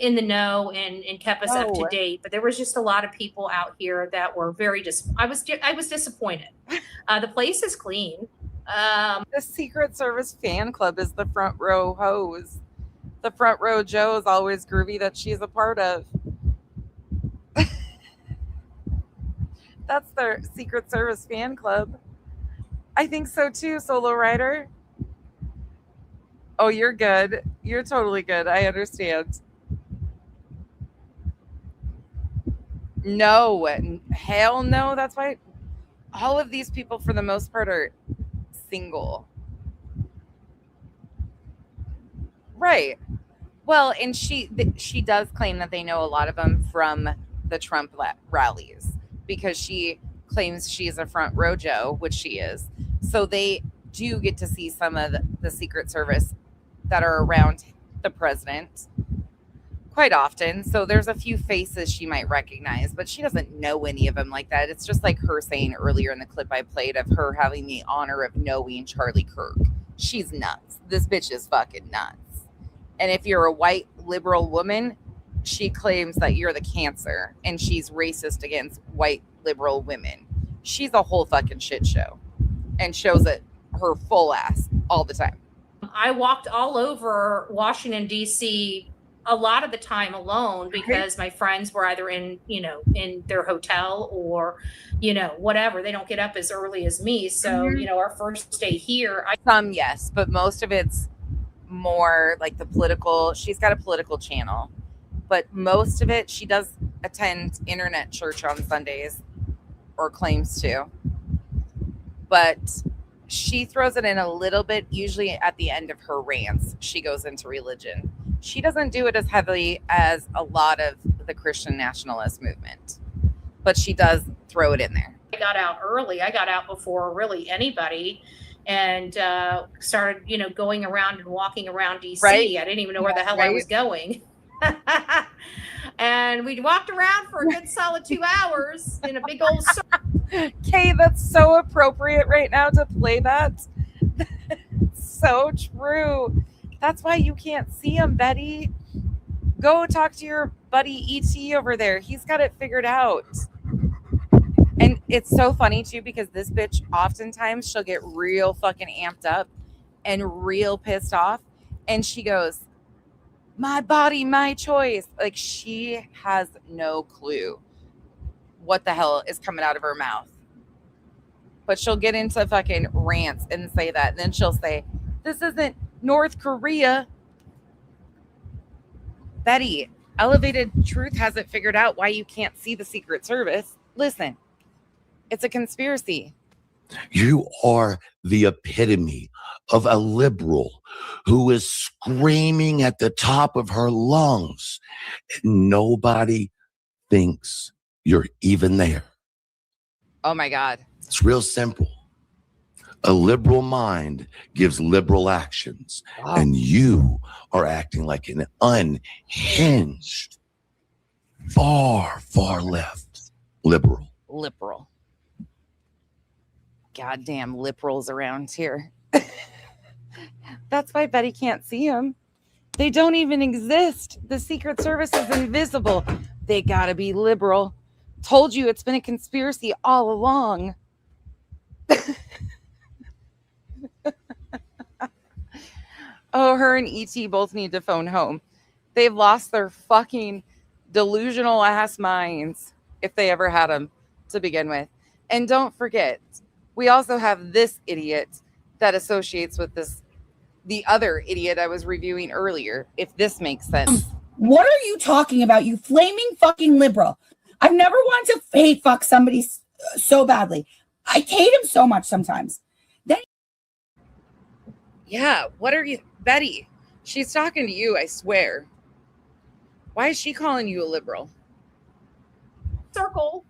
in the know and kept us up to date. But there was just a lot of people out here that were very I was disappointed. The place is clean. The Secret Service fan club is the front row hose. The front row Joe is always groovy that she's a part of. That's their Secret Service fan club. I think so too, Solo Rider. Oh, you're good. You're totally good. I understand. No, hell no. That's why all of these people, for the most part, are single. Right. Well, and she does claim that they know a lot of them from the Trump rallies because she claims she's a front row Joe, which she is. So they do get to see some of the Secret Service that are around the president quite often. So there's a few faces she might recognize, but she doesn't know any of them like that. It's just like her saying earlier in the clip I played of her having the honor of knowing Charlie Kirk. She's nuts. This bitch is fucking nuts. And if you're a white liberal woman, she claims that you're the cancer and she's racist against white liberal women. She's a whole fucking shit show and shows it her full ass all the time. I walked all over Washington, D.C. a lot of the time alone because my friends were either in, you know, in their hotel or, you know, whatever. They don't get up as early as me. So, you know, our first day here, Some, yes, but most of it's more like the political. She's got a political channel, but most of it, she does attend internet church on Sundays, or claims to. But she throws it in a little bit, usually at the end of her rants. She goes into religion. She doesn't do it as heavily as a lot of the Christian nationalist movement, but she does throw it in there. I got out early. I got out before really anybody, and started, you know, going around and walking around DC. Right. I didn't even know where the hell I was going. And we walked around for a good solid 2 hours in a big old circle. Kay, that's so appropriate right now to play that. So true. That's why you can't see him, Betty. Go talk to your buddy ET over there. He's got it figured out. And it's so funny too, because this bitch, oftentimes she'll get real fucking amped up and real pissed off. And she goes, my body, my choice. Like, she has no clue what the hell is coming out of her mouth. But she'll get into fucking rants and say that. And then she'll say, this isn't North Korea. Betty, Elevated Truth hasn't figured out why you can't see the Secret Service. Listen, it's a conspiracy. You are the epitome of a liberal who is screaming at the top of her lungs. Nobody thinks you're even there. Oh my God. It's real simple. A liberal mind gives liberal actions, and you are acting like an unhinged, far, far left liberal. Liberal. Goddamn liberals around here. That's why Betty can't see them. They don't even exist. The Secret Service is invisible. They gotta be liberal. Told you it's been a conspiracy all along. Oh, her and ET both need to phone home. They've lost their fucking delusional ass minds, if they ever had them to begin with. And don't forget, we also have this idiot that associates with the other idiot I was reviewing earlier, if this makes sense. What are you talking about, you flaming fucking liberal? I've never wanted to hate fuck somebody so badly. I hate him so much sometimes. Then, yeah, what are you, Betty? She's talking to you, I swear. Why is she calling you a liberal? Circle.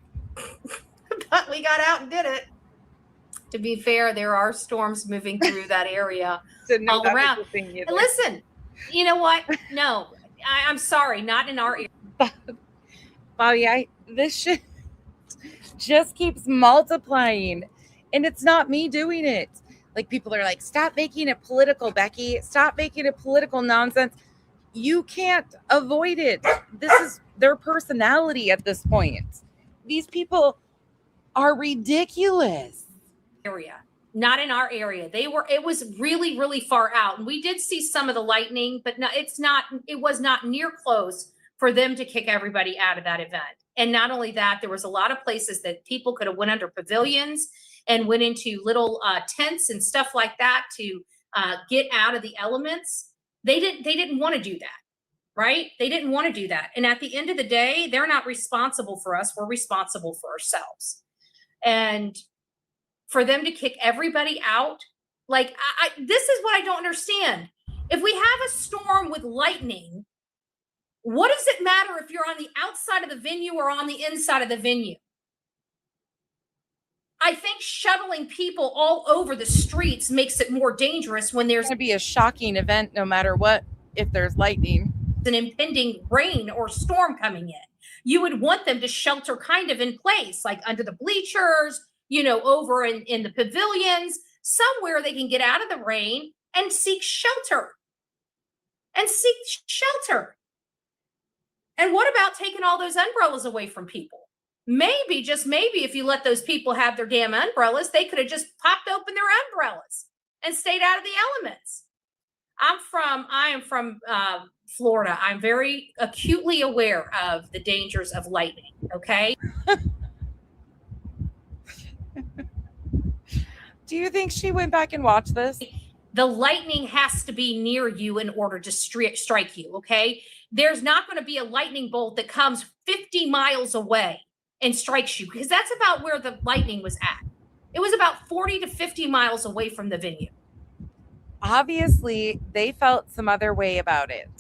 But we got out and did it. To be fair, there are storms moving through that area all around. And listen, you know what? No, I'm sorry, not in our area. Bobby, this shit just keeps multiplying, and it's not me doing it. Like, people are like, stop making it political, Becky. Stop making it political nonsense. You can't avoid it. This is their personality at this point. These people are ridiculous. Area, not in our area. It was really, really far out. And we did see some of the lightning, but no, it was not near close for them to kick everybody out of that event. And not only that, there was a lot of places that people could have went under pavilions and went into little tents and stuff like that to get out of the elements. They didn't want to do that, right? They didn't want to do that. And at the end of the day, they're not responsible for us. We're responsible for ourselves. And for them to kick everybody out, like, this is what I don't understand. If we have a storm with lightning, what does it matter if you're on the outside of the venue or on the inside of the venue? I think shuttling people all over the streets makes it more dangerous when there's going to be a shocking event no matter what, if there's lightning. An impending rain or storm coming in. You would want them to shelter kind of in place, like under the bleachers, you know, over in the pavilions, somewhere they can get out of the rain and seek shelter. And what about taking all those umbrellas away from people? Maybe, just maybe, if you let those people have their damn umbrellas, they could have just popped open their umbrellas and stayed out of the elements. I am from Florida. I'm very acutely aware of the dangers of lightning. Okay. Do you think she went back and watched this? The lightning has to be near you in order to strike you. Okay. There's not going to be a lightning bolt that comes 50 miles away and strikes you, because that's about where the lightning was at. It was about 40 to 50 miles away from the venue. Obviously, they felt some other way about it.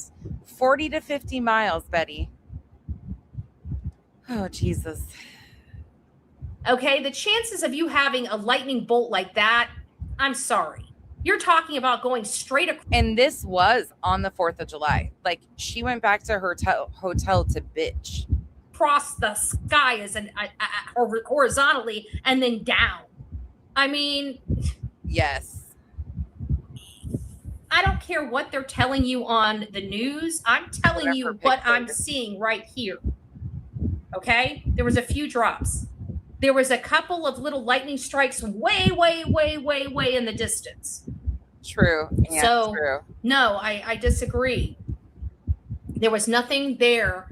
40 to 50 miles, Betty. Oh, Jesus. Okay, the chances of you having a lightning bolt like that, I'm sorry. You're talking about going straight across. And this was on the 4th of July. Like, she went back to her hotel to bitch. Across the sky as an horizontally and then down. I mean, yes. I don't care what they're telling you on the news. I'm telling you what I'm seeing right here. Okay? There was a few drops. There was a couple of little lightning strikes way, way, way, way, way in the distance. True. Yeah, so, true. No, I disagree. There was nothing there.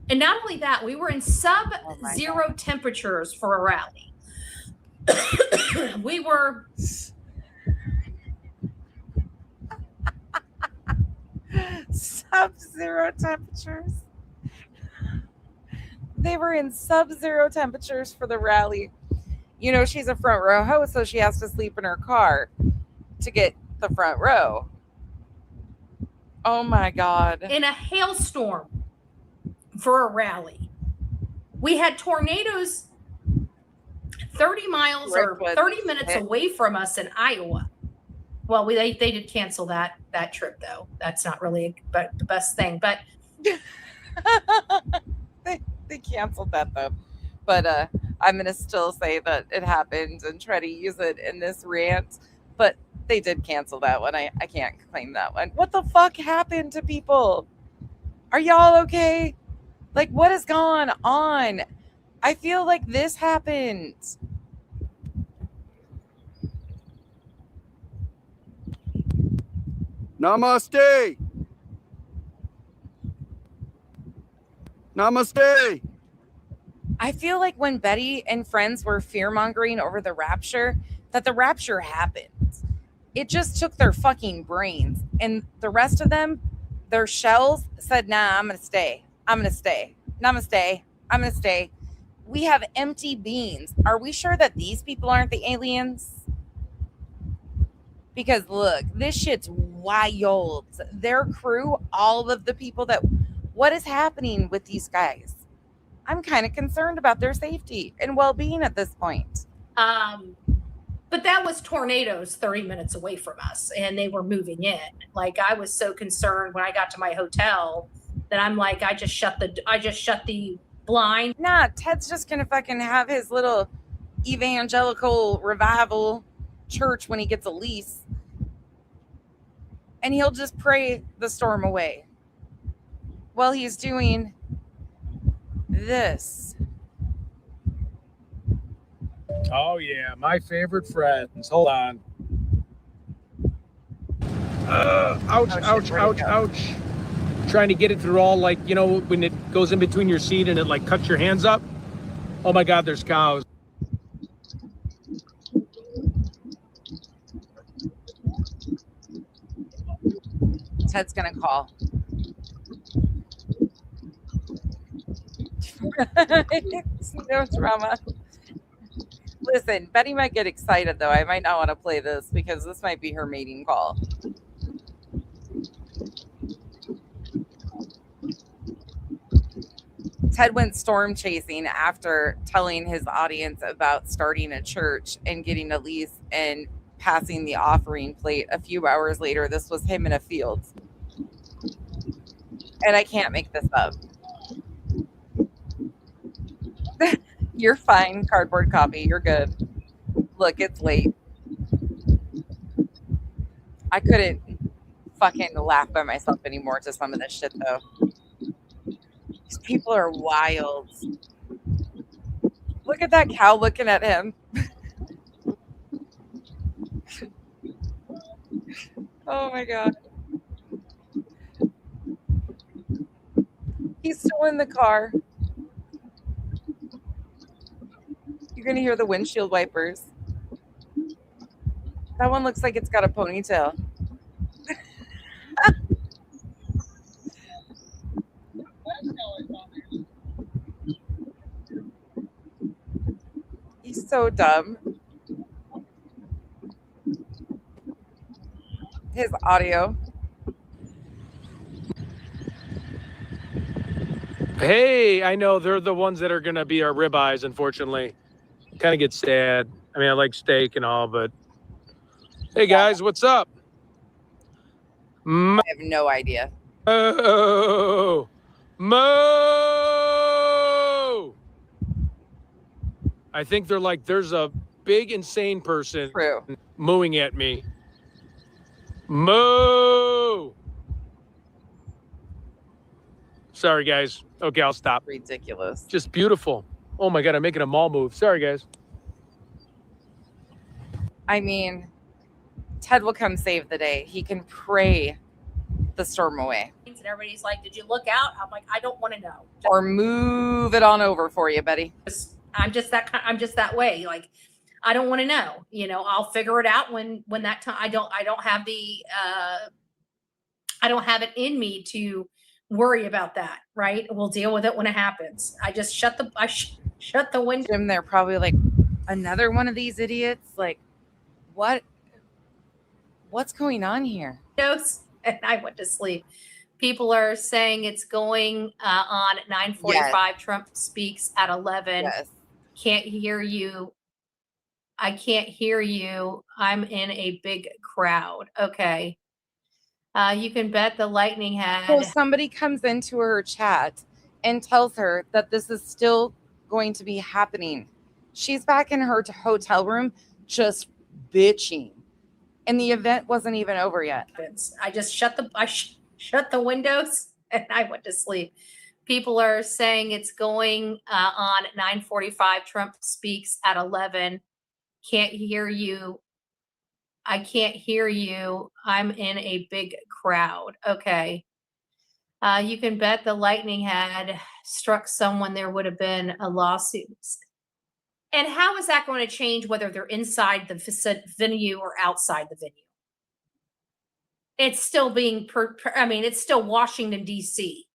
And not only that, we were in sub-zero temperatures for a rally. We were... Sub-zero temperatures. They were in sub-zero temperatures for the rally. You know, she's a front row host, so she has to sleep in her car to get the front row. Oh my God. In a hailstorm for a rally. We had tornadoes 30 miles or 30 minutes away from us in Iowa. Well, they did cancel that trip, though. That's not really the best thing, but they canceled that though. But I'm gonna still say that it happened and try to use it in this rant. But they did cancel that one. I can't claim that one. What the fuck happened to people? Are y'all okay? Like, what has gone on? I feel like this happened. Namaste. Namaste. I feel like when Betty and friends were fear-mongering over the rapture, that the rapture happened. It just took their fucking brains. And the rest of them, their shells said, nah, I'm going to stay. I'm going to stay. Namaste. I'm going to stay. We have empty beans. Are we sure that these people aren't the aliens? Because look, this shit's wild. Their crew, all of the people that... What is happening with these guys? I'm kind of concerned about their safety and well-being at this point. But that was tornadoes 30 minutes away from us, and they were moving in. Like, I was so concerned when I got to my hotel that I'm like, I just shut the blind. Nah, Ted's just gonna fucking have his little evangelical revival church when he gets a lease, and he'll just pray the storm away while he's doing this. Oh yeah, my favorite friends. Hold on. Ouch, ouch, ouch, ouch. Trying to get it through all, like, you know, when it goes in between your seat and it like cuts your hands up. Oh my God, there's cows. Ted's gonna call. No drama. Listen, Betty might get excited though. I might not want to play this because this might be her mating call. Ted went storm chasing after telling his audience about starting a church and getting a lease and passing the offering plate a few hours later. This was him in a field. And I can't make this up. You're fine, cardboard copy. You're good. Look, it's late. I couldn't fucking laugh by myself anymore to some of this shit, though. These people are wild. Look at that cow looking at him. Oh my God. He's still in the car. You're going to hear the windshield wipers. That one looks like it's got a ponytail. He's so dumb. His audio. Hey, I know they're the ones that are going to be our ribeyes, unfortunately. Kind of get sad. I mean, I like steak and all, but hey, guys, what's up? I have no idea. Mo! Mo! I think they're like, there's a big, insane person mooing at me. Moo! Sorry, guys. Okay, I'll stop. Ridiculous. Just beautiful. Oh my God, I'm making a mall move. Sorry, guys. I mean, Ted will come save the day. He can pray the storm away. And everybody's like, "Did you look out?" I'm like, "I don't want to know." Or move it on over for you, Betty. I'm just that way. Like, I don't want to know. You know, I'll figure it out when that time. I don't have the I don't have it in me to worry about that. Right? We'll deal with it when it happens. I just shut the window. Jim, they're probably like, another one of these idiots. Like, what's going on here? And I went to sleep. People are saying it's going on at 9:45. Yes. Trump speaks at 11. Yes. Can't hear you. I can't hear you. I'm in a big crowd. Okay. You can bet the lightning had. So somebody comes into her chat and tells her that this is still going to be happening. She's back in her hotel room just bitching. And the event wasn't even over yet. I just shut the windows and I went to sleep. People are saying it's going on at 9:45. Trump speaks at 11. Can't hear you. I can't hear you. I'm in a big crowd. Okay. You can bet the lightning had struck someone, there would have been a lawsuit. And how is that going to change whether they're inside the venue or outside the venue? It's still being, it's still Washington, D.C.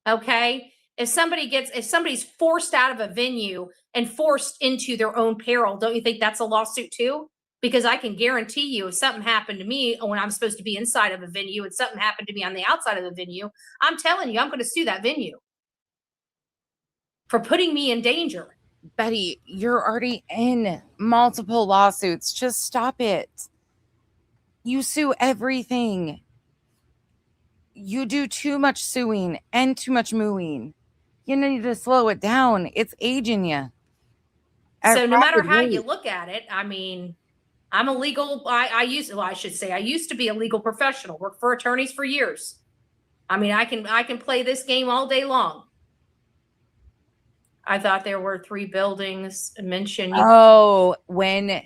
Okay? If somebody's forced out of a venue and forced into their own peril, don't you think that's a lawsuit too? Because I can guarantee you, if something happened to me when I'm supposed to be inside of a venue and something happened to me on the outside of the venue, I'm telling you, I'm going to sue that venue for putting me in danger. Betty, you're already in multiple lawsuits. Just stop it. You sue everything. You do too much suing and too much mooing. You need to slow it down. It's aging you. So no matter how you look at it, I mean, I'm a legal, I used to be a legal professional, worked for attorneys for years. I mean, I can play this game all day long. I thought there were 3 buildings mentioned. Oh, when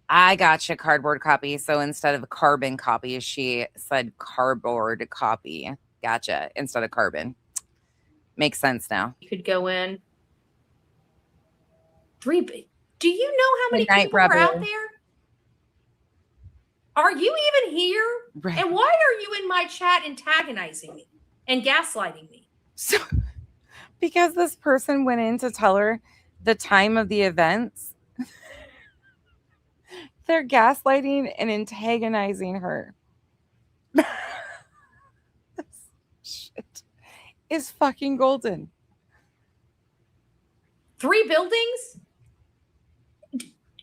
I got you cardboard copy. So instead of a carbon copy, she said cardboard copy. Gotcha. Instead of carbon. Makes sense now. You could go in. 3. Do you know how many Midnight people are out Rebel. there? Are you even here? Right. And why are you in my chat antagonizing me and gaslighting me? So, because this person went in to tell her the time of the events, they're gaslighting and antagonizing her. This shit is fucking golden. 3 buildings?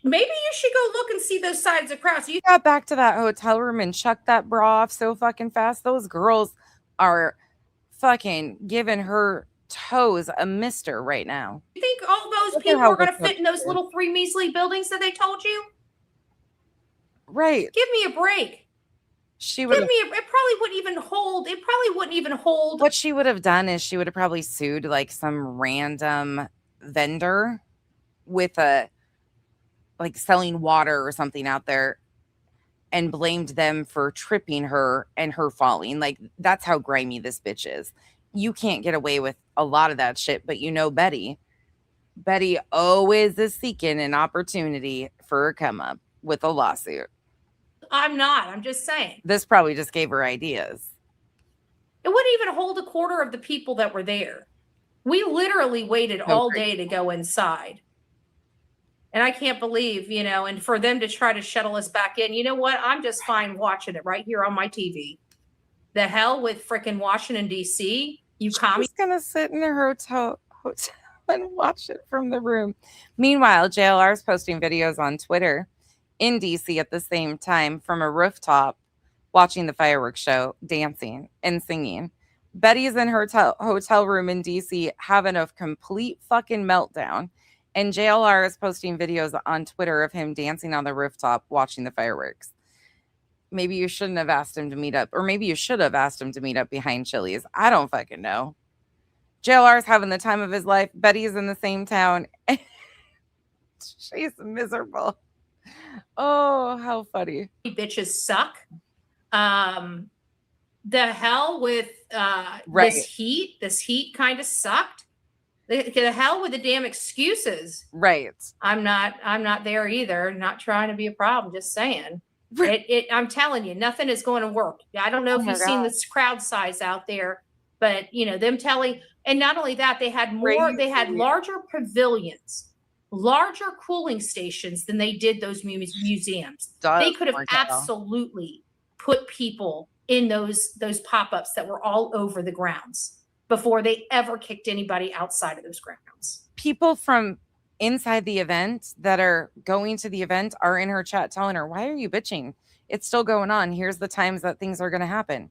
Maybe you should go look and see those sides of crowds. You Got back to that hotel room and chucked that bra off so fucking fast. Those girls are fucking giving her toes a mister right now. think all those Look at people how are going to what's up fit in those there. little 3 measly buildings that they told you? Right. Give me a break. She would Give have, me it probably wouldn't even hold. It probably wouldn't even hold. what she would have done is she would have probably sued like some random vendor with a like selling water or something out there and blamed them for tripping her and her falling. Like, that's how grimy this bitch is. you can't get away with a lot of that shit, but you know Betty. Betty always is seeking an opportunity for a come up with a lawsuit. I'm not. I'm just saying. This probably just gave her ideas. It wouldn't even hold a quarter of the people that were there. We literally waited all day to go inside. And I can't believe, you know, and for them to try to shuttle us back in, you know what? I'm just fine watching it right here on my TV. The hell with freaking Washington, D.C. You commies. She's going to sit in her hotel and watch it from the room. Meanwhile, JLR is posting videos on Twitter in D.C. at the same time from a rooftop watching the fireworks show, dancing and singing. Betty's in her hotel room in D.C. having a complete fucking meltdown. And JLR is posting videos on Twitter of him dancing on the rooftop watching the fireworks. Maybe you shouldn't have asked him to meet up. Or maybe you should have asked him to meet up behind Chili's. I don't fucking know. JLR's having the time of his life. Betty's in the same town. She's miserable. Oh, how funny. Bitches suck. The hell with Right. This heat kind of sucked. The hell with the damn excuses. Right. I'm not there either. Not trying to be a problem. Just saying. I'm telling you, nothing is going to work. I don't know if you've seen this crowd size out there, but you know them telling. And not only that, they had more. They had larger pavilions, larger cooling stations than they did those museums. They could have absolutely put people in those pop-ups that were all over the grounds before they ever kicked anybody outside of those grounds. People from inside the event that are going to the event are in her chat telling her, why are you bitching? It's still going on. Here's the times that things are going to happen.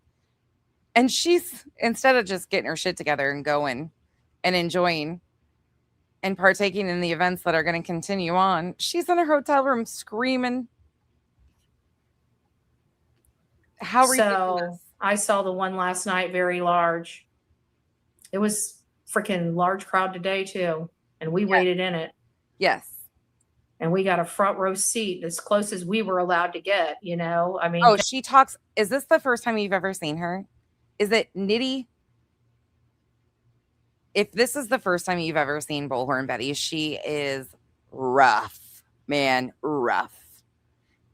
And she's, instead of just getting her shit together and going and enjoying and partaking in the events that are going to continue on, she's in her hotel room screaming. How ridiculous. So I saw the one last night, very large. It was freaking large crowd today too. And we waited in it. Yes. And we got a front row seat as close as we were allowed to get, you know? I mean, oh, she talks. Is this the first time you've ever seen her? Is it Nitty? If this is the first time you've ever seen Bullhorn Betty, she is rough, man, rough.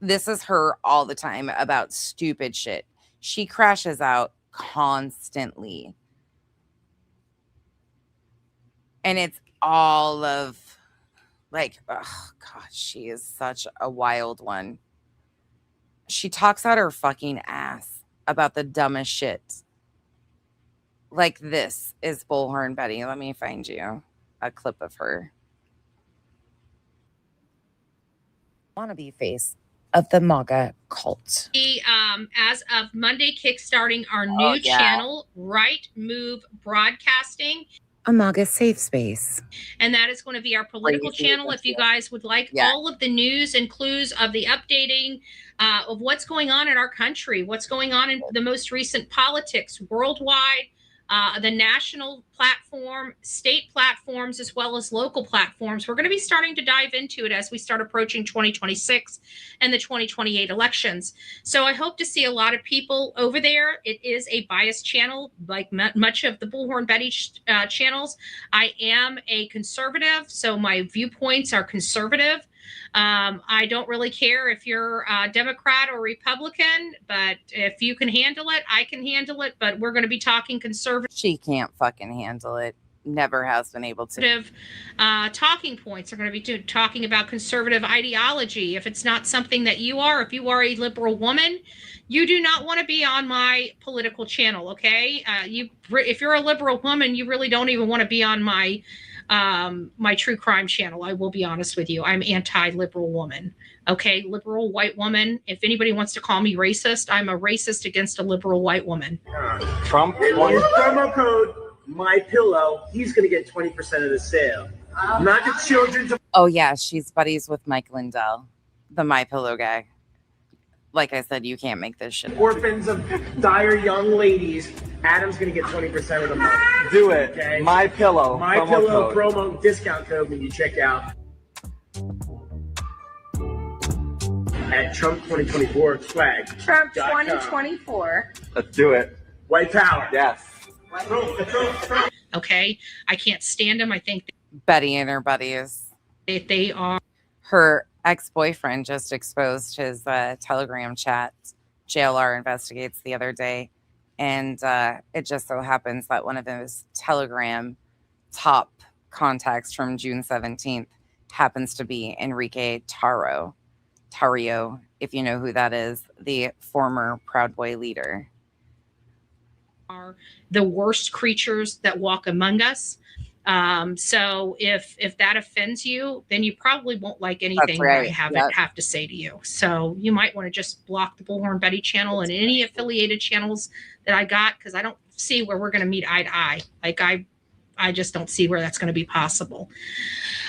This is her all the time about stupid shit. She crashes out constantly. And it's all of like, oh God, she is such a wild one. She talks out her fucking ass about the dumbest shit. Like this is Bullhorn Betty. Let me find you a clip of her. Wannabe face of the MAGA cult. As of Monday, kickstarting our new channel, Right Move Broadcasting. A MAGA safe space. And that is going to be our political channel. If you guys would like all of the news and clues of the updating of what's going on in our country, what's going on in the most recent politics worldwide, the national platform, state platforms, as well as local platforms. We're going to be starting to dive into it as we start approaching 2026 and the 2028 elections. So I hope to see a lot of people over there. It is a biased channel, like much of the Bullhorn Betty channels. I am a conservative, so my viewpoints are conservative. I don't really care if you're a Democrat or Republican, but if you can handle it, I can handle it. But we're going to be talking conservative. She can't fucking handle it. Never has been able to. Talking points are going to be talking about conservative ideology. If it's not something that you are, if you are a liberal woman, you do not want to be on my political channel. Okay. If you're a liberal woman, you really don't even want to be on my my true crime channel. I will be honest with you. I'm anti-liberal woman. Okay. Liberal white woman. If anybody wants to call me racist, I'm a racist against a liberal white woman. Trump won. Promo code MyPillow. He's going to get 20% of the sale. Not the children's. Oh yeah. She's buddies with Mike Lindell, the MyPillow guy. Like I said, you can't make this shit. Orphans of dire young ladies. Adam's going to get 20% of the money. Do it. Okay? MyPillow. MyPillow promo discount code when you check out at Trump 2024 swag. Trump 2024. Let's do it. White power. Yes. Okay, I can't stand them. I think Betty and her buddies. they are. Her ex-boyfriend just exposed his Telegram chat. JLR investigates the other day, and it just so happens that one of his Telegram top contacts from June 17th happens to be Enrique Tarrio, if you know who that is, the former Proud Boy leader. Are the worst creatures that walk among us. So if that offends you, then you probably won't like anything that I have to say to you. So you might want to just block the Bullhorn Betty channel and any affiliated channels that I got, because I don't see where we're going to meet eye to eye. Like I just don't see where that's going to be possible.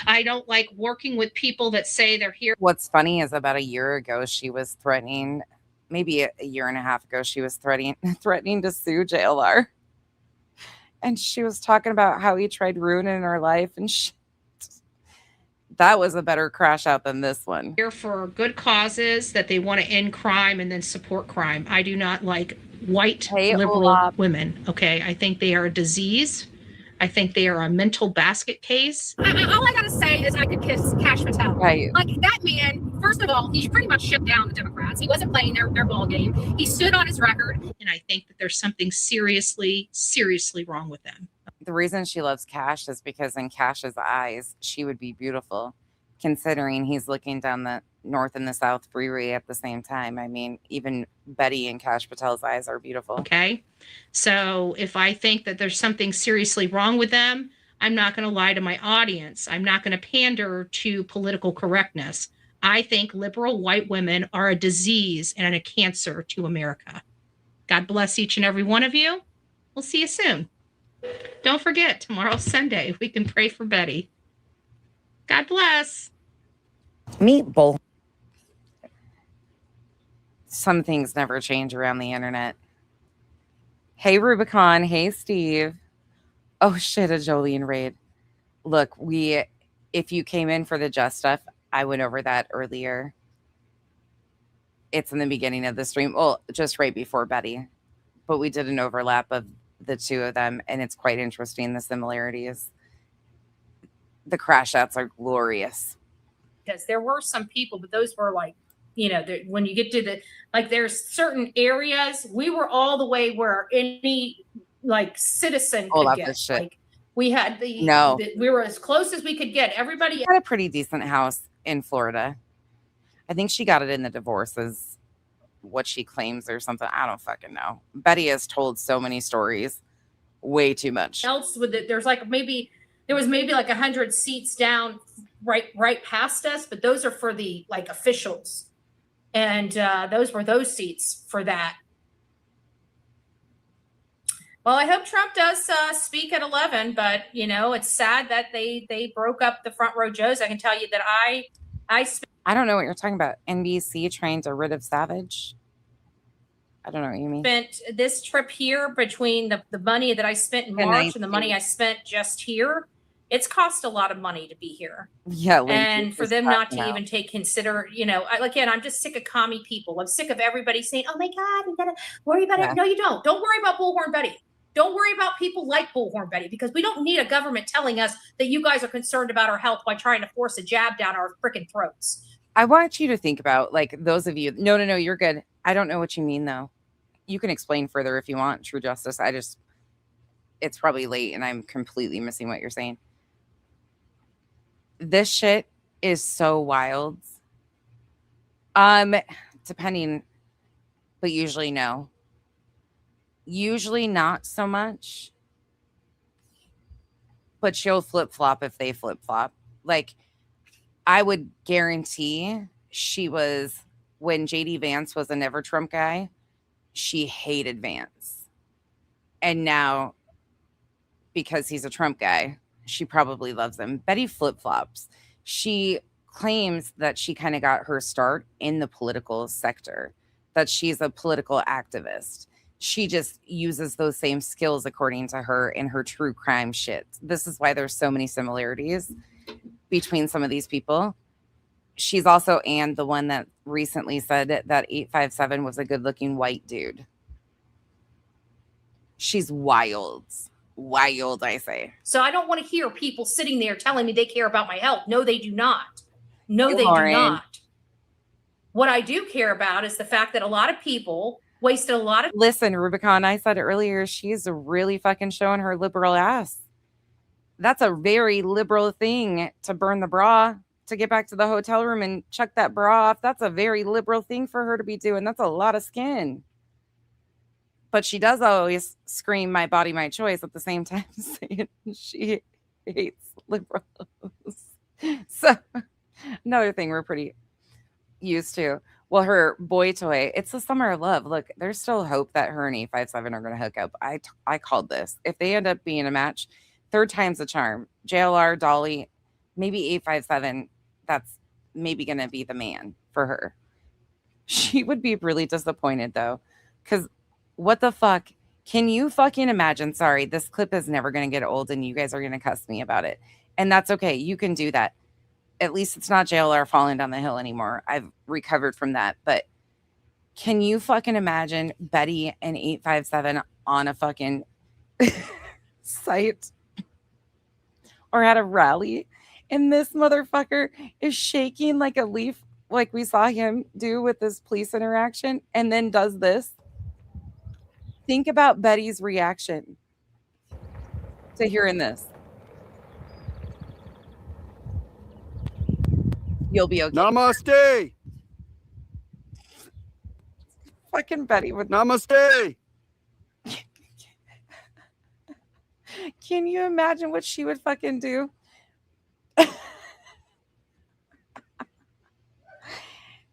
I don't like working with people that say they're here. What's funny is about a year ago, she was threatening, maybe a year and a half ago, she was threatening to sue JLR. And she was talking about how he tried ruining her life and shit. That was a better crash out than this one. Here for good causes, that they want to end crime and then support crime. I do not like white liberal women. Okay, I think they are a disease. I think they are a mental basket case. All I gotta say is I could kiss Cash Patel. Right. Like that man, first of all, he pretty much shipped down the Democrats. He wasn't playing their ball game. He stood on his record. And I think that there's something seriously wrong with them. The reason she loves Cash is because in Cash's eyes, she would be beautiful, considering he's looking down the North and the South freeway at the same time. I mean, even Betty and Cash Patel's eyes are beautiful. Okay. So if I think that there's something seriously wrong with them, I'm not going to lie to my audience. I'm not going to pander to political correctness. I think liberal white women are a disease and a cancer to America. God bless each and every one of you. We'll see you soon. Don't forget, tomorrow's Sunday. We can pray for Betty. God bless. Meet Bull. Some things never change around the internet. Hey, Rubicon. Hey, Steve. Oh, shit, a Jolene raid. Look, if you came in for the Just Stuff, I went over that earlier. It's in the beginning of the stream. Well, just right before Betty. But we did an overlap of the two of them, and it's quite interesting, the similarities. The crash outs are glorious. Because there were some people, but those were like, when you get to there's certain areas, we were all the way where any citizen could get. Like we had we were as close as we could get. Everybody had a pretty decent house in Florida. I think she got it in the divorces, what she claims or something. I don't fucking know. Betty has told so many stories, way too much. Else with it, there was maybe 100 seats down right past us, but those are for the officials. And those were those seats for that. Well, I hope Trump does speak at 11, but it's sad that they broke up the front row Joes. I can tell you that I don't know what you're talking about. NBC trying to rid of Savage. I don't know what you mean. Spent this trip here between the money that I spent in March and the money I spent just here. It's cost a lot of money to be here. Yeah. And for them not to even again, I'm just sick of commie people. I'm sick of everybody saying, oh my God, we got to worry about it. No, you don't. Don't worry about Bullhorn Betty. Don't worry about people like Bullhorn Betty, because we don't need a government telling us that you guys are concerned about our health by trying to force a jab down our freaking throats. I want you to think about those of you. No, you're good. I don't know what you mean though. You can explain further if you want, True Justice. It's probably late and I'm completely missing what you're saying. This shit is so wild. Depending, but usually no. Usually not so much. But she'll flip-flop if they flip-flop. I would guarantee she was, when JD Vance was a Never Trump guy, she hated Vance. And now, because he's a Trump guy, she probably loves him. Betty flip-flops. She claims that she kind of got her start in the political sector, that she's a political activist. She just uses those same skills, according to her, in her true crime shit. This is why there's so many similarities between some of these people. She's also the one that recently said that 857 was a good-looking white dude. She's wild. Wild, I say. So I don't want to hear people sitting there telling me they care about my health. No, they do not. No, they Lauren. do not. What I do care about is the fact that a lot of people wasted a lot of. Listen, Rubicon, I said earlier, she's really fucking showing her liberal ass. That's a very liberal thing to burn the bra, to get back to the hotel room and chuck that bra off. That's a very liberal thing for her to be doing. That's a lot of skin. But she does always scream my body, my choice at the same time, saying she hates liberals. So another thing we're pretty used to. Well, her boy toy, it's the summer of love. Look, there's still hope that her and 857 are going to hook up. I called this. If they end up being a match, third time's a charm. JLR, Dolly, maybe 857, that's maybe going to be the man for her. She would be really disappointed, though, because what the fuck? Can you fucking imagine? Sorry, this clip is never going to get old, and you guys are going to cuss me about it. And that's okay. You can do that. At least it's not JLR falling down the hill anymore. I've recovered from that. But can you fucking imagine Betty and 857 on a fucking site or at a rally, and this motherfucker is shaking like a leaf, like we saw him do with this police interaction, and then does this? Think about Betty's reaction to hearing this. You'll be okay. Namaste. Fucking Betty would. Namaste. Can you imagine what she would fucking do?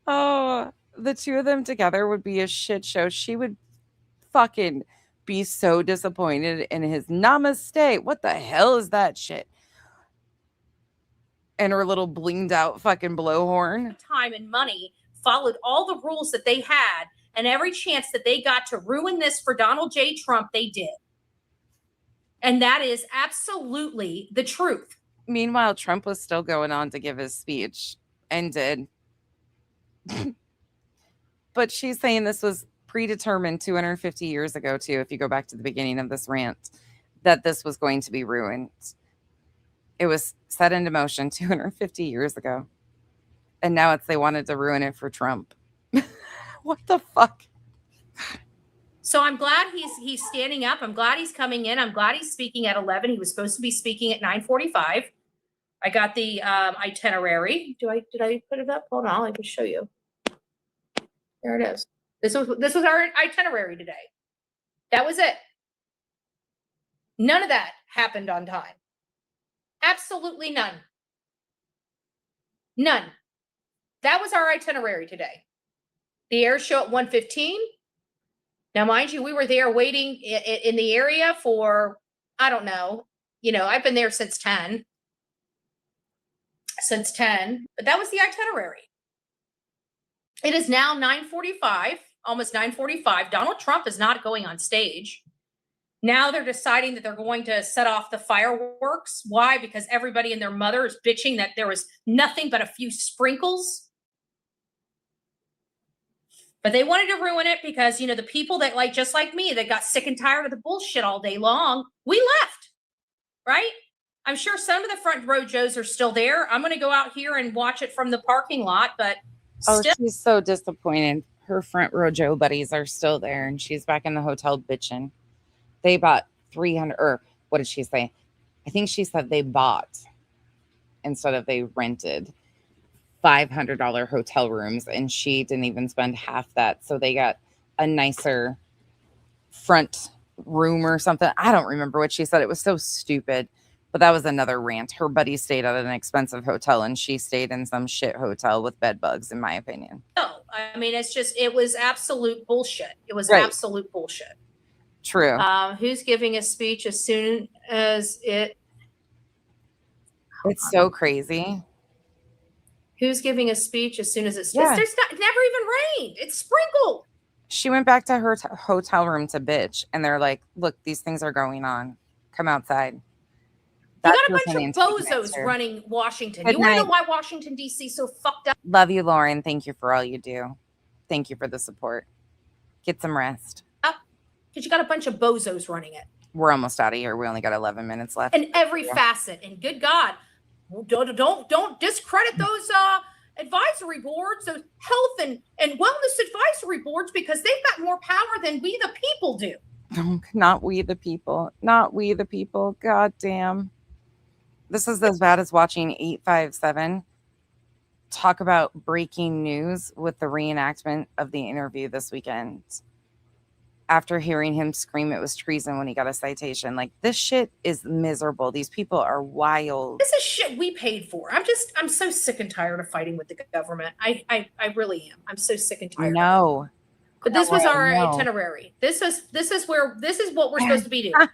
Oh, the two of them together would be a shit show. She would fucking be so disappointed in his namaste. What the hell is that shit? And her little blinged out fucking blowhorn. Time and money, followed all the rules that they had, and every chance that they got to ruin this for Donald J. Trump, they did. And that is absolutely the truth. Meanwhile, Trump was still going on to give his speech and did. But she's saying this was predetermined 250 years ago, too, if you go back to the beginning of this rant, that this was going to be ruined. It was set into motion 250 years ago. And now they wanted to ruin it for Trump. What the fuck? So I'm glad he's standing up. I'm glad he's coming in. I'm glad he's speaking at 11. He was supposed to be speaking at 9:45. I got the itinerary. Did I put it up? Hold on, I can show you. There it is. This was our itinerary today. That was it. None of that happened on time. Absolutely none. None. That was our itinerary today. The air show at 1:15. Now, mind you, we were there waiting in the area for, I don't know, I've been there since 10. But that was the itinerary. It is now 9:45, almost 9:45. Donald Trump is not going on stage. Now they're deciding that they're going to set off the fireworks. Why? Because everybody and their mother is bitching that there was nothing but a few sprinkles. But they wanted to ruin it because, the people that just like me, that got sick and tired of the bullshit all day long, we left, right? I'm sure some of the front row Joes are still there. I'm going to go out here and watch it from the parking lot, but still. She's so disappointed. Her front row Joe buddies are still there, and she's back in the hotel bitching. They bought 300, or what did she say? I think she said they bought instead of they rented $500 hotel rooms, and she didn't even spend half that. So they got a nicer front room or something. I don't remember what she said. It was so stupid, but that was another rant. Her buddy stayed at an expensive hotel, and she stayed in some shit hotel with bed bugs, in my opinion. No, I mean, it was absolute bullshit. It was absolute bullshit. True. Who's giving a speech as soon as it? It's so crazy. Who's giving a speech as soon as it's? Yeah. There's never even rained. It's sprinkled. She went back to her hotel room to bitch, and they're like, "Look, these things are going on. Come outside." You got a bunch of bozos running Washington. You want to know why Washington D.C. so fucked up? Love you, Lauren. Thank you for all you do. Thank you for the support. Get some rest. because you got a bunch of bozos running it. We're almost out of here. We only got 11 minutes left. In every facet. And good God, don't discredit those advisory boards, those health and wellness advisory boards, because they've got more power than we the people do. Not we the people. Not we the people. God damn. This is as bad as watching 857 talk about breaking news with the reenactment of the interview this weekend. After hearing him scream it was treason when he got a citation. Like, this shit is miserable. These people are wild. This is shit we paid for. I'm so sick and tired of fighting with the government. I really am. I'm so sick and tired. No. But this was our itinerary. This is what we're supposed to be doing.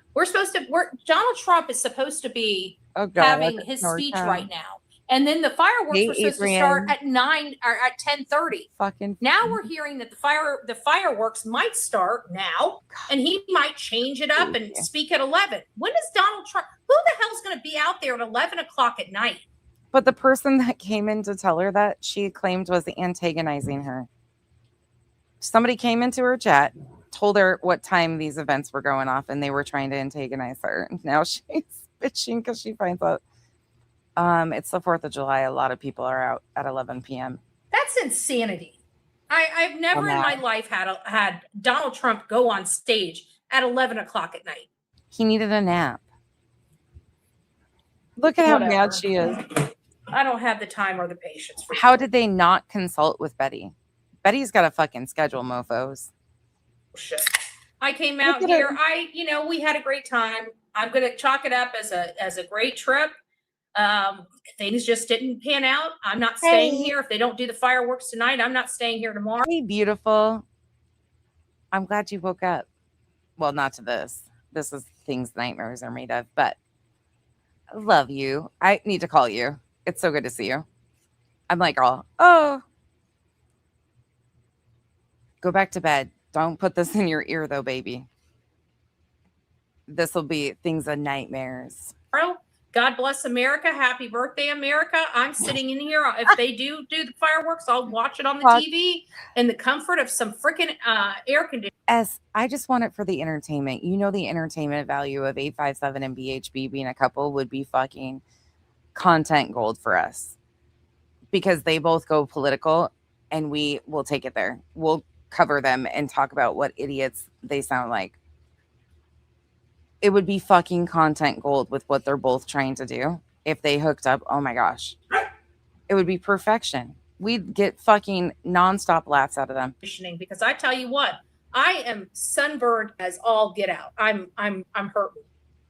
Donald Trump is supposed to be having his speech right now. And then the fireworks were supposed to start at 9 or at 10:30. Fucking now we're hearing that the fireworks might start now, and he might change it up and speak at 11. When is Donald Trump? Who the hell's going to be out there at 11 o'clock at night? But the person that came in to tell her that, she claimed was antagonizing her. Somebody came into her chat, told her what time these events were going off, and they were trying to antagonize her. And now she's bitching because she finds out it's the 4th of July. A lot of people are out at 11 p.m. That's insanity. I've never in my life had Donald Trump go on stage at 11 o'clock at night. He needed a nap. Look at how mad she is. I don't have the time or the patience for How did they not consult with Betty? Betty's got a fucking schedule, mofos. shit. I came out here. We had a great time. I'm going to chalk it up as a great trip. Things just didn't pan out. I'm not staying here. If they don't do the fireworks tonight, I'm not staying here tomorrow. Hey, beautiful. I'm glad you woke up. Well, not to this. This is things nightmares are made of, but I love you. I need to call you. It's so good to see you. I'm like, oh, go back to bed. Don't put this in your ear though, baby. This will be things of nightmares. God bless America. Happy birthday, America. I'm sitting in here. If they do the fireworks, I'll watch it on the TV in the comfort of some freaking air conditioning. I just want it for the entertainment. You know, the entertainment value of 857 and BHB being a couple would be fucking content gold for us, because they both go political and we will take it there. We'll cover them and talk about what idiots they sound like. It would be fucking content gold with what they're both trying to do. If they hooked up, oh my gosh, it would be perfection. We'd get fucking nonstop laughs out of them. Because I tell you what, I am sunburned as all get out. I'm hurting.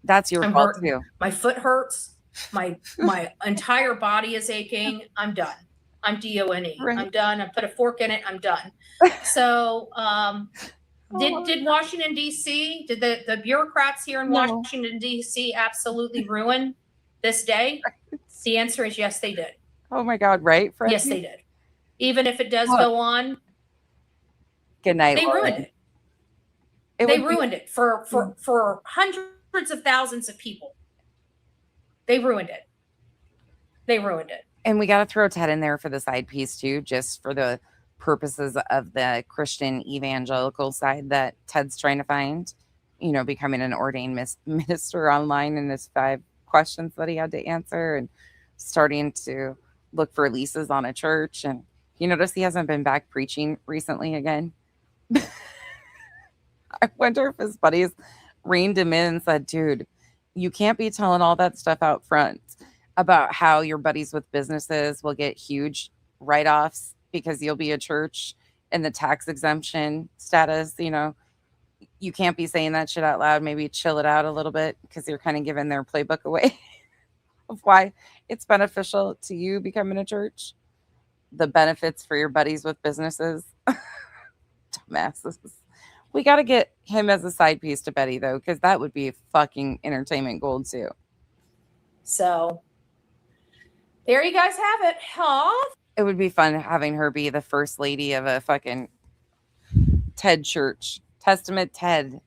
That's your fault too. My foot hurts. My entire body is aching. I'm done. I'm DONE. Right. I'm done. I put a fork in it. I'm done. So, did Washington, D.C., did the bureaucrats here in Washington, D.C. absolutely ruin this day? The answer is yes, they did. Oh my God, right? Frankie? Yes, they did. Even if it does go on. Good night, they Lauren. ruined it. They ruined it for hundreds of thousands of people. They ruined it. They ruined it. And we got to throw Ted in there for the side piece too, just for the purposes of the Christian evangelical side that Ted's trying to find, becoming an ordained minister online in his 5 questions that he had to answer, and starting to look for leases on a church. And you notice he hasn't been back preaching recently again. I wonder if his buddies reined him in and said, dude, you can't be telling all that stuff out front about how your buddies with businesses will get huge write-offs because you'll be a church in the tax exemption status. You can't be saying that shit out loud. Maybe chill it out a little bit, because you're kind of giving their playbook away of why it's beneficial to you becoming a church. The benefits for your buddies with businesses. Dumbasses. We got to get him as a side piece to Betty, though, because that would be fucking entertainment gold, too. So, there you guys have it. It would be fun having her be the first lady of a fucking Ted church. Testament Ted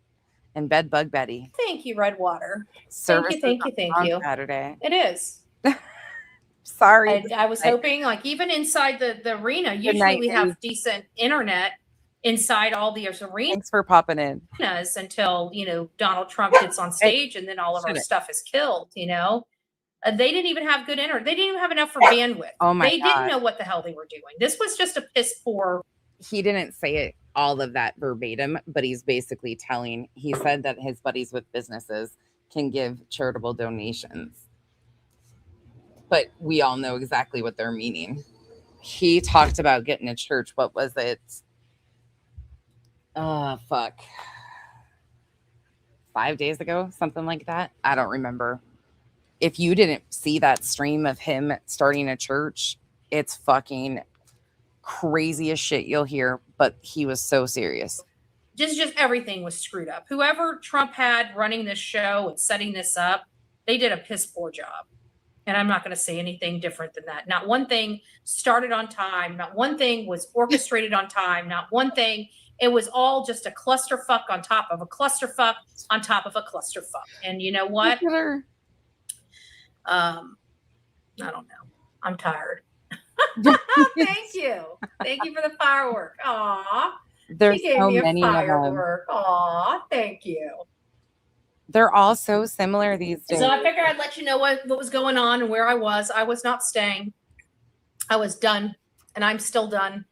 and Bedbug Betty. Thank you, Redwater. Services Thank you. Saturday. It is. Sorry. I was hoping, even inside the arena, usually we have decent internet. inside all the arenas. Thanks for popping in. Until, Donald Trump gets on stage and then all of our stuff is killed, They didn't even have good internet. They didn't even have enough for bandwidth. Oh my They God. didn't know what the hell they were doing. This was just a piss poor. He didn't say it all of that verbatim, but he's basically he said that his buddies with businesses can give charitable donations. But we all know exactly what they're meaning. He talked about getting a church. What was it? Oh, fuck. 5 days ago, something like that. I don't remember. If you didn't see that stream of him starting a church, it's fucking crazy as shit you'll hear, but he was so serious. Just everything was screwed up. Whoever Trump had running this show and setting this up, they did a piss poor job. And I'm not going to say anything different than that. Not one thing started on time. Not one thing was orchestrated on time. Not one thing. It was all just a clusterfuck on top of a clusterfuck on top of a clusterfuck. And you know what? I don't know. I'm tired. Thank you. Thank you for the firework. Aw. There's she gave so me a many of them. firework. Aw, thank you. They're all so similar these days. So I figured I'd let you know what was going on and where I was. I was not staying. I was done, and I'm still done.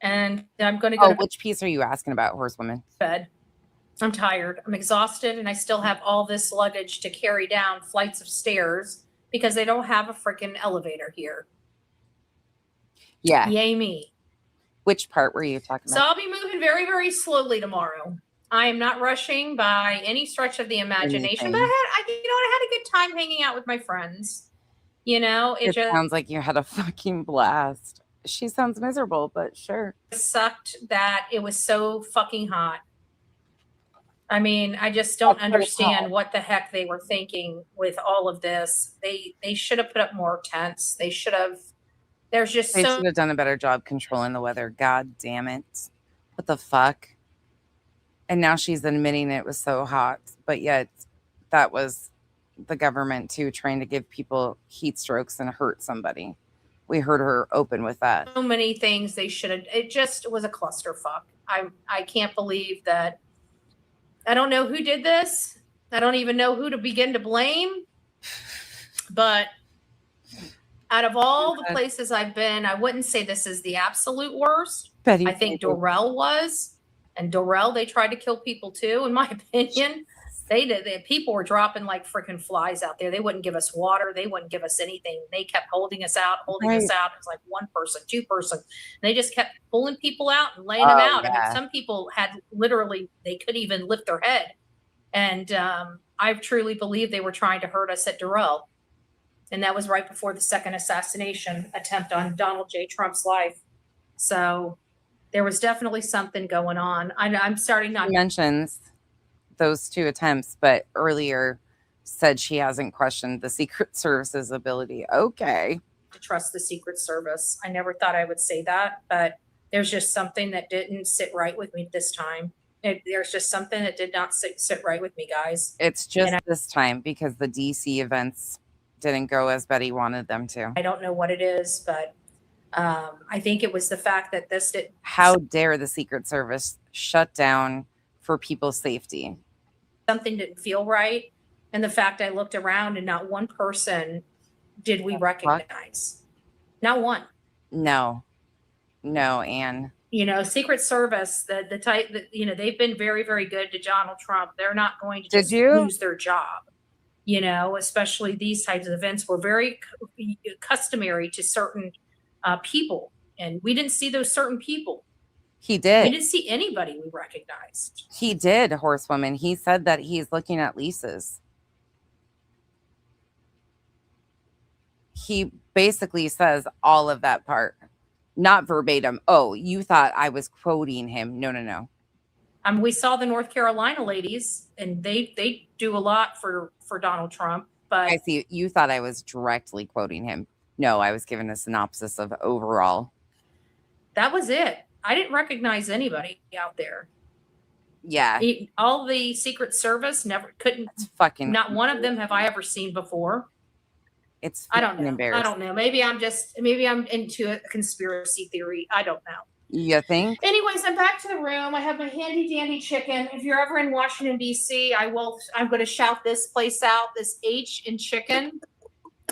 And I'm going to go to which piece are you asking about, horsewoman? bed. I'm tired. I'm exhausted, and I still have all this luggage to carry down flights of stairs because they don't have a freaking elevator here. Yeah. Yay me. Which part were you talking So about? I'll be moving very, very slowly tomorrow. I am not rushing by any stretch of the imagination, but I had a good time hanging out with my friends. It just sounds like you had a fucking blast. She sounds miserable, but sure. sucked that it was so fucking hot. I mean, I just don't understand what the heck they were thinking with all of this. They should have put up more tents. They should have. There's just They so should have done a better job controlling the weather. God damn it. What the fuck? And now she's admitting it was so hot, but yet that was the government too, trying to give people heat strokes and hurt somebody. We heard her open with that. so many things they should have. It just was a clusterfuck. I can't believe that. I don't know who did this. I don't even know who to begin to blame. But out of all the places I've been, I wouldn't say this is the absolute worst. Betty I think Boop. Dorel was. And Dorel, they tried to kill people too, in my opinion. They did. People were dropping like freaking flies out there. They wouldn't give us water. They wouldn't give us anything. They kept holding us out. It was like one person, two person. They just kept pulling people out and laying them out. I mean, some people had literally, they couldn't even lift their head. And I truly believe they were trying to hurt us at Dorel. And that was right before the second assassination attempt on Donald J. Trump's life. So there was definitely something going on. I'm starting not. She mentions those two attempts, but earlier said she hasn't questioned the Secret Service's ability. Okay. To trust the Secret Service. I never thought I would say that, but there's just something that didn't sit right with me this time. There's just something that did not sit right with me, guys. It's just this time because the DC events didn't go as Betty wanted them to. I don't know what it is, but I think it was the fact that this did. How dare the Secret Service shut down for people's safety? Something didn't feel right. And the fact I looked around and not one person did we recognize. Not one. No, Anne. Secret Service, the type that, they've been very, very good to Donald Trump. They're not going to just lose their job. Especially these types of events were very customary to certain people. And we didn't see those certain people. He did. We didn't see anybody we recognized. He did, horsewoman. He said that he's looking at leases. He basically says all of that part. Not verbatim. Oh, you thought I was quoting him. No. We saw the North Carolina ladies, and they do a lot for Donald Trump. But I see. You thought I was directly quoting him. No, I was given a synopsis of overall. That was it. I didn't recognize anybody out there. Yeah. All the Secret Service couldn't. It's fucking. Not one of them have I ever seen before. It's. I don't know. Embarrassing. I don't know. Maybe I'm into a conspiracy theory. I don't know. You think? Anyways, I'm back to the room. I have my handy dandy chicken. If you're ever in Washington, D.C., I'm going to shout this place out, this H in chicken.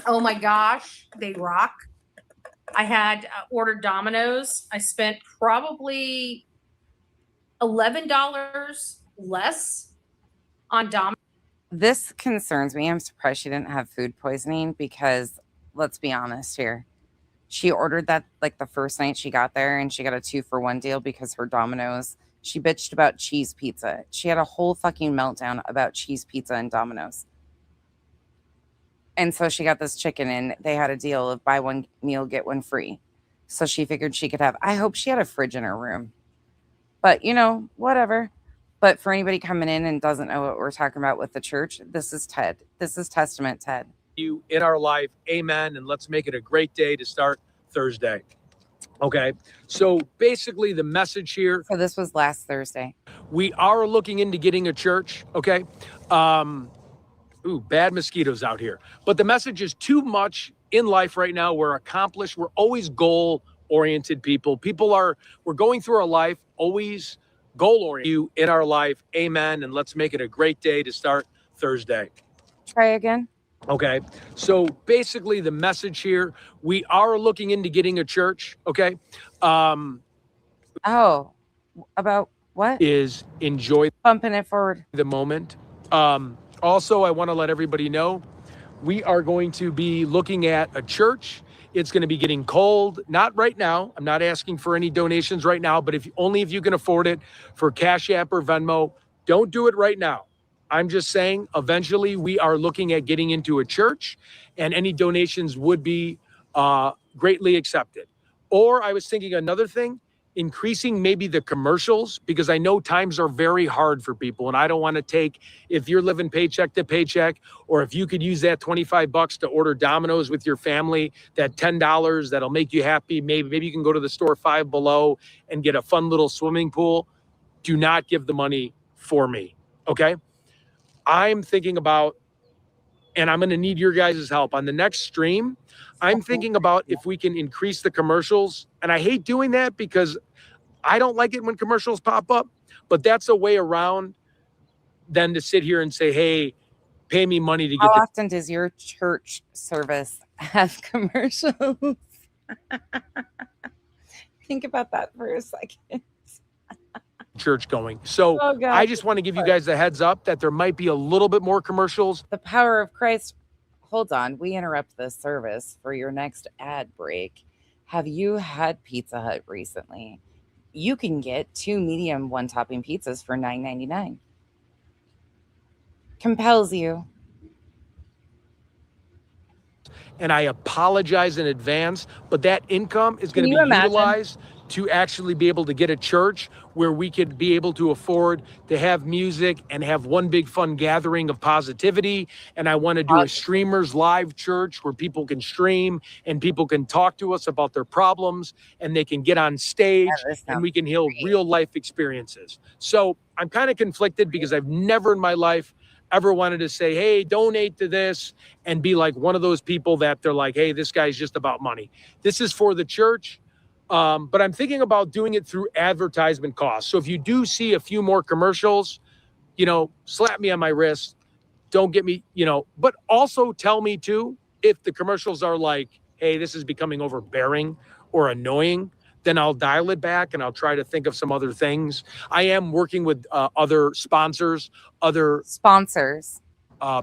Oh my gosh, they rock. I had ordered Domino's. I spent probably $11 less on Domino's. This concerns me. I'm surprised she didn't have food poisoning because let's be honest here. She ordered that like the first night she got there and she got a 2-for-1 deal because her Domino's. She bitched about cheese pizza. She had a whole fucking meltdown about cheese pizza and Domino's. And so she got this chicken and they had a deal of buy one meal, get one free. So she figured she could have, I hope she had a fridge in her room. But, you know, whatever. But for anybody coming in and doesn't know what we're talking about with the church, this is Ted. This is Testament Ted. You in our life. Amen. And let's make it a great day to start Thursday. Okay. So basically the message here. So this was last Thursday. We are looking into getting a church. Okay. Ooh, bad mosquitoes out here. But the message is too much in life right now. We're accomplished. We're always goal-oriented people. We're going through our life always goal-oriented. You in our life. Amen. And let's make it a great day to start Thursday. Try again. Okay. So basically the message here, we are looking into getting a church. Okay. Oh, about what? Is enjoy bumping it forward the moment. Also, I want to let everybody know we are going to be looking at a church. It's going to be getting cold. Not right now. I'm not asking for any donations right now, but if you can afford it for Cash App or Venmo, don't do it right now. I'm just saying eventually we are looking at getting into a church and any donations would be greatly accepted. Or I was thinking another thing, increasing maybe the commercials, because I know times are very hard for people and I don't want to take, if you're living paycheck to paycheck, or if you could use that $25 to order Domino's with your family, that $10 that'll make you happy. Maybe you can go to the store Five Below and get a fun little swimming pool. Do not give the money for me. Okay. I'm thinking about, and I'm going to need your guys' help on the next stream. I'm thinking about if we can increase the commercials. And I hate doing that because I don't like it when commercials pop up, but that's a way around then to sit here and say, hey, pay me money to get. How often does your church service have commercials? Think about that for a second. Church going. So I just want to give you guys a heads up that there might be a little bit more commercials. The power of Christ. Hold on. We interrupt this service for your next ad break. Have you had Pizza Hut recently? You can get 2 medium 1-topping pizzas for $9.99. Compels you. And I apologize in advance, but that income is going to be utilized to actually be able to get a church where we could be able to afford to have music and have one big fun gathering of positivity. And I want to do a streamers live church where people can stream and people can talk to us about their problems and they can get on stage and we can heal real life experiences. So I'm kind of conflicted because I've never in my life ever wanted to say, hey, donate to this and be like one of those people that they're like, hey, this guy's just about money. This is for the church. But I'm thinking about doing it through advertisement costs. So if you do see a few more commercials, slap me on my wrist. Don't get me, but also tell me too, if the commercials are like, hey, this is becoming overbearing or annoying, then I'll dial it back and I'll try to think of some other things. I am working with other sponsors,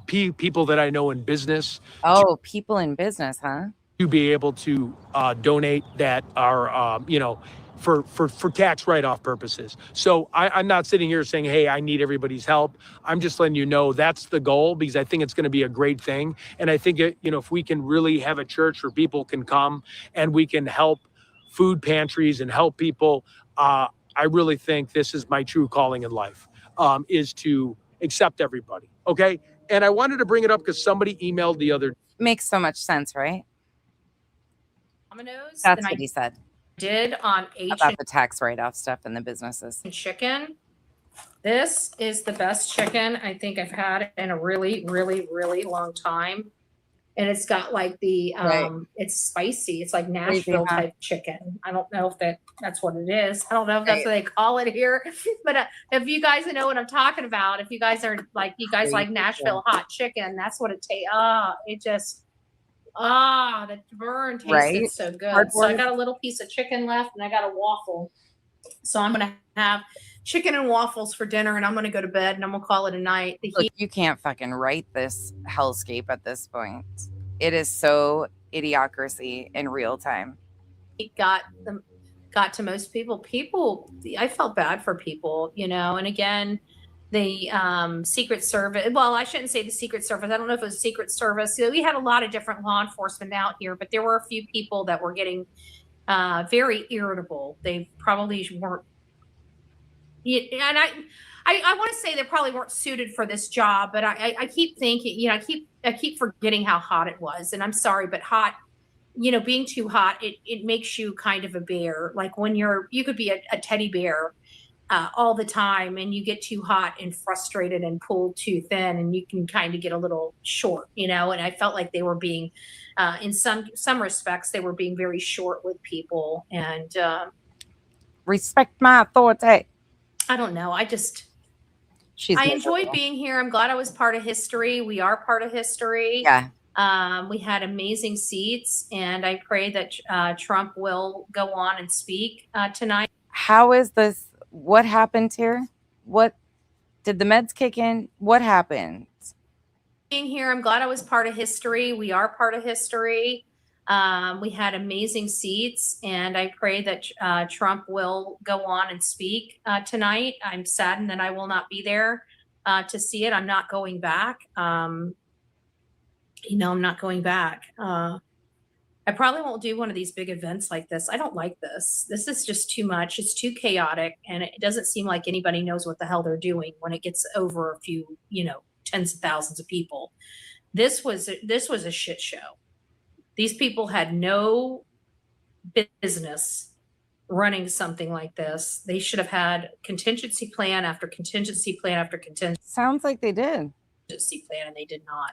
people that I know in business. Oh, people in business, huh? To be able to donate that are, for tax write-off purposes. So I'm not sitting here saying, hey, I need everybody's help. I'm just letting you know that's the goal because I think it's going to be a great thing. And I think, if we can really have a church where people can come and we can help food pantries and help people, I really think this is my true calling in life, is to accept everybody. Okay. And I wanted to bring it up because somebody emailed the other. Makes so much sense, right? Domino's. That's what he said. Did on H about the tax write-off stuff in the businesses. Chicken. This is the best chicken I think I've had in a really, really, really long time. and it's got like the Right. it's spicy. It's like Crazy, Nashville huh? type chicken. I don't know if that's what it is. I don't know if that's Right. what they call it here. But if you guys know what I'm talking about, if you guys are like like Crazy, Nashville yeah. hot chicken, that's what it tastes. It just the burn tasted Right? so good. So I Cardboard. got a little piece of chicken left, and I got a waffle. So I'm gonna have chicken and waffles for dinner, and I'm gonna go to bed, and I'm gonna call it a night. The Look, you can't fucking write this hellscape at this point. It is so idiocracy in real time. heat got to most people. I felt bad for people, and again, the Secret Service. Well, I shouldn't say the Secret Service. I don't know if it was Secret Service. We had a lot of different law enforcement out here, but there were a few people that were getting very irritable. They probably weren't. And I want to say they probably weren't suited for this job, but I keep thinking, I keep forgetting how hot it was, and I'm sorry, but hot. Being too hot, it makes you kind of a bear. Like when you could be a teddy bear all the time, and you get too hot and frustrated and pulled too thin, and you can kind of get a little short, and I felt like they were being, in some respects, they were being very short with people, and respect my authority. I don't know. I miserable. enjoyed being here. I'm glad I was part of history. We are part of history. Yeah. We had amazing seats, and I pray that Trump will go on and speak tonight. How is this? What happened here? What did the meds kick in? What happened? Being here, I'm glad I was part of history. We are part of history. We had amazing seats, and I pray that Trump will go on and speak tonight. I'm saddened that I will not be there to see it. I'm not going back. I'm not going back. I probably won't do one of these big events like this. I don't like this. This is just too much. It's too chaotic, and it doesn't seem like anybody knows what the hell they're doing when it gets over a few, tens of thousands of people. This was a shit show. These people had no business running something like this. They should have had contingency plan after contingency plan after contingency. Sounds like they did. Contingency plan, and they did not.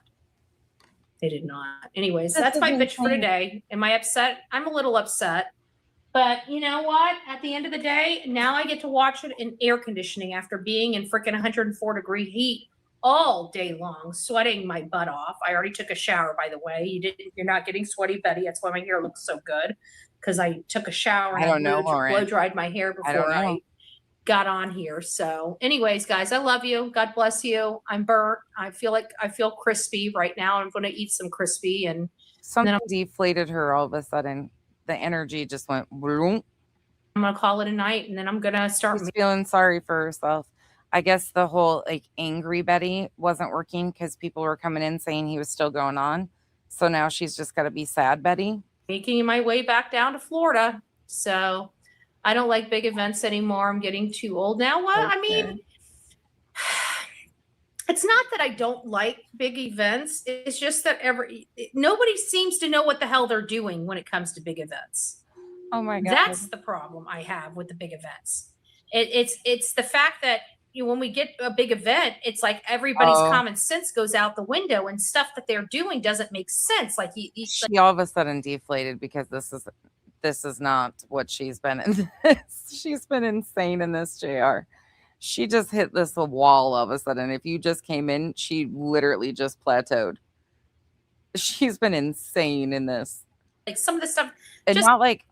They did not. Anyways, that's my bitch for today. Am I upset? I'm a little upset. But you know what? At the end of the day, now I get to watch it in air conditioning after being in freaking 104-degree heat all day long, sweating my butt off. I already took a shower, by the way. You're not getting sweaty Betty. That's why my hair looks so good, because I took a shower and I don't know, blow dried my hair before I got on here. So anyways, guys, I love you. God bless you. I'm burnt. I feel crispy right now. I'm going to eat some crispy, and something deflated her all of a sudden. The energy just went boom. I'm going to call it a night, and then I'm going to start feeling sorry for herself. I guess the whole angry Betty wasn't working because people were coming in saying he was still going on. So now she's just got to be sad Betty. Making my way back down to Florida. So I don't like big events anymore. I'm getting too old now. Well, okay. I mean, it's not that I don't like big events. It's just that nobody seems to know what the hell they're doing when it comes to big events. Oh my God. That's the problem I have with the big events. It's the fact that when we get a big event, it's like everybody's common sense goes out the window, and stuff that they're doing doesn't make sense. Like she all of a sudden deflated because this is not what she's been in this. She's been insane in this, JR. She just hit this wall all of a sudden. If you just came in, she literally just plateaued. She's been insane in this. Like some of the stuff, and not like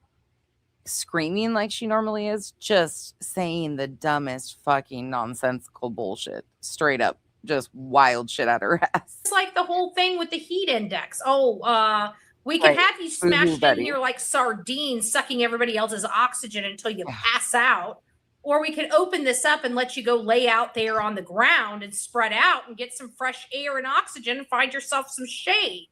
screaming like she normally is, just saying the dumbest fucking nonsensical bullshit. Straight up, just wild shit out her ass. It's like the whole thing with the heat index. We can have you smashed in here like sardines, sucking everybody else's oxygen until you pass out. Or we can open this up and let you go lay out there on the ground and spread out and get some fresh air and oxygen and find yourself some shade.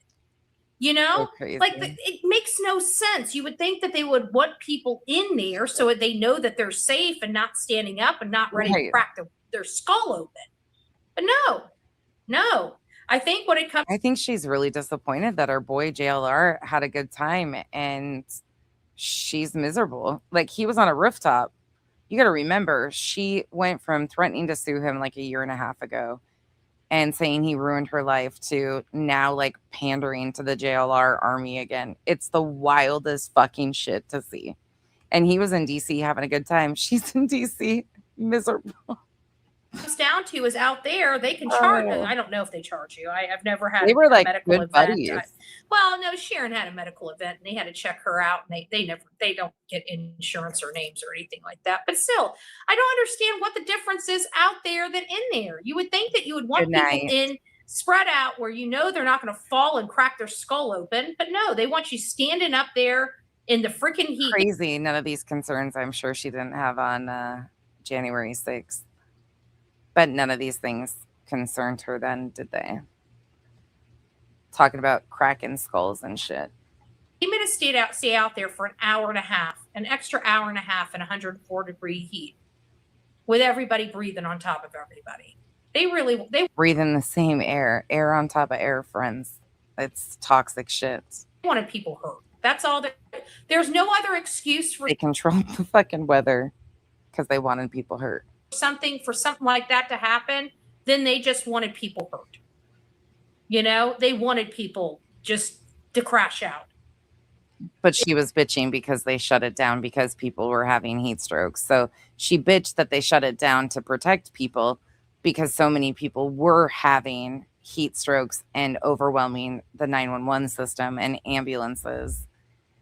It makes no sense. You would think that they would want people in there so they know that they're safe and not standing up and not ready to crack their skull open. But no. I think she's really disappointed that our boy JLR had a good time and she's miserable. Like, he was on a rooftop. You got to remember, she went from threatening to sue him like a year and a half ago. and saying he ruined her life to now like pandering to the JLR army again. It's the wildest fucking shit to see. And he was in DC having a good time. She's in DC miserable. Comes down to is out there they can charge. Oh. I don't know if they charge you. I've never had They were a like medical good event. buddies. Well, no, Sharon had a medical event and they had to check her out, and they don't get insurance or names or anything like that. But still, I don't understand what the difference is out there than in there. You would think that you would want Good people night. in spread out where you know they're not going to fall and crack their skull open, but no, they want you standing up there in the freaking heat. Crazy. None of these concerns I'm sure she didn't have on January 6th. But none of these things concerned her then, did they? Talking about cracking skulls and shit. You made us stay out there for an hour and a half, an extra hour and a half in 104-degree heat with everybody breathing on top of everybody. They breathing the same air on top of air, friends. It's toxic shit. wanted people hurt. That's all. There's no other excuse for They controlled the fucking weather because they wanted people hurt. something like that to happen. Then they just wanted people hurt. You know, they wanted people just to crash out. But she was bitching because they shut it down because people were having heat strokes. So she bitched that they shut it down to protect people because so many people were having heat strokes and overwhelming the 911 system and ambulances.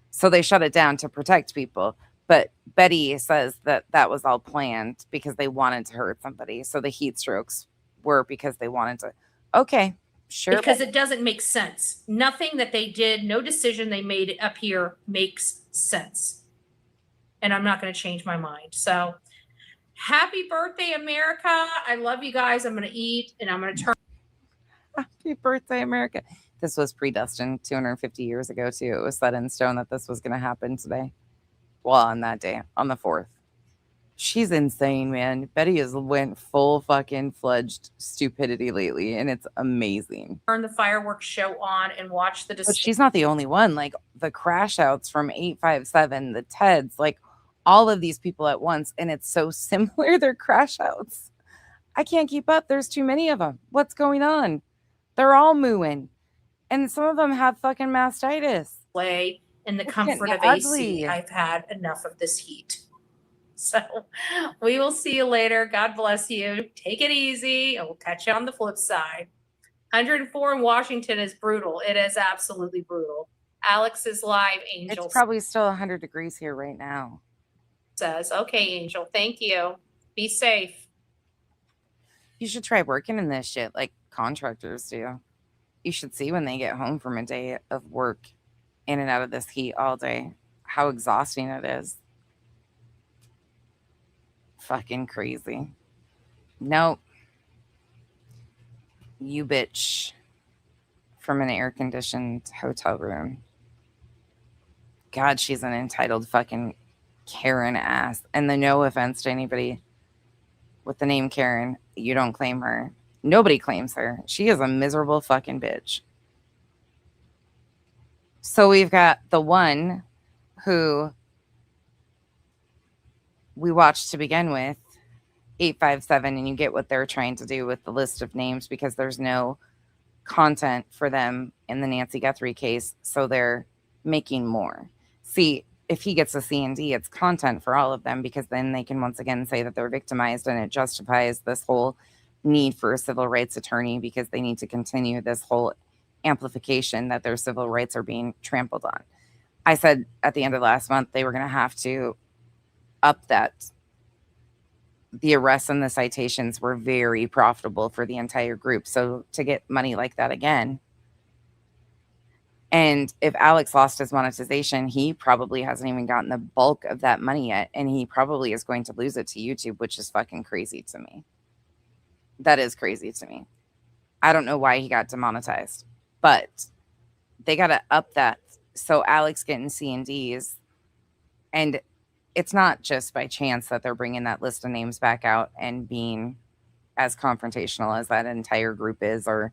So they shut it down to protect people. But Betty says that that was all planned because they wanted to hurt somebody. So the heat strokes were because they wanted to. Okay, sure. Because it doesn't make sense. Nothing that they did, no decision they made up here makes sense. And I'm not going to change my mind. So happy birthday, America. I love you guys. I'm going to eat and I'm going to turn. Happy birthday, America. This was predestined 250 years ago, too. It was set in stone that this was going to happen today. Well, on that day, on the 4th. She's insane, man. Betty has went full fucking fledged stupidity lately, and it's amazing. Turn the fireworks show on and watch the. But she's not the only one. Like the crash outs from 857, the Teds, like all of these people at once, and it's so similar. They're crash outs. I can't keep up. There's too many of them. What's going on? They're all mooing, and some of them have fucking mastitis. Play in the It's comfort getting of AC. ugly. I've had enough of this heat. So we will see you later. God bless you. Take it easy. And we'll catch you on the flip side. 104 in Washington is brutal. It is absolutely brutal. Alex is live. Angel It's probably still 100 degrees here right now. says, okay, Angel, thank you. Be safe. You should try working in this shit like contractors do. You should see when they get home from a day of work in and out of this heat all day, how exhausting it is. Fucking crazy. Nope. You bitch from an air-conditioned hotel room. God, she's an entitled fucking Karen ass. And the no offense to anybody with the name Karen, you don't claim her. Nobody claims her. She is a miserable fucking bitch. So we've got the one who we watched to begin with, 857, and you get what they're trying to do with the list of names because there's no content for them in the Nancy Guthrie case, so they're making more. See, if he gets a C&D, it's content for all of them because then they can once again say that they're victimized, and it justifies this whole need for a civil rights attorney because they need to continue this whole amplification that their civil rights are being trampled on. I said at the end of last month they were going to have to up that. The arrests and the citations were very profitable for the entire group. So to get money like that again, and if Alex lost his monetization, he probably hasn't even gotten the bulk of that money yet, and he probably is going to lose it to YouTube, which is fucking crazy to me. That is crazy to me. I don't know why he got demonetized, but they got to up that. So Alex getting C&Ds, and it's not just by chance that they're bringing that list of names back out and being as confrontational as that entire group is, or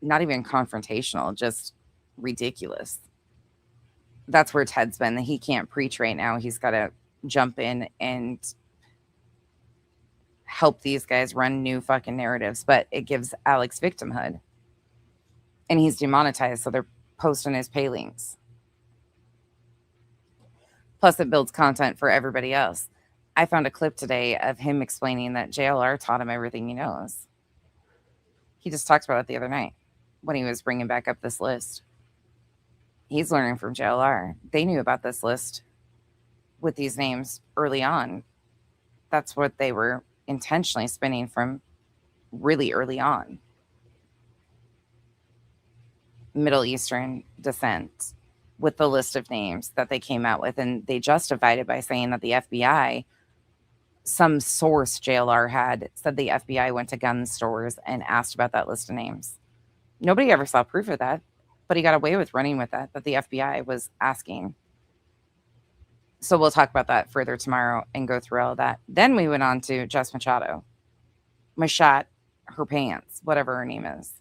not even confrontational, just ridiculous. That's where Ted's been. He can't preach right now. He's got to jump in and help these guys run new fucking narratives, but it gives Alex victimhood. And he's demonetized, so they're posting his pay links. Plus, it builds content for everybody else. I found a clip today of him explaining that JLR taught him everything he knows. He just talked about it the other night when he was bringing back up this list. He's learning from JLR. They knew about this list with these names early on. That's what they were intentionally spinning from really early on. Middle Eastern descent with the list of names that they came out with. And they justified it by saying that the FBI, some source JLR had, said the FBI went to gun stores and asked about that list of names. Nobody ever saw proof of that, but he got away with running with that the FBI was asking. So we'll talk about that further tomorrow and go through all of that. Then we went on to Jess Machado. Machat, her pants, whatever her name is.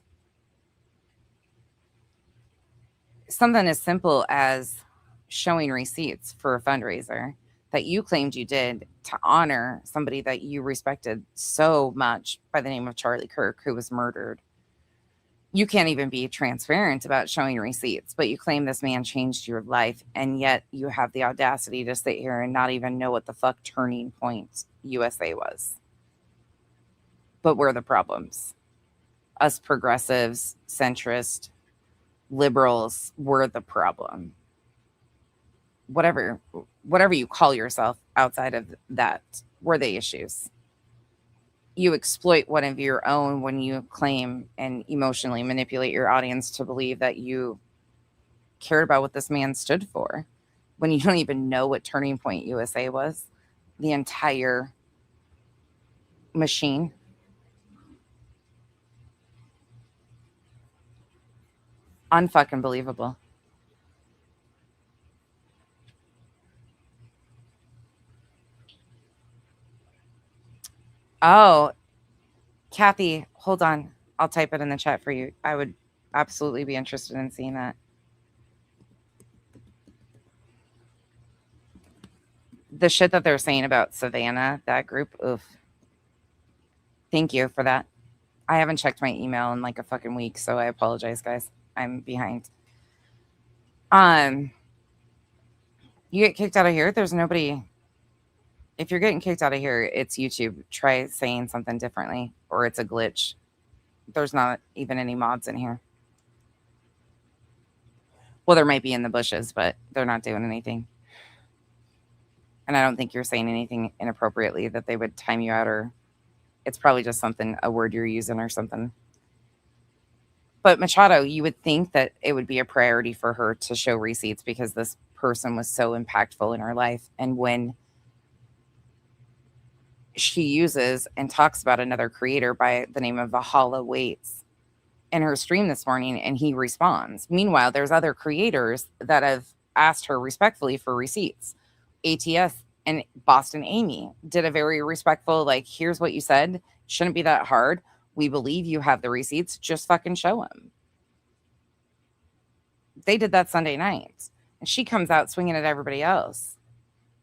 Something as simple as showing receipts for a fundraiser that you claimed you did to honor somebody that you respected so much by the name of Charlie Kirk, who was murdered. You can't even be transparent about showing receipts, but you claim this man changed your life, and yet you have the audacity to sit here and not even know what the fuck Turning Point USA was. But we're the problems. Us progressives, centrist, liberals, we're the problem. Whatever you call yourself outside of that, we're the issues. You exploit one of your own when you claim and emotionally manipulate your audience to believe that you cared about what this man stood for, when you don't even know what Turning Point USA was, the entire machine. Unfucking believable. Oh, Kathy, hold on. I'll type it in the chat for you. I would absolutely be interested in seeing that. The shit that they're saying about Savannah, that group, oof. Thank you for that. I haven't checked my email in like a fucking week, so I apologize, guys. I'm behind. You get kicked out of here, there's nobody. If you're getting kicked out of here, it's YouTube. Try saying something differently, or it's a glitch. There's not even any mods in here. Well, there might be in the bushes, but they're not doing anything. And I don't think you're saying anything inappropriately that they would time you out, or it's probably just something, a word you're using or something. But Machado, you would think that it would be a priority for her to show receipts because this person was so impactful in her life. And when she uses and talks about another creator by the name of Valhalla Waits in her stream this morning, and he responds. Meanwhile, there's other creators that have asked her respectfully for receipts. ATS and Boston Amy did a very respectful, like, here's what you said. Shouldn't be that hard. We believe you have the receipts. Just fucking show them. They did that Sunday night. And she comes out swinging at everybody else.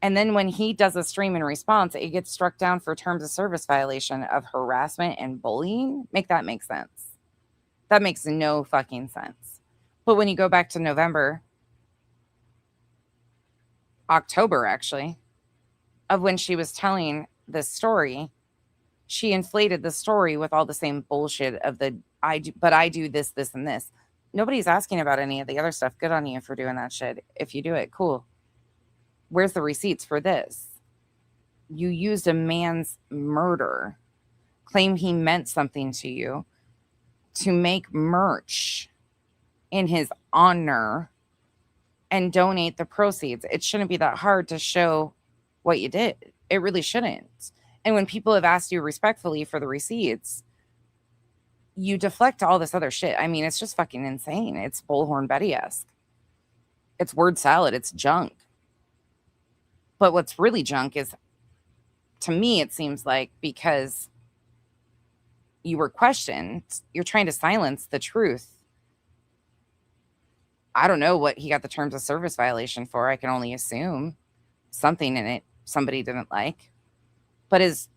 And then when he does a stream in response, it gets struck down for terms of service violation of harassment and bullying. Make that make sense. That makes no fucking sense. But when you go back to October actually, of when she was telling this story, she inflated the story with all the same bullshit of I do this, this, and this. Nobody's asking about any of the other stuff. Good on you for doing that shit. If you do it, cool. Where's the receipts for this? You used a man's murder, claim he meant something to you, to make merch in his honor and donate the proceeds. It shouldn't be that hard to show what you did. It really shouldn't. And when people have asked you respectfully for the receipts, you deflect all this other shit. I mean, it's just fucking insane. It's Bullhorn Betty-esque. It's word salad. It's junk. But what's really junk is, to me, it seems like because you were questioned, you're trying to silence the truth. I don't know what he got the terms of service violation for. I can only assume something in it somebody didn't like. But his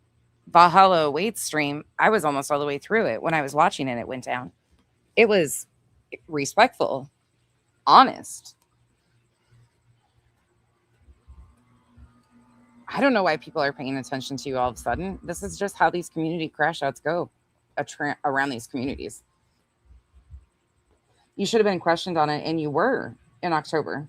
Valhalla Waits stream, I was almost all the way through it. When I was watching it, it went down. It was respectful, honest. I don't know why people are paying attention to you all of a sudden. This is just how these community crash outs go around these communities. You should have been questioned on it, and you were in October.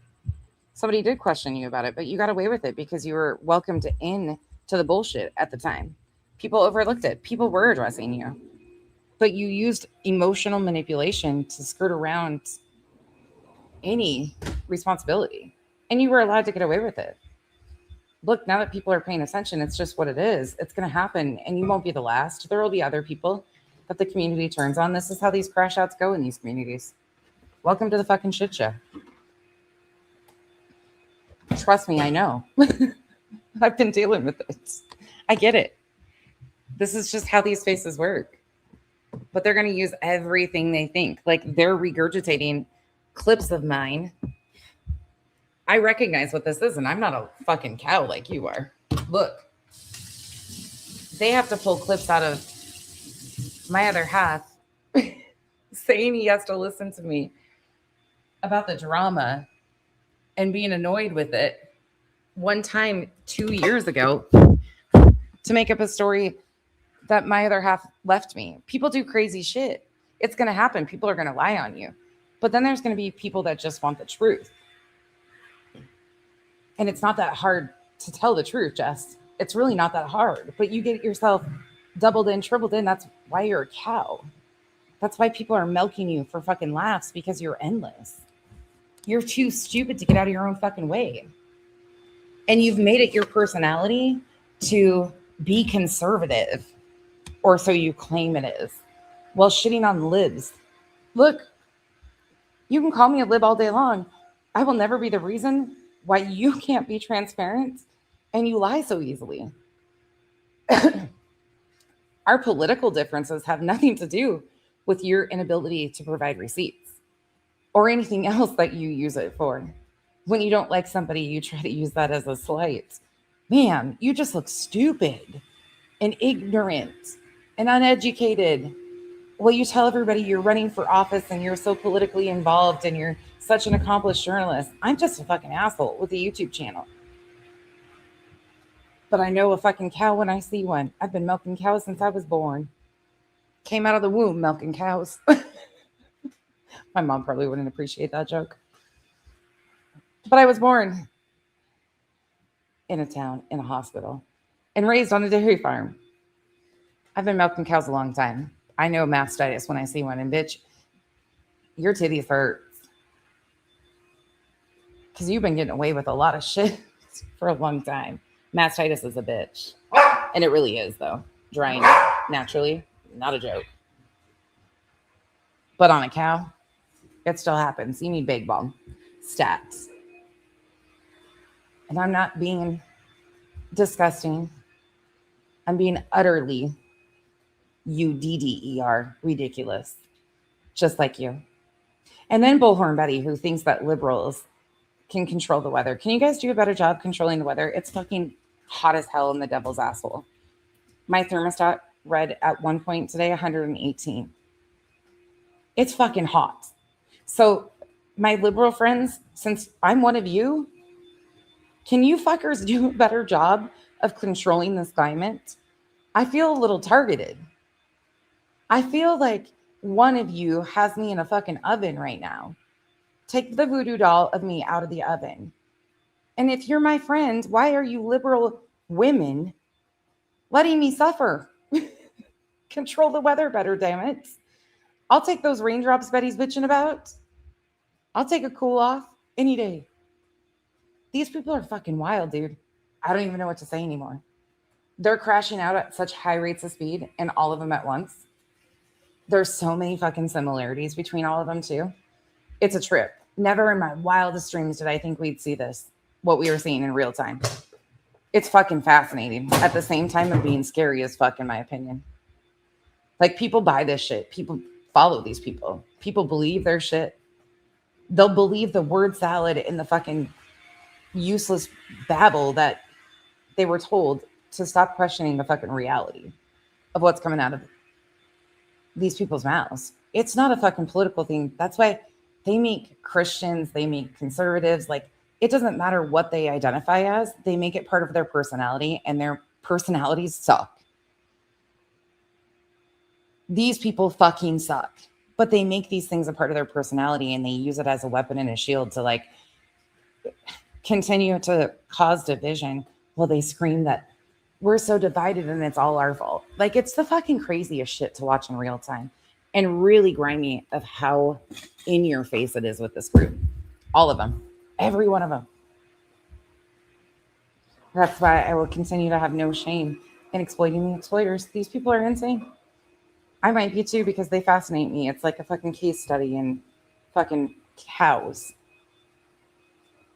Somebody did question you about it, but you got away with it because you were welcomed in to the bullshit at the time. People overlooked it. People were addressing you, but you used emotional manipulation to skirt around any responsibility, and you were allowed to get away with it. Look, now that people are paying attention, it's just what it is. It's going to happen, and you won't be the last. There will be other people that the community turns on. This is how these crash outs go in these communities. Welcome to the fucking shit show. Trust me, I know. I've been dealing with it. I get it. This is just how these faces work. But they're going to use everything they think. Like, they're regurgitating clips of mine. I recognize what this is, and I'm not a fucking cow like you are. Look. They have to pull clips out of my other half saying he has to listen to me about the drama and being annoyed with it one time 2 years ago to make up a story that my other half left me. People do crazy shit. It's going to happen. People are going to lie on you. But then there's going to be people that just want the truth. And it's not that hard to tell the truth, Jess. It's really not that hard. But you get yourself doubled in, tripled in. That's why you're a cow. That's why people are milking you for fucking laughs, because you're endless. You're too stupid to get out of your own fucking way. And you've made it your personality to be conservative, or so you claim it is, while shitting on libs. Look, you can call me a lib all day long. I will never be the reason why you can't be transparent and you lie so easily. Our political differences have nothing to do with your inability to provide receipts or anything else that you use it for. When you don't like somebody, you try to use that as a slight. Man, you just look stupid and ignorant and uneducated. Well, you tell everybody you're running for office and you're so politically involved and you're such an accomplished journalist. I'm just a fucking asshole with a YouTube channel. But I know a fucking cow when I see one. I've been milking cows since I was born. Came out of the womb milking cows. My mom probably wouldn't appreciate that joke. But I was born in a town, in a hospital, and raised on a dairy farm. I've been milking cows a long time. I know mastitis when I see one. And bitch, your titties hurt. Because you've been getting away with a lot of shit for a long time. Mastitis is a bitch. And it really is, though. Drying naturally, not a joke. But on a cow, it still happens. You need big bong stats. And I'm not being disgusting. I'm being utterly UDDER, ridiculous. Just like you. And then Bullhorn Betty, who thinks that liberals can control the weather. Can you guys do a better job controlling the weather? It's fucking hot as hell in the devil's asshole. My thermostat read at one point today 118. It's fucking hot. So my liberal friends, since I'm one of you, can you fuckers do a better job of controlling this climate? I feel a little targeted. I feel like one of you has me in a fucking oven right now. Take the voodoo doll of me out of the oven. And if you're my friend, why are you liberal women letting me suffer? Control the weather better, damn it. I'll take those raindrops Betty's bitching about. I'll take a cool off any day. These people are fucking wild, dude. I don't even know what to say anymore. They're crashing out at such high rates of speed, and all of them at once. There's so many fucking similarities between all of them, too. It's a trip. Never in my wildest dreams did I think we'd see this, what we were seeing in real time. It's fucking fascinating at the same time of being scary as fuck, in my opinion. Like, people buy this shit. People follow these people. People believe their shit. They'll believe the word salad in the fucking useless babble that they were told to stop questioning the fucking reality of what's coming out of these people's mouths. It's not a fucking political thing. That's why they make Christians, they make conservatives, like, it doesn't matter what they identify as, they make it part of their personality, and their personalities suck. These people fucking suck, but they make these things a part of their personality, and they use it as a weapon and a shield to like continue to cause division while they scream that we're so divided and it's all our fault. Like, it's the fucking craziest shit to watch in real time, and really grimy of how in your face it is with this group. All of them. Every one of them. That's why I will continue to have no shame in exploiting the exploiters. These people are insane. I might be too, because they fascinate me. It's like a fucking case study in fucking cows.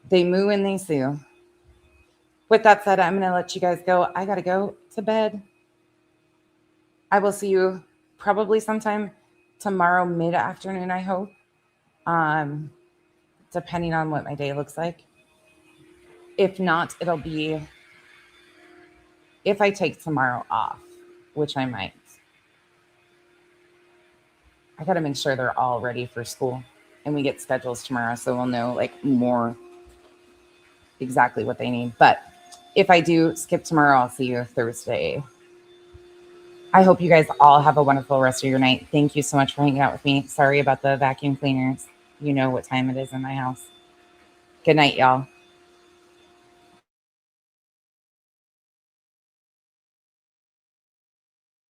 They moo and they sue. With that said, I'm going to let you guys go. I got to go to bed. I will see you probably sometime tomorrow mid-afternoon, I hope. Depending on what my day looks like. If not, it'll be if I take tomorrow off, which I might. I got to make sure they're all ready for school, and we get schedules tomorrow, so we'll know like more exactly what they need. But if I do skip tomorrow, I'll see you Thursday. I hope you guys all have a wonderful rest of your night. Thank you so much for hanging out with me. Sorry about the vacuum cleaners. You know what time it is in my house. Good night, y'all.